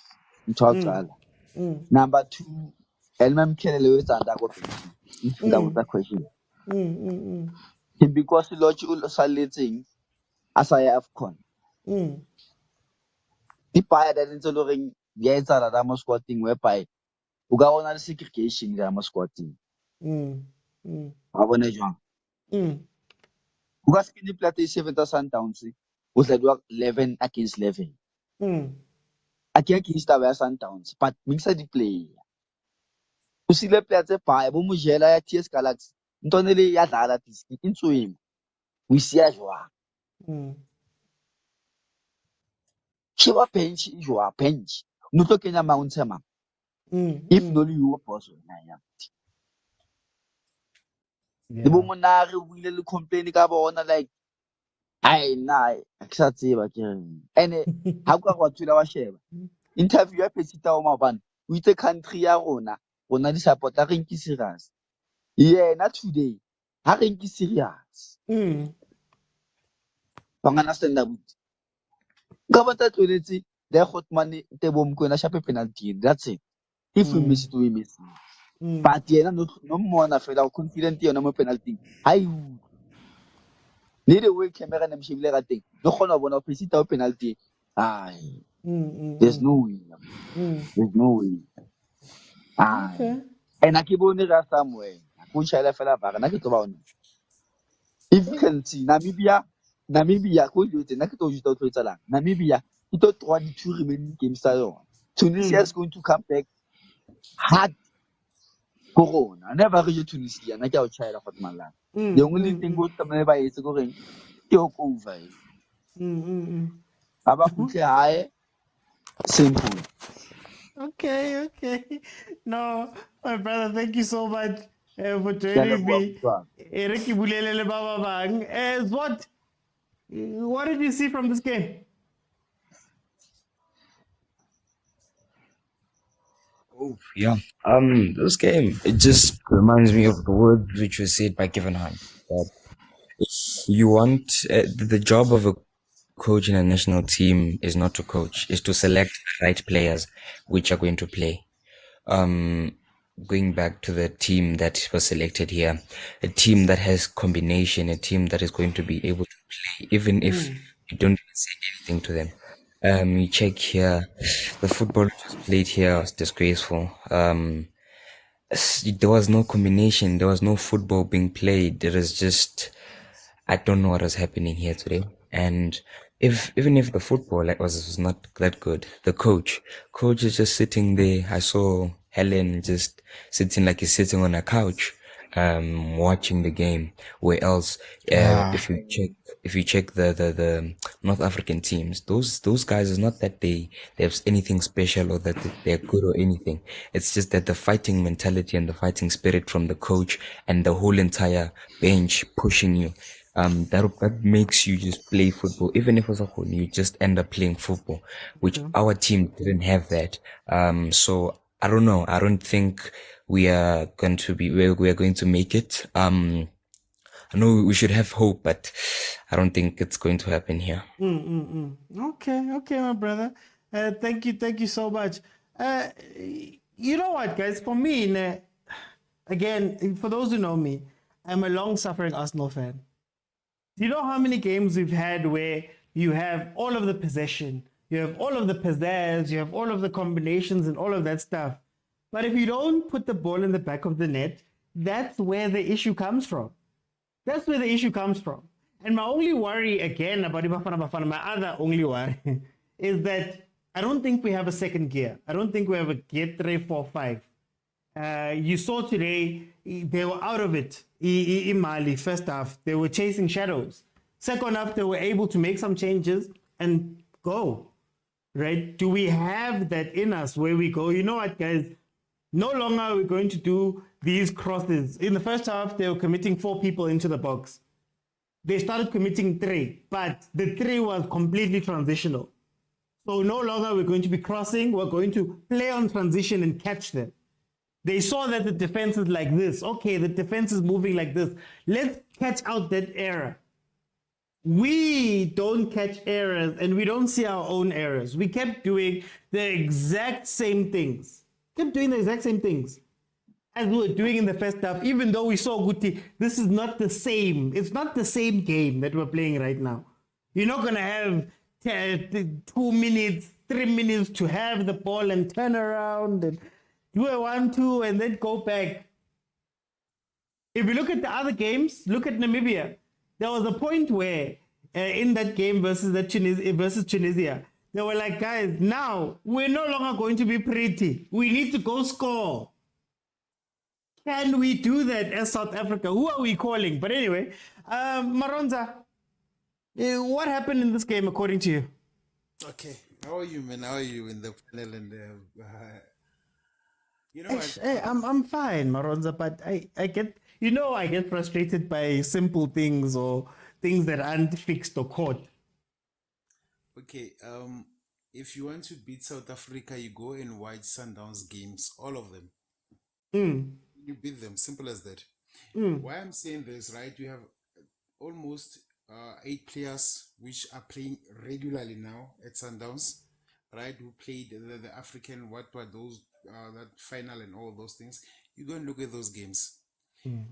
Number two, Elmam Kelly is under bench. That was the question. Because the logical salating as I have con. The pie that is allowing the answer that I'm squatting whereby we got on segregation that I'm squatting. I want to join. We got skinny plate 7,000 Sundowns. Was like 11 against 11. Against the Sundowns, but mix the play. O sile plate tse pie bo mojela ya TS Galaxy. Ntonele ya dlala diski into him. We see a jwang. Shiva bench is your bench. No to Kenya Mountain. If no you boss the woman will le complain ka bona like ai na ke sa tseba ke ene ha kwa go tswela wa sheba interview ya Pesita o mabane o itse country ya rona di supporta re nki serious yena today ha re nki serious ba ngana stand up ka ba ta tloletse the hotman te bom ko na shape penalty, that's it. If we miss it we miss it, but yena no mona fela confident yena mo penalty hai le the way camera ne mshibile ka teng no kgona bona Pesita o penalty ai there's no way there's no way ai and ke bone ga somewhere go tshela fela ba rena ke tlo ba ona if you can see Namibia go jotse nna ke tlo juta o tlo etsalang Namibia ke tlo 32 remaining games tsa yona. Tunisia is going to come back hard corona never re Tunisia nna ke a o tshela go tsamala the only thing go tsamaya ba etse go reng ke o over ba ba khutle hae Simple. Okay. No, my brother, thank you so much for Ke a joining leboha me. motswadi. Re ke bulele le ba ba bang. What did you see from this game? Oh, yeah. This game, it just reminds me of the words which was said by Kevin Hunt. That if you want, the job of a coach in a national team is not to coach, is to select the right players which are going to play. Going back to the team that was selected here, a team that has combination, a team that is going to be able to play, even if you don't even say anything to them. You check here, the football which was played here was disgraceful. There was no combination, there was no football being played. There was just, I don't know what was happening here today. And even if the football was not that good, the coach is just sitting there. I saw Helen just sitting like he's sitting on a couch, watching the game. Where else, if you check the North African teams, those guys is not that they have anything special or that they're good or anything. It's just that the fighting mentality and the fighting spirit from the coach and the whole entire bench pushing you. That makes you just play football. Even if it's a whole, you just end up playing football, which our team didn't have that. So I don't know. I don't think we are going to make it. I know we should have hope, but I don't think it's going to happen here. Okay, my brother. Thank you so much. You know what, guys? For me, again, for those who know me, I'm a long-suffering Arsenal fan. Do you know how many games we've had where you have all of the possession, you have all of the pizzazz, you have all of the combinations and all of that stuff. But if you don't put the ball in the back of the net, that's where the issue comes from. That's where the issue comes from. And my only worry, again, about Ibafana Bafana, my other only worry, is that I don't think we have a second gear. I don't think we have a gear 3, 4, 5. You saw today, they were out of it in Mali, first half. They were chasing shadows. Second half, they were able to make some changes and go. Right? Do we have that in us where we go, you know what, guys? No longer are we going to do these crosses. In the first half, they were committing 4 people into the box. They started committing 3, but the 3 was completely transitional. So no longer we're going to be crossing, we're going to play on transition and catch them. They saw that the defense is like this. Okay, the defense is moving like this. Let's catch out that error. We don't catch errors and we don't see our own errors. We kept doing the exact same things. As we were doing in the first half, even though we saw Guti, this is not the same. It's not the same game that we're playing right now. You're not going to have 2 minutes, 3 minutes to have the ball and turn around and do a 1-2 and then go back. If you look at the other games, look at Namibia. There was a point where in that game versus Tunisia, they were like, guys, now we're no longer going to be pretty. We need to go score. Can we do that as South Africa? Who are we calling? But anyway, Maronza, what happened in this game according to you? Okay, how are you, man? How are you in the panel? And you know what? Hey, I'm fine, Maronza, but I get frustrated by simple things or things that aren't fixed or caught. Okay, if you want to beat South Africa, you go and watch Sundowns games, all of them. You beat them, simple as that. Why I'm saying this, right? You have almost 8 players which are playing regularly now at Sundowns, right? Who played the African, what were those, that final and all those things. You go and look at those games.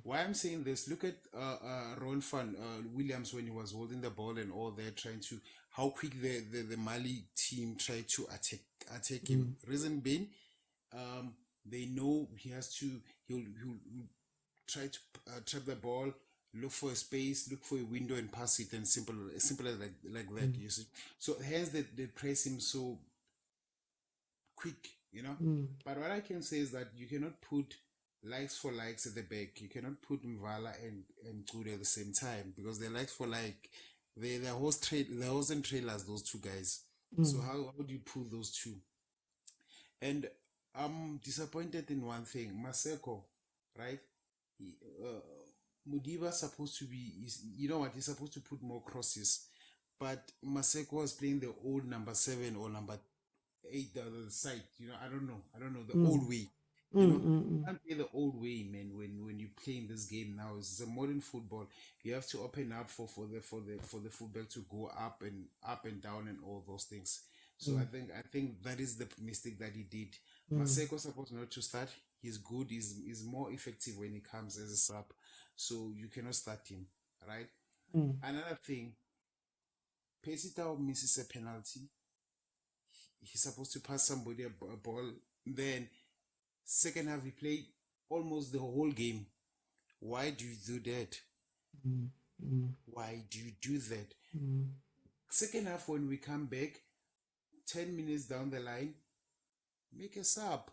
Why I'm saying this, look at Ron Van Williams when he was holding the ball and all that, trying to, how quick the Mali team tried to attack him. Reason being, they know he'll try to trap the ball, look for a space, look for a window and pass it, and simple as like that, you see. So hence they press him so quick, you know. But what I can say is that you cannot put likes for likes at the back. You cannot put Mvala and Kude at the same time, because they're likes for like they're horse and trailers, those two guys. So how do you pull those two? And I'm disappointed in one thing. Maseko, right? Mudiba's supposed to be, you know what, he's supposed to put more crosses. But Maseko was playing the old number 7 or number 8, the other side. I don't know. The old way. You can't play the old way, man. When you play in this game now, it's a modern football. You have to open up for the fullback to go up and down and all those things. So I think that is the mistake that he did. Maseko supposed not to start. He's good. He's more effective when he comes as a sub. So you cannot start him, right? Another thing, Pesitao misses a penalty. He's supposed to pass somebody a ball. Then second half, he played almost the whole game. Why do you do that? Why do you do that? Second half, when we come back, 10 minutes down the line, make a sub.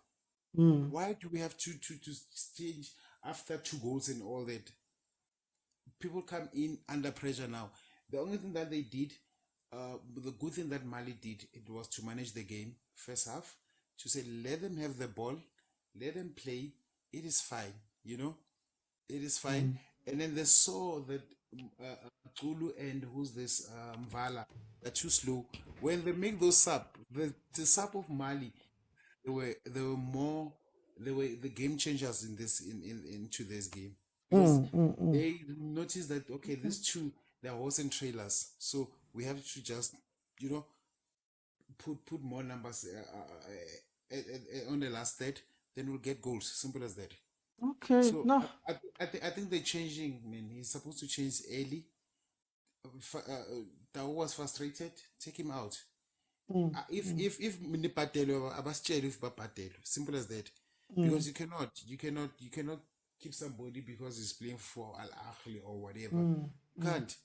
Why do we have to change after 2 goals and all that? People come in under pressure now. The only thing that they did, the good thing that Mali did, it was to manage the game first half, to say, let them have the ball, let them play, it is fine, it is fine. And then they saw that Zulu and who's this Mvala, they're too slow. When they make those sub, the sub of Mali, they were more, they were the game changers into this game, because they noticed that, okay, these two, they're horse and trailers, so we have to just put more numbers on the last third, then we'll get goals. Simple as that. Okay. So No. I think they're changing, man. He's supposed to change early. Tao was frustrated. Take him out. If Nipatelo, Abaschel, if Bapatelo, simple as that. Because you cannot keep somebody because he's playing for Al Ahly or whatever. You can't.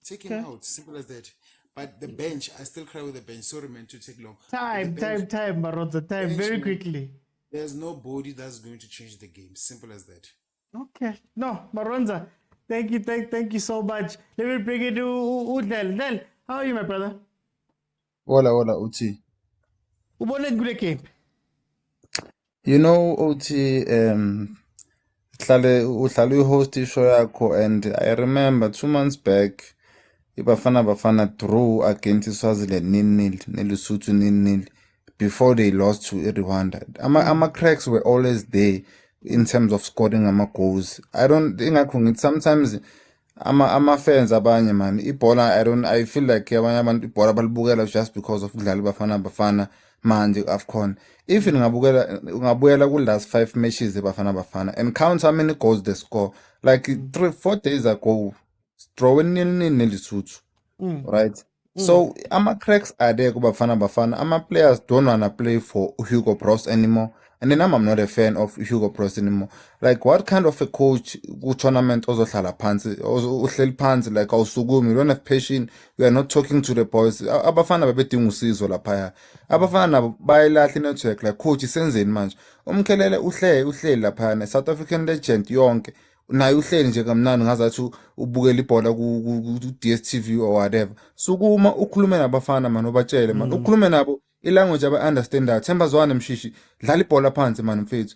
Take him out. Simple as that. But the bench, I still cry with the bench. Sorry, man, to take long. Time, Maroza, time, Bench, very man, quickly. There's nobody that's going to change the game. Simple as that. Okay. No, Maronza, thank you so much. Let me bring it to Udel. Del, how are you, my brother? Hola, Uti. Ubone kule game. Uti, uhlale uhost ishow yakho, and I remember 2 months back, Bafana drew against Swaziland 0-0, Lesotho 0-0, before they lost to Rwanda. Ama cracks were always there in terms of scoring goals. I don't think sometimes ama fans abanye man ibhola, I feel like abanye abantu ibhola balibukela just because of ukudlala Bafana manje AFCON. If ungabukela ku last 5 matches Bafana and count how many goals they score, like 3-4 days ago, drawing 0-0 Lesotho, right? So ama cracks are there ku Bafana. Ama players don't wanna play for Hugo Bros anymore. And then I'm not a fan of Hugo Bros anymore. Like, what kind of a coach ku tournament ozohlala phansi, uhleli phansi, like awusukumi, you don't have patience, you are not talking to the boys. Abafana babedinga usizo laphaya. Abafana bayilahla network, like, coach isenzeni manje. Umkhelele uhleli laphaya, South African legend yonke. Naye uhleli nje kamnandi ngazathi ubukela ibhola ku DStv or whatever. Sukuma ukhulume nabafana man, ubatshele man, ukhulume nabo ilanguage aba-understandayo. Themba zwane Mshishi, dlala ibhola phansi man mfethu.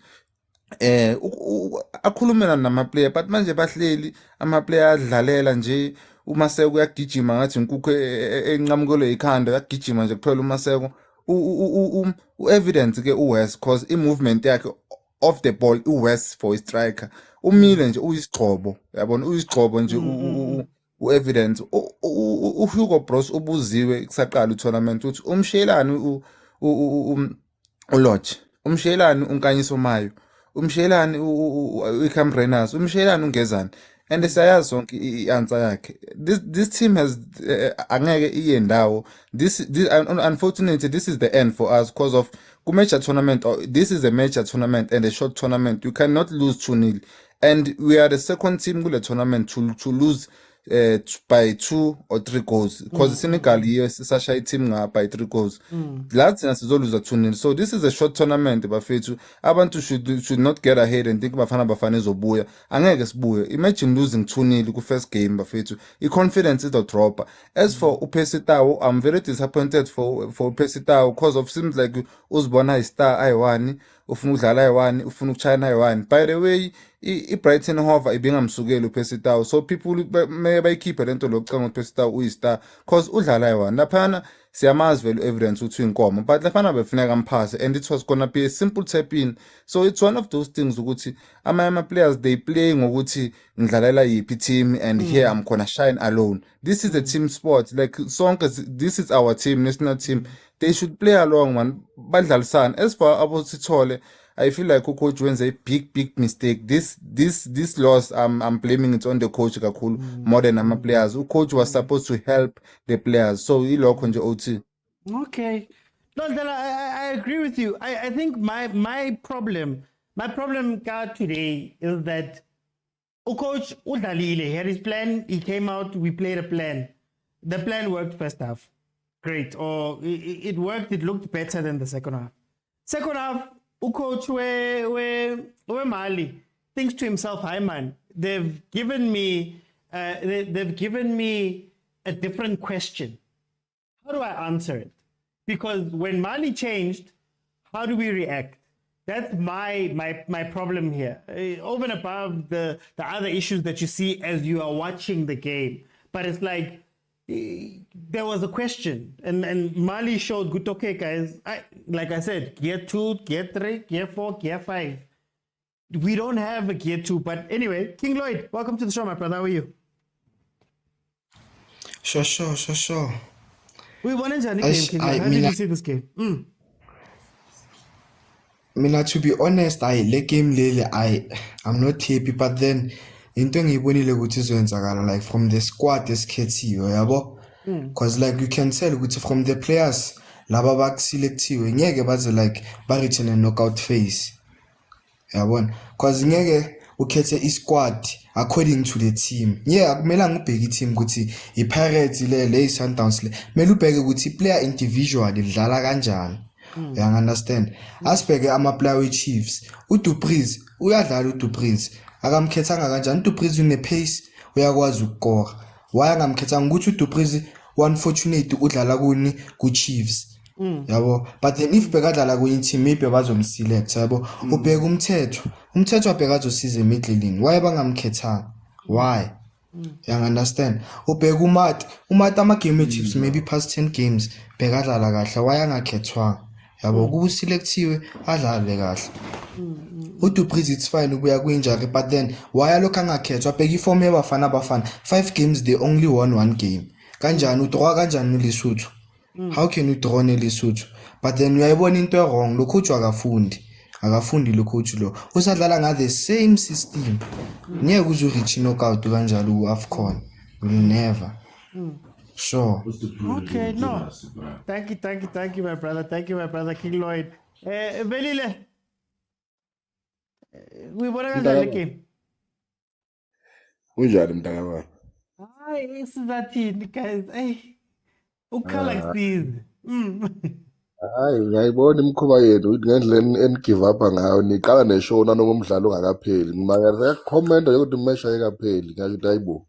Akhulumela namaplayer, but manje bahleli amaplayer adlalela nje. uMaseko uyagijima ngathi inkukhu enqamukelwe ikhanda, uyagijima nje kuphela uMaseko. U-evidence ke uWest, cause i-movement yakhe off the ball uWest for striker. Umile nje uyisigcobo, yabona, uyisigcobo nje u-evidence. uHugo Bros ubuziwe kusaqala utournament uthi umshelani uLodge, umshelani uNkanyiso Mayo, umshelani uCambranas, umshelani uNgezani, and siyayazi sonke i-answer yakhe. This team has angeke iye ndawo. This unfortunately this is the end for us because of major tournament. This is a major tournament and a short tournament. You cannot lose 2-0, and we are the second team kule tournament to lose by 2 or 3 goals because Senegal here sashaya team by 3 goals. La thina sizoluza 2-0. So this is a short tournament bafethu. Abantu should not get ahead and think bafana ezobuya. Angeke sibuye. Imagine losing 2-0 ku first game bafethu. I-confidence is drop. As for uPercy Tau, I'm very disappointed for uPercy Tau because of seems like uzibona istar ayi-1, ufuna ukudlala ayi-1, ufuna ukuchayana ayi-1. By the way, i-Brighton Hove ibingamsukeli uPercy Tau. So people may bayikhiphe lento lokucanga uPercy Tau uyistar because udlala ayi-1. Laphana siyamazi vele evidence ukuthi uyinkomo, but laphana befuneka amphase and it was gonna be a simple tap in. So it's one of those things ukuthi ama players they play ngokuthi ngidlalela yiphi team and here I'm gonna shine alone. This is a team sport. Like sonke this is our team, national team. They should play along, man. Badlalisana. As for Abosithole, I feel like coach wins a big mistake. This loss, I'm blaming it on the coach kakhulu more than my players. Coach was supposed to help the players. So ilokho nje OT. Okay. No, then I agree with you. I think my problem today is that coach udlalile, he had his plan, he came out, we played a plan. The plan worked first half. Great. Or it worked, it looked better than the second half. Second half, coach we Mali thinks to himself, hi man, they've given me a different question. How do I answer it? Because when Mali changed, how do we react? That's my problem here. Over and above the other issues that you see as you are watching the game. But it's like there was a question, and Mali showed good. Okay, guys, like I said, gear 2, gear 3, gear 4, gear 5. We don't have a gear 2, but anyway, King Lloyd, welcome to the show, my brother. How are you? Sure. We won in the game, King Lloyd. How did you see this game? Mina, to be honest, le game lele, I'm not happy, but then into engiyibonile ukuthi izoyenzakala like from the squad esikhethiwe yabo, because like you can tell ukuthi from the players laba bakuselectiwe ngeke baze like ba-reach in a knockout phase yabona, because ngeke ukhethe i-squad according to the team. Akumelanga ubheke i-team ukuthi i-Pirates le i-Sundowns le, kumele ubheke ukuthi i-player individual idlala kanjani. You understand? Asibheke ama-player we-Chiefs, uDupreez uyadlala uDupreez, akamkhethanga kanjani uDupreez une-pace, uyakwazi ukukora. Why angamkhethanga ukuthi uDupreez unfortunate udlala kuni ku-Chiefs yabo, but then if bekadlala kwenye team maybe bazomselect yabo. Ubheke umthetho abheka azosiza emidlelini, why bangamkhethanga? Why? You understand? Ubheke umat ama-game e-Chiefs maybe past 10 games bekadlala kahle, why angakhethwanga yabo? Kuselectiwe adlale kahle. uDupreez it's fine ubuya ku-injury, but then why alokhu angakhethwa? Abheke iform yabafana 5 games they only won 1 game. Kanjani udraw kanjani uLesotho? How can you draw neLesotho? But then uyayibona into wrong, lo coach akafundi lo coach lo, usadlala nga the same system. Ngeke uzo-reach knockout kanjalo ku-AFCON, will never. Sure. Okay, no. Thank you, my brother. Thank you, my brother, King Lloyd. Velile, we won kanjani le game? Unjani mntaka wami? Hayi, sizathini guys? Hey, ukhala kusiza. Hayi, ngiyayibona imikhuba yenu ngendlela eni-give up ngayo, niqala neshow nanoma ungakapheli. Ngiyakhomenda ukuthi umesha ayikapheli. Ngiyathi hayibo.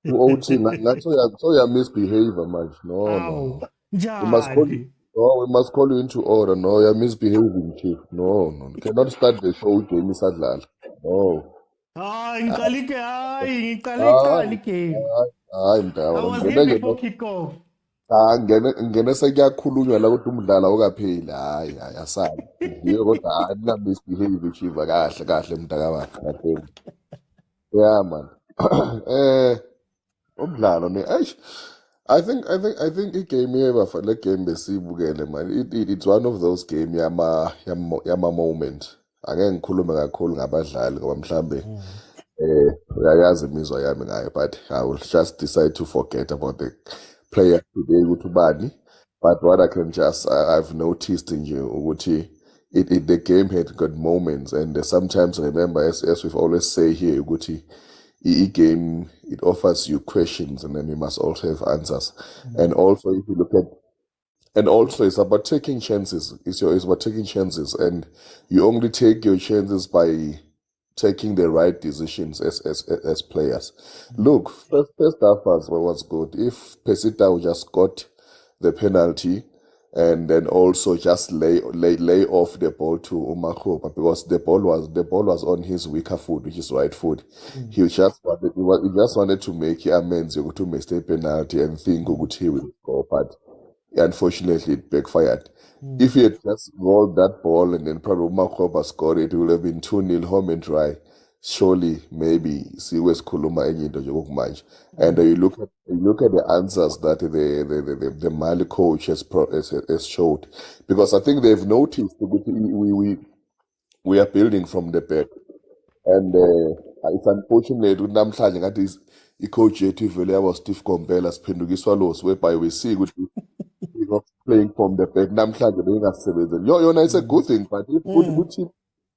U-OT ngathi soya-misbehavior manje. No. We must call you into order. No, you're misbehaving, chief. No. You cannot start the show game isadlala. No. Hayi, ngiqale game. Hayi mntaka I was here before kickoff. Ngene sekuyakhulunywa la ukuthi umdlalo awukapheli. Hayi asabi. Ngiyo kodwa hayi ninga-misbehave chief kahle mntaka wakhe. Yeah man. Umdlalo ne I think igame le game besiyibukele man, it's one of those game yama moment. Angeke ngikhulume kakhulu ngabadlali ngoba mhlambe uyayazi imizwa yami ngayo, but I will just decide to forget about the player today ukuthi ubani. But what I can just I've noticed in you ukuthi the game had good moments, and sometimes remember as we've always say here ukuthi game, it offers you questions, and then you must also have answers. And also, if you look at, and also it's about taking chances. It's about taking chances, and you only take your chances by taking the right decisions as players. Look, first half was good. If Pesita just got the penalty and then also just lay off the ball to Umakhopa, because the ball was on his weaker foot, which is right foot. He just wanted to make amends to miss a penalty and think he will score, but unfortunately it backfired. If he had just rolled that ball and then probably Umakhopa scored, it would have been 2-0 home and dry. Surely, maybe siwes khuluma enye into nje kokumanje. And you look at the answers that the Mali coach has showed, because I think they've noticed that we are building from the back, and it's unfortunate ukuthi namhlanje ngathi i-coach yethu ivele yaba Steve Kompela siphendukiswa los, whereby we see ukuthi of playing from the back namhlanje bengasebenzeli yona. It's a good thing, but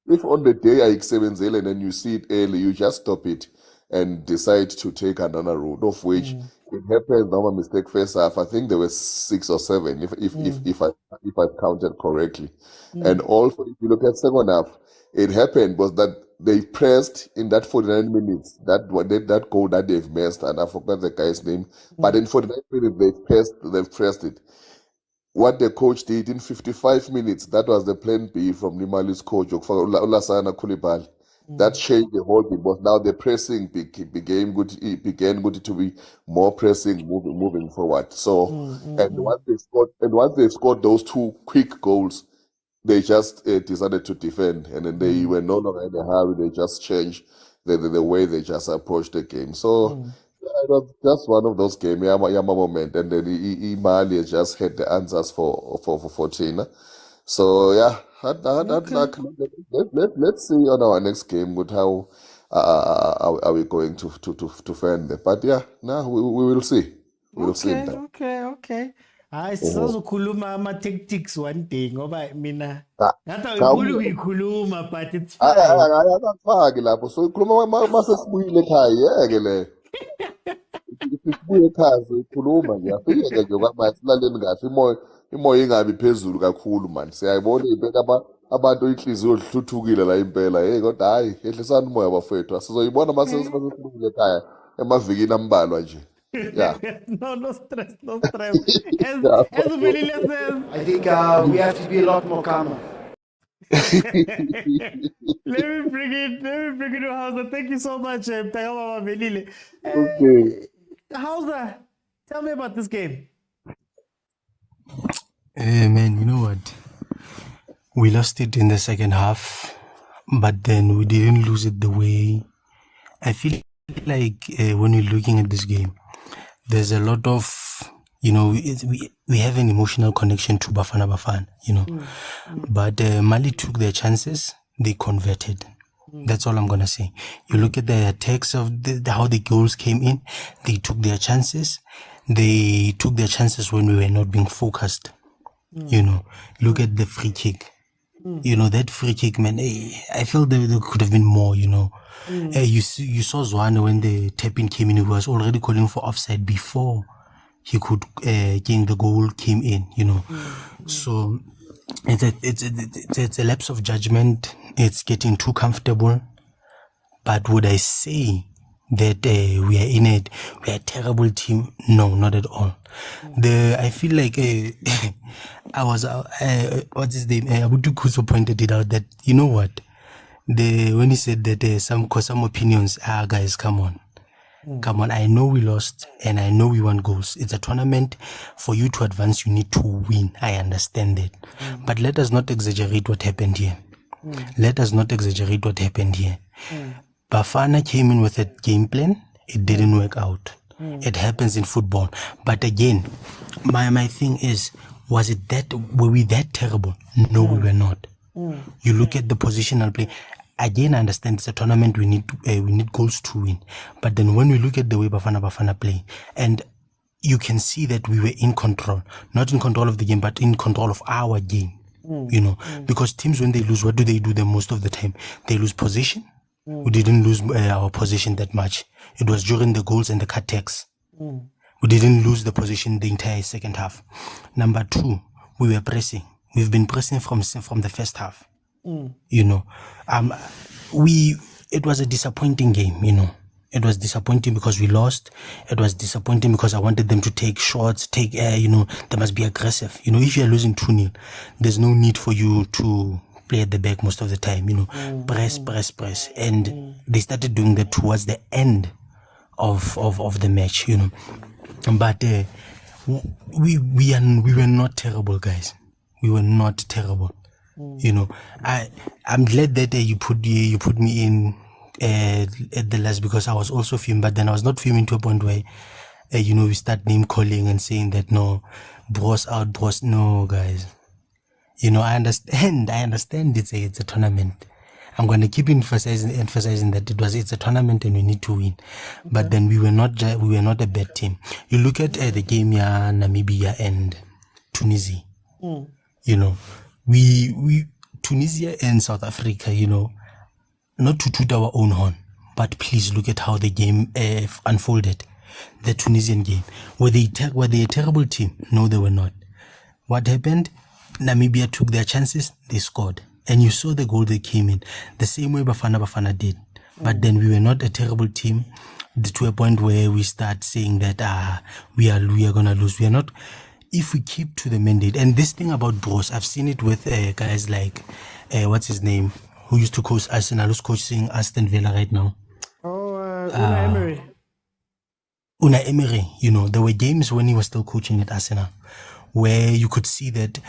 if on the day ayisebenzele and then you see it early, you just stop it and decide to take another route, of which it happens. Now, my mistake first half, I think there were 6 or 7, if I've counted correctly. And also, if you look at second half, it happened was that they pressed in that 49 minutes, that goal that they've missed, and I forgot the guy's name, but in 49 minutes they've pressed it. What the coach did in 55 minutes, that was the plan B from Nimali's coach, Olasana Koulibaly. That changed the whole thing. But now the pressing began good to be more pressing, moving forward. So, once they scored those 2 quick goals, they just decided to defend, and then they were no longer in a hurry. They just changed the way they just approached the game. So. It was just one of those games, Yama moment, and then Mali just had the answers for China. So yeah, let's see on our next game with how are we going to fend it. But yeah, now we will see. We will see. Okay. Hayi sizokhuluma ama-tactics one day ngoba mina ngathi Cha, awuyifuni ukuyikhuluma, but it's fine. akafaki lapho, so ikhuluma mase sibuyile ekhaya, yeke le sibuye ekhaya sikhuluma nje, afike nje kwamanje silaleni kahle, imoya ingabi phezulu kakhulu mani. Siyayibona impela abantu inhliziyo zihluthukile la impela, kodwa hayi ehlisani umoya bafethu, sizoyibona mase sibuyile ekhaya emavikini ambalwa nje. Yeah. No stress. As Uvelile says, I think we have to be a lot more calmer. let me bring it to Hausa. Thank you so much, Mtayama Velile. Okay. Hausa, tell me about this game. Man, you know what? We lost it in the second half, but then we didn't lose it the way. I feel like when we're looking at this game, there's a lot of, we have an emotional connection to Bafana, But Mali took their chances, they converted. That's all I'm going to say. You look at the attacks of how the goals came in, they took their chances. They took their chances when we were not being focused. Look at the free kick. That free kick, man, I felt there could have been more, you saw Zwane when the tap-in came in, he was already calling for offside before he could gain the goal came in, So it's a lapse of judgment. It's getting too comfortable. But would I say that we are a terrible team? No, not at all. I feel like I was what's his name? Abudu Kuso pointed it out that what, when he said that some opinions, guys, come on. I know we lost and I know we won goals. It's a tournament. For you to advance, you need to win. I understand that. But let us not exaggerate what happened here. Bafana came in with a game plan. It didn't work out. It happens in football. But again, my thing is, were we that terrible? No, we were not. You look at the positional play. Again, I understand it's a tournament. We need goals to win. But then when we look at the way Bafana play, and you can see that we were in control, not in control of the game, but in control of our game. Because teams, when they lose, what do? The most of the time they lose position We didn't lose our position that much. It was during the goals and the cut-backs. We didn't lose the position the entire second half. Number two, we were pressing. We've been pressing from the first half. You know, it was a disappointing game. You know, it was disappointing because we lost. It was disappointing because I wanted them to take shots, take air. You know, they must be aggressive. You know, if you're losing 2-0, there's no need for you to play at the back most of the time. You know, press, and they started doing that towards the end of the match. You know, but we were not terrible, guys. We were not terrible. You know, I'm glad that you put me in at the last, because I was also filming, but then I was not filming to a point where you know, we start name calling and saying that no, bros out, bros. No, guys. You know, I understand it's a tournament. I'm going to keep emphasizing that it's a tournament and we need to win. But then we were not a bad team. You look at the game, Namibia and Tunisia. You know, we Tunisia and South Africa, you know, not to toot our own horn, but please look at how the game unfolded. The Tunisian game. Were they a terrible team? No, they were not. What happened? Namibia took their chances, they scored. And you saw the goal that came in. The same way Bafana did. But then we were not a terrible team to a point where we start saying that we are going to lose. We are not. If we keep to the mandate, and this thing about bros, I've seen it with guys like, what's his name, who used to coach Arsenal, who's coaching Aston Villa right now. Unai Emery. Unai Emery, you know, there were games when he was still coaching at Arsenal where you could see that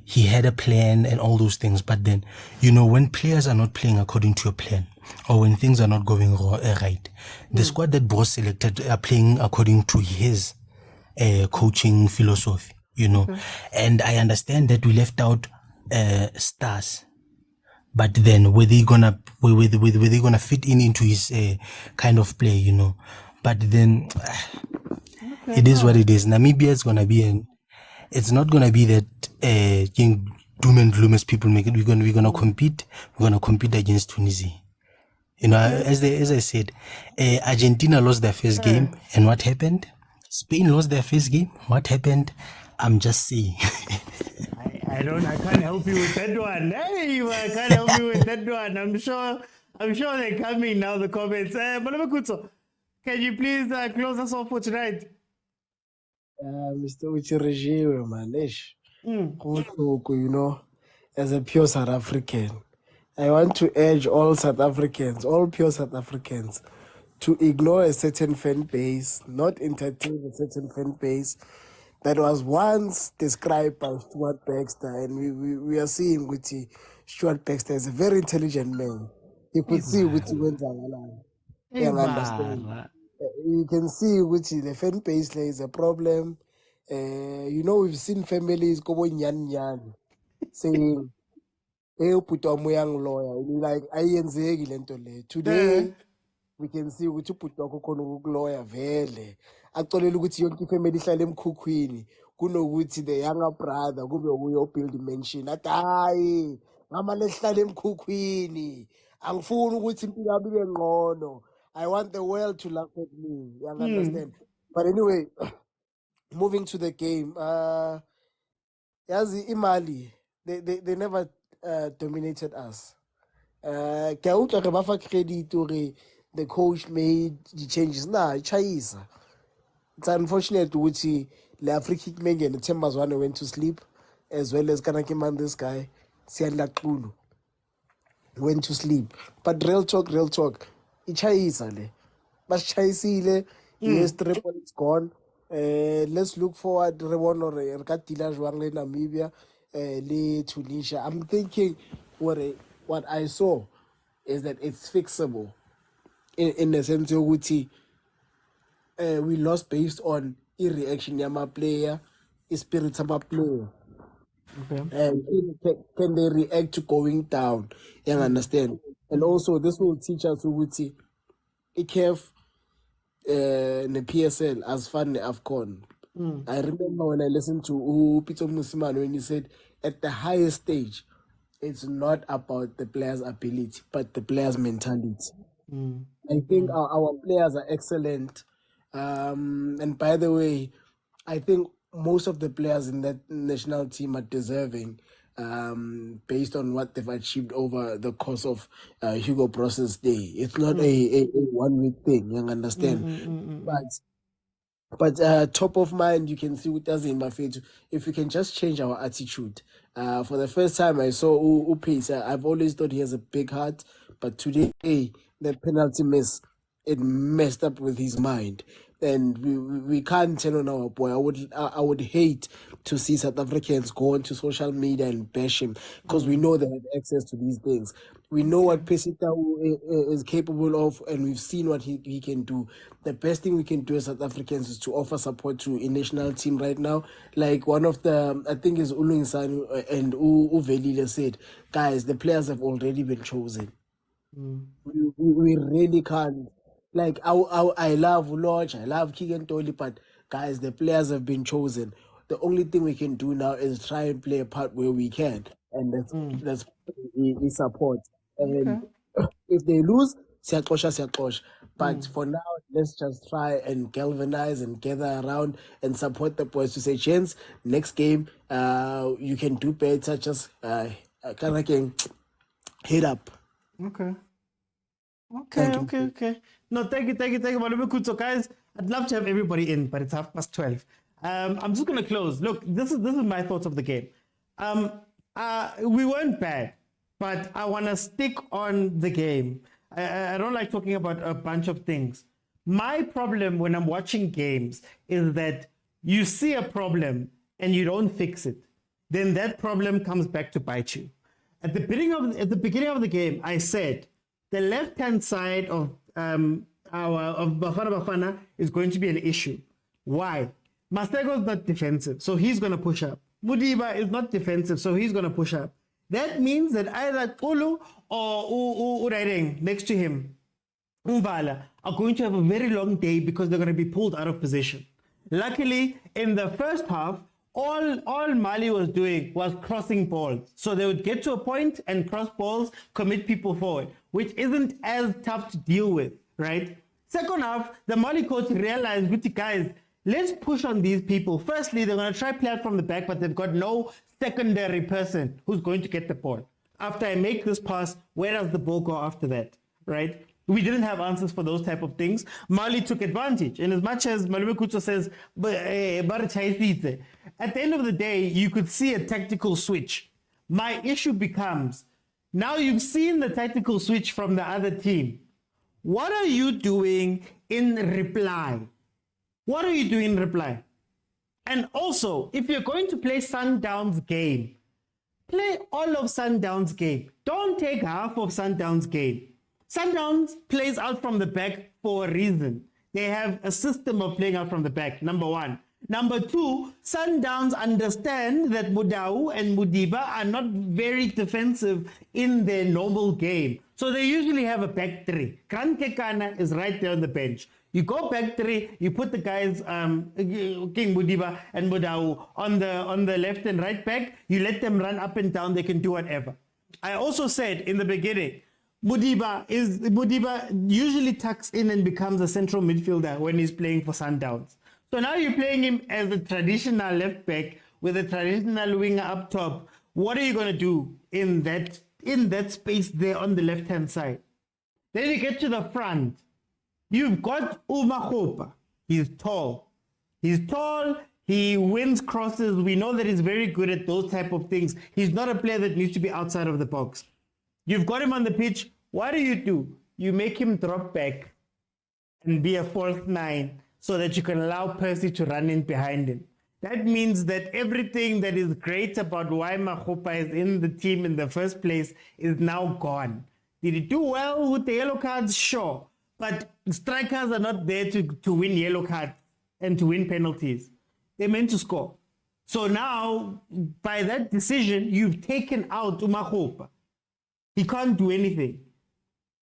he had a plan and all those things. But then, you know, when players are not playing according to a plan, or when things are not going right, the squad that Bros selected are playing according to his coaching philosophy, you know. And I understand that we left out stars, but then were they gonna fit into his kind of play, you know? But then it is what it is. Namibia is gonna be it's not gonna be that doom and gloom as people make it. We're gonna compete. We're gonna compete against Tunisia. You know, as I said, Argentina lost their first game, and what happened? Spain lost their first game. What happened? I'm just saying. I can't help you with that one. Hey, I can't help you with that one. I'm sure they're coming now, the comments. Malabakutso, can you please close us off for tonight? Mr. Uchirejiwe, man. You know, as a pure South African, I want to urge all South Africans, all pure South Africans, to ignore a certain fan base, not entertain a certain fan base that was once described by Stuart Baxter, and we are seeing with Stuart Baxter is a very intelligent man. He could see which went on. You understand? You can see which the fan base there is a problem. You know, we've seen families go nyan saying, "Hey, put on my young lawyer." Like ayenzeki lento le. Today we can see ukuthi ubhuti khona ukuloya vele acolela ukuthi yonke ifamily ihlale emkhukhwini kunokuthi the younger brother kube uyo build mansion athi hayi ngama lehlala emkhukhwini angifuni ukuthi impilo yami ibe ngcono. I want the world to laugh at me. You understand? But anyway, moving to the game, yazi imali they never dominated us. Ke a utlwa re ba fa credit hore the coach made the changes. Nah, Chaisa. It's unfortunate ukuthi le Africa Mengene Thembazwane went to sleep, as well as Kanakiman, this guy, Siadla Kulu, went to sleep. But real talk, Chaisa le. But Chaisile, yes, 3 points gone. Let's look forward. Rebono re katila jwang le Namibia, le Tunisia. I'm thinking what I saw is that it's fixable. In the sense of which we lost based on reaction yama player, spirit of a player. And can they react to going down? You understand? And also this will teach us which IKF the PSL as fun AFCON. I remember when I listened to Peter Musiman when he said at the highest stage it's not about the player's ability, but the player's mentality. Mm. I think our players are excellent. And by the way, I think most of the players in that national team are deserving based on what they've achieved over the course of Hugo Bross's day. It's not a 1 week thing, you understand? But top of mind, you can see with us in Mafetu, if we can just change our attitude. For the first time I saw Upace, I've always thought he has a big heart, but today, the penalty miss, it messed up with his mind. And we can't tell on our boy. I would hate to see South Africans go onto social media and bash him because we know they have access to these things. We know what Pesita is capable of, and we've seen what he can do. The best thing we can do as South Africans is to offer support to a national team right now. Like one of the, I think is Uluinsan and Uvelile said, guys, the players have already been chosen. We really can't. Like I love Lodge, I love Keegan Tolly, but guys, the players have been chosen. The only thing we can do now is try and play a part where we can, and that's we support. And if they lose, siyaqosha. But for now, let's just try and galvanize and gather around and support the boys to say, Chance, next game, you can do better. Just kind of head up. Okay. Thank you. Okay. No, thank you, Malume Kutso. Guys, I'd love to have everybody in, but it's 12:30. I'm just gonna close. Look, this is my thoughts of the game. We weren't bad, but I wanna stick on the game. I don't like talking about a bunch of things. My problem when I'm watching games is that you see a problem and you don't fix it. Then that problem comes back to bite you. At the beginning of the game, I said the left-hand side of Bafana Bafana is going to be an issue. Why? Masego is not defensive, so he's going to push up. Mudiba is not defensive, so he's going to push up. That means that either Kulu or Uraireng next to him, Umvala, are going to have a very long day because they're going to be pulled out of position. Luckily, in the first half, all Mali was doing was crossing balls. So they would get to a point and cross balls, commit people forward, which isn't as tough to deal with, right? Second half, the Mali coach realized, guys, let's push on these people. Firstly, they're going to try play out from the back, but they've got no secondary person who's going to get the ball. After I make this pass, where does the ball go after that, right? We didn't have answers for those type of things. Mali took advantage. And as much as Malume Kutso says, at the end of the day, you could see a tactical switch. My issue becomes, now you've seen the tactical switch from the other team. What are you doing in reply? What are you doing in reply? And also, if you're going to play Sundown's game, play all of Sundown's game. Don't take half of Sundown's game. Sundowns plays out from the back for a reason. They have a system of playing out from the back, number one. Number two, Sundowns understand that Mudau and Mudiba are not very defensive in their normal game. So they usually have a back three. Grant Kekana is right there on the bench. You go back three, you put the guys, King Mudiba and Mudau on the left and right back, you let them run up and down, they can do whatever. I also said in the beginning, Mudiba usually tucks in and becomes a central midfielder when he's playing for Sundowns. So now you're playing him as a traditional left back with a traditional winger up top. What are you going to do in that space there on the left-hand side? Then you get to the front. You've got Umahopa. He's tall. He wins crosses. We know that he's very good at those type of things. He's not a player that needs to be outside of the box. You've got him on the pitch. What do? You make him drop back and be a false nine so that you can allow Percy to run in behind him. That means that everything that is great about why Mahopa is in the team in the first place is now gone. Did he do well with the yellow cards? Sure. But strikers are not there to win yellow cards and to win penalties. They're meant to score. So now, by that decision, you've taken out Umahopa. He can't do anything.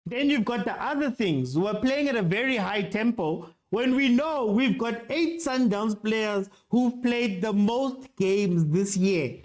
Then you've got the other things who are playing at a very high tempo when we know we've got 8 Sundowns players who've played the most games this year.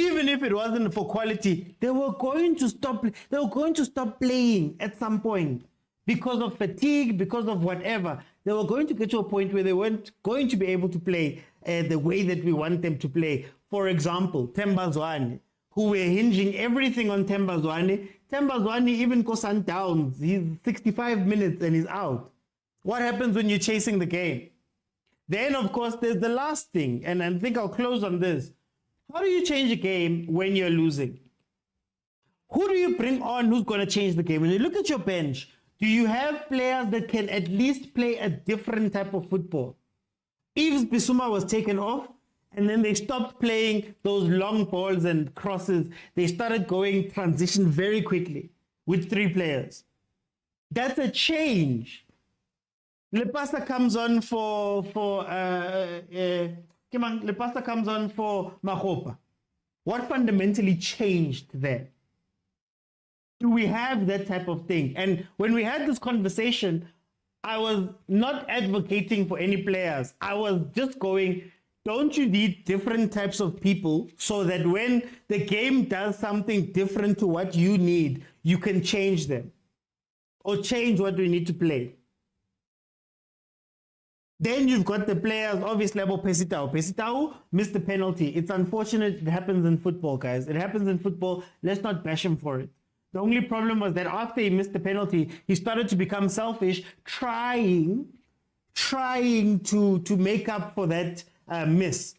Even if it wasn't for quality, they were going to stop. They were going to stop playing at some point because of fatigue, because of whatever. They were going to get to a point where they weren't going to be able to play the way that we want them to play. For example, Themba Zwane, who were hinging everything on Themba Zwane. Themba Zwane even goes on down. He's 65 minutes and he's out. What happens when you're chasing the game? Then, of course, there's the last thing, and I think I'll close on this. How do you change a game when you're losing? Who do you bring on who's going to change the game? When you look at your bench, do you have players that can at least play a different type of football? Yves Bissouma was taken off, and then they stopped playing those long balls and crosses. They started going transition very quickly with 3 players. That's a change. Lepasta comes on for Lepasta comes on for Mahopa. What fundamentally changed there? Do we have that type of thing? And when we had this conversation, I was not advocating for any players. I was just going, don't you need different types of people so that when the game does something different to what you need, you can change them or change what we need to play? Then you've got the players, obviously, about Pesitao. Pesitao missed the penalty. It's unfortunate. It happens in football, guys. It happens in football. Let's not bash him for it. The only problem was that after he missed the penalty, he started to become selfish, trying to make up for that miss,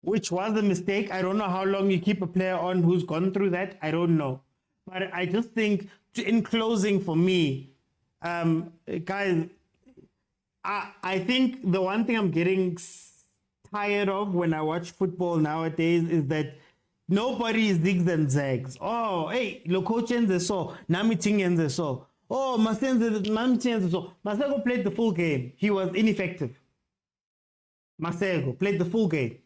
which was a mistake. I don't know how long you keep a player on who's gone through that. I don't know. But I just think, in closing for me, guys, I think the one thing I'm getting tired of when I watch football nowadays is that nobody zigs and zags. Oh, hey, Lokochen so, Namiting so. Oh, Masenze so. Masego played the full game. He was ineffective. Masego played the full game.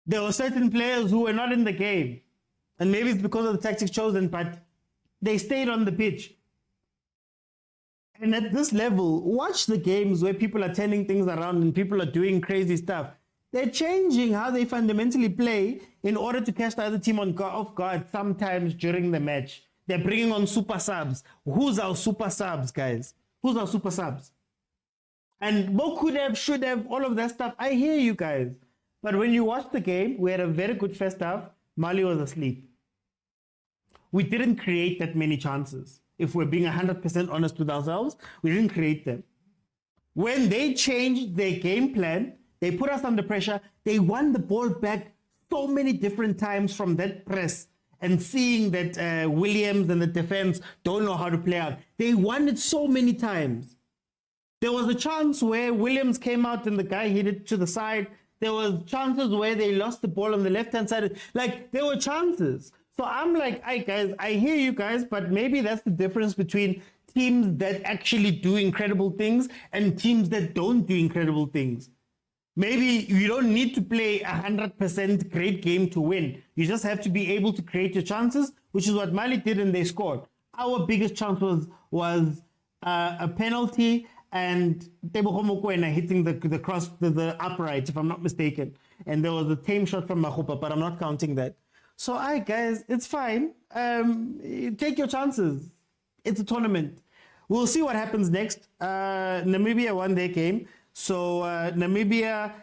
There were certain players who were not in the game. And maybe it's because of the tactics chosen, but they stayed on the pitch. And at this level, watch the games where people are turning things around and people are doing crazy stuff. They're changing how they fundamentally play in order to catch the other team off guard sometimes during the match. They're bringing on super subs. Who's our super subs, guys? Who's our super subs? And Bo could have, should have, all of that stuff. I hear you guys. But when you watch the game, we had a very good first half. Mali was asleep. We didn't create that many chances. If we're being 100% honest with ourselves, we didn't create them. When they changed their game plan, they put us under pressure. They won the ball back so many different times from that press and seeing that Williams and the defense don't know how to play out. They won it so many times. There was a chance where Williams came out and the guy hit it to the side. There was chances where they lost the ball on the left-hand side. Like, there were chances. So I'm like, hey guys, I hear you guys, but maybe that's the difference between teams that actually do incredible things and teams that don't do incredible things. Maybe you don't need to play 100% great game to win. You just have to be able to create your chances, which is what Mali did and they scored. Our biggest chance was a penalty and Tebogo Mokoena hitting the cross, the upright, if I'm not mistaken. And there was a tame shot from Mahopa, but I'm not counting that. So, guys, it's fine. Take your chances. It's a tournament. We'll see what happens next. Namibia won their game. So, Namibia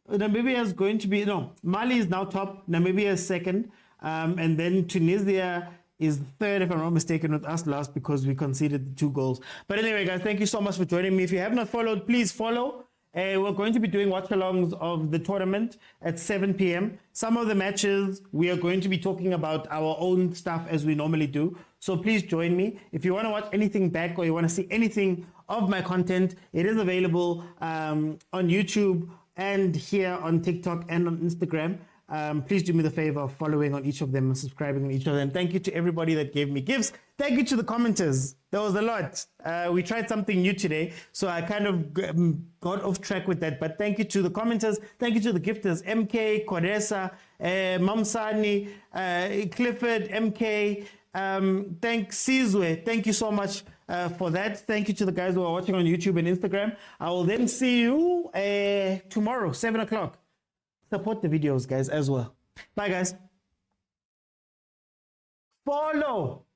is going to be... No, Mali is now top. Namibia is second. And then Tunisia is third, if I'm not mistaken, with us last because we conceded the 2 goals. But anyway, guys, thank you so much for joining me. If you have not followed, please follow. We're going to be doing watch-alongs of the tournament at 7 p.m. Some of the matches, we are going to be talking about our own stuff as we normally do. So please join me. If you want to watch anything back or you want to see anything of my content, it is available on YouTube and here on TikTok and on Instagram. Please do me the favor of following on each of them and subscribing on each of them. Thank you to everybody that gave me gifts. Thank you to the commenters. There was a lot. We tried something new today, so I kind of got off track with that. But thank you to the commenters. Thank you to the gifters. MK, Koresa, Mamsani, Clifford, MK. Thanks, Sizwe. Thank you so much for that. Thank you to the guys who are watching on YouTube and Instagram. I will then see you tomorrow, 7 o'clock. Support the videos, guys, as well. Bye, guys. Follow.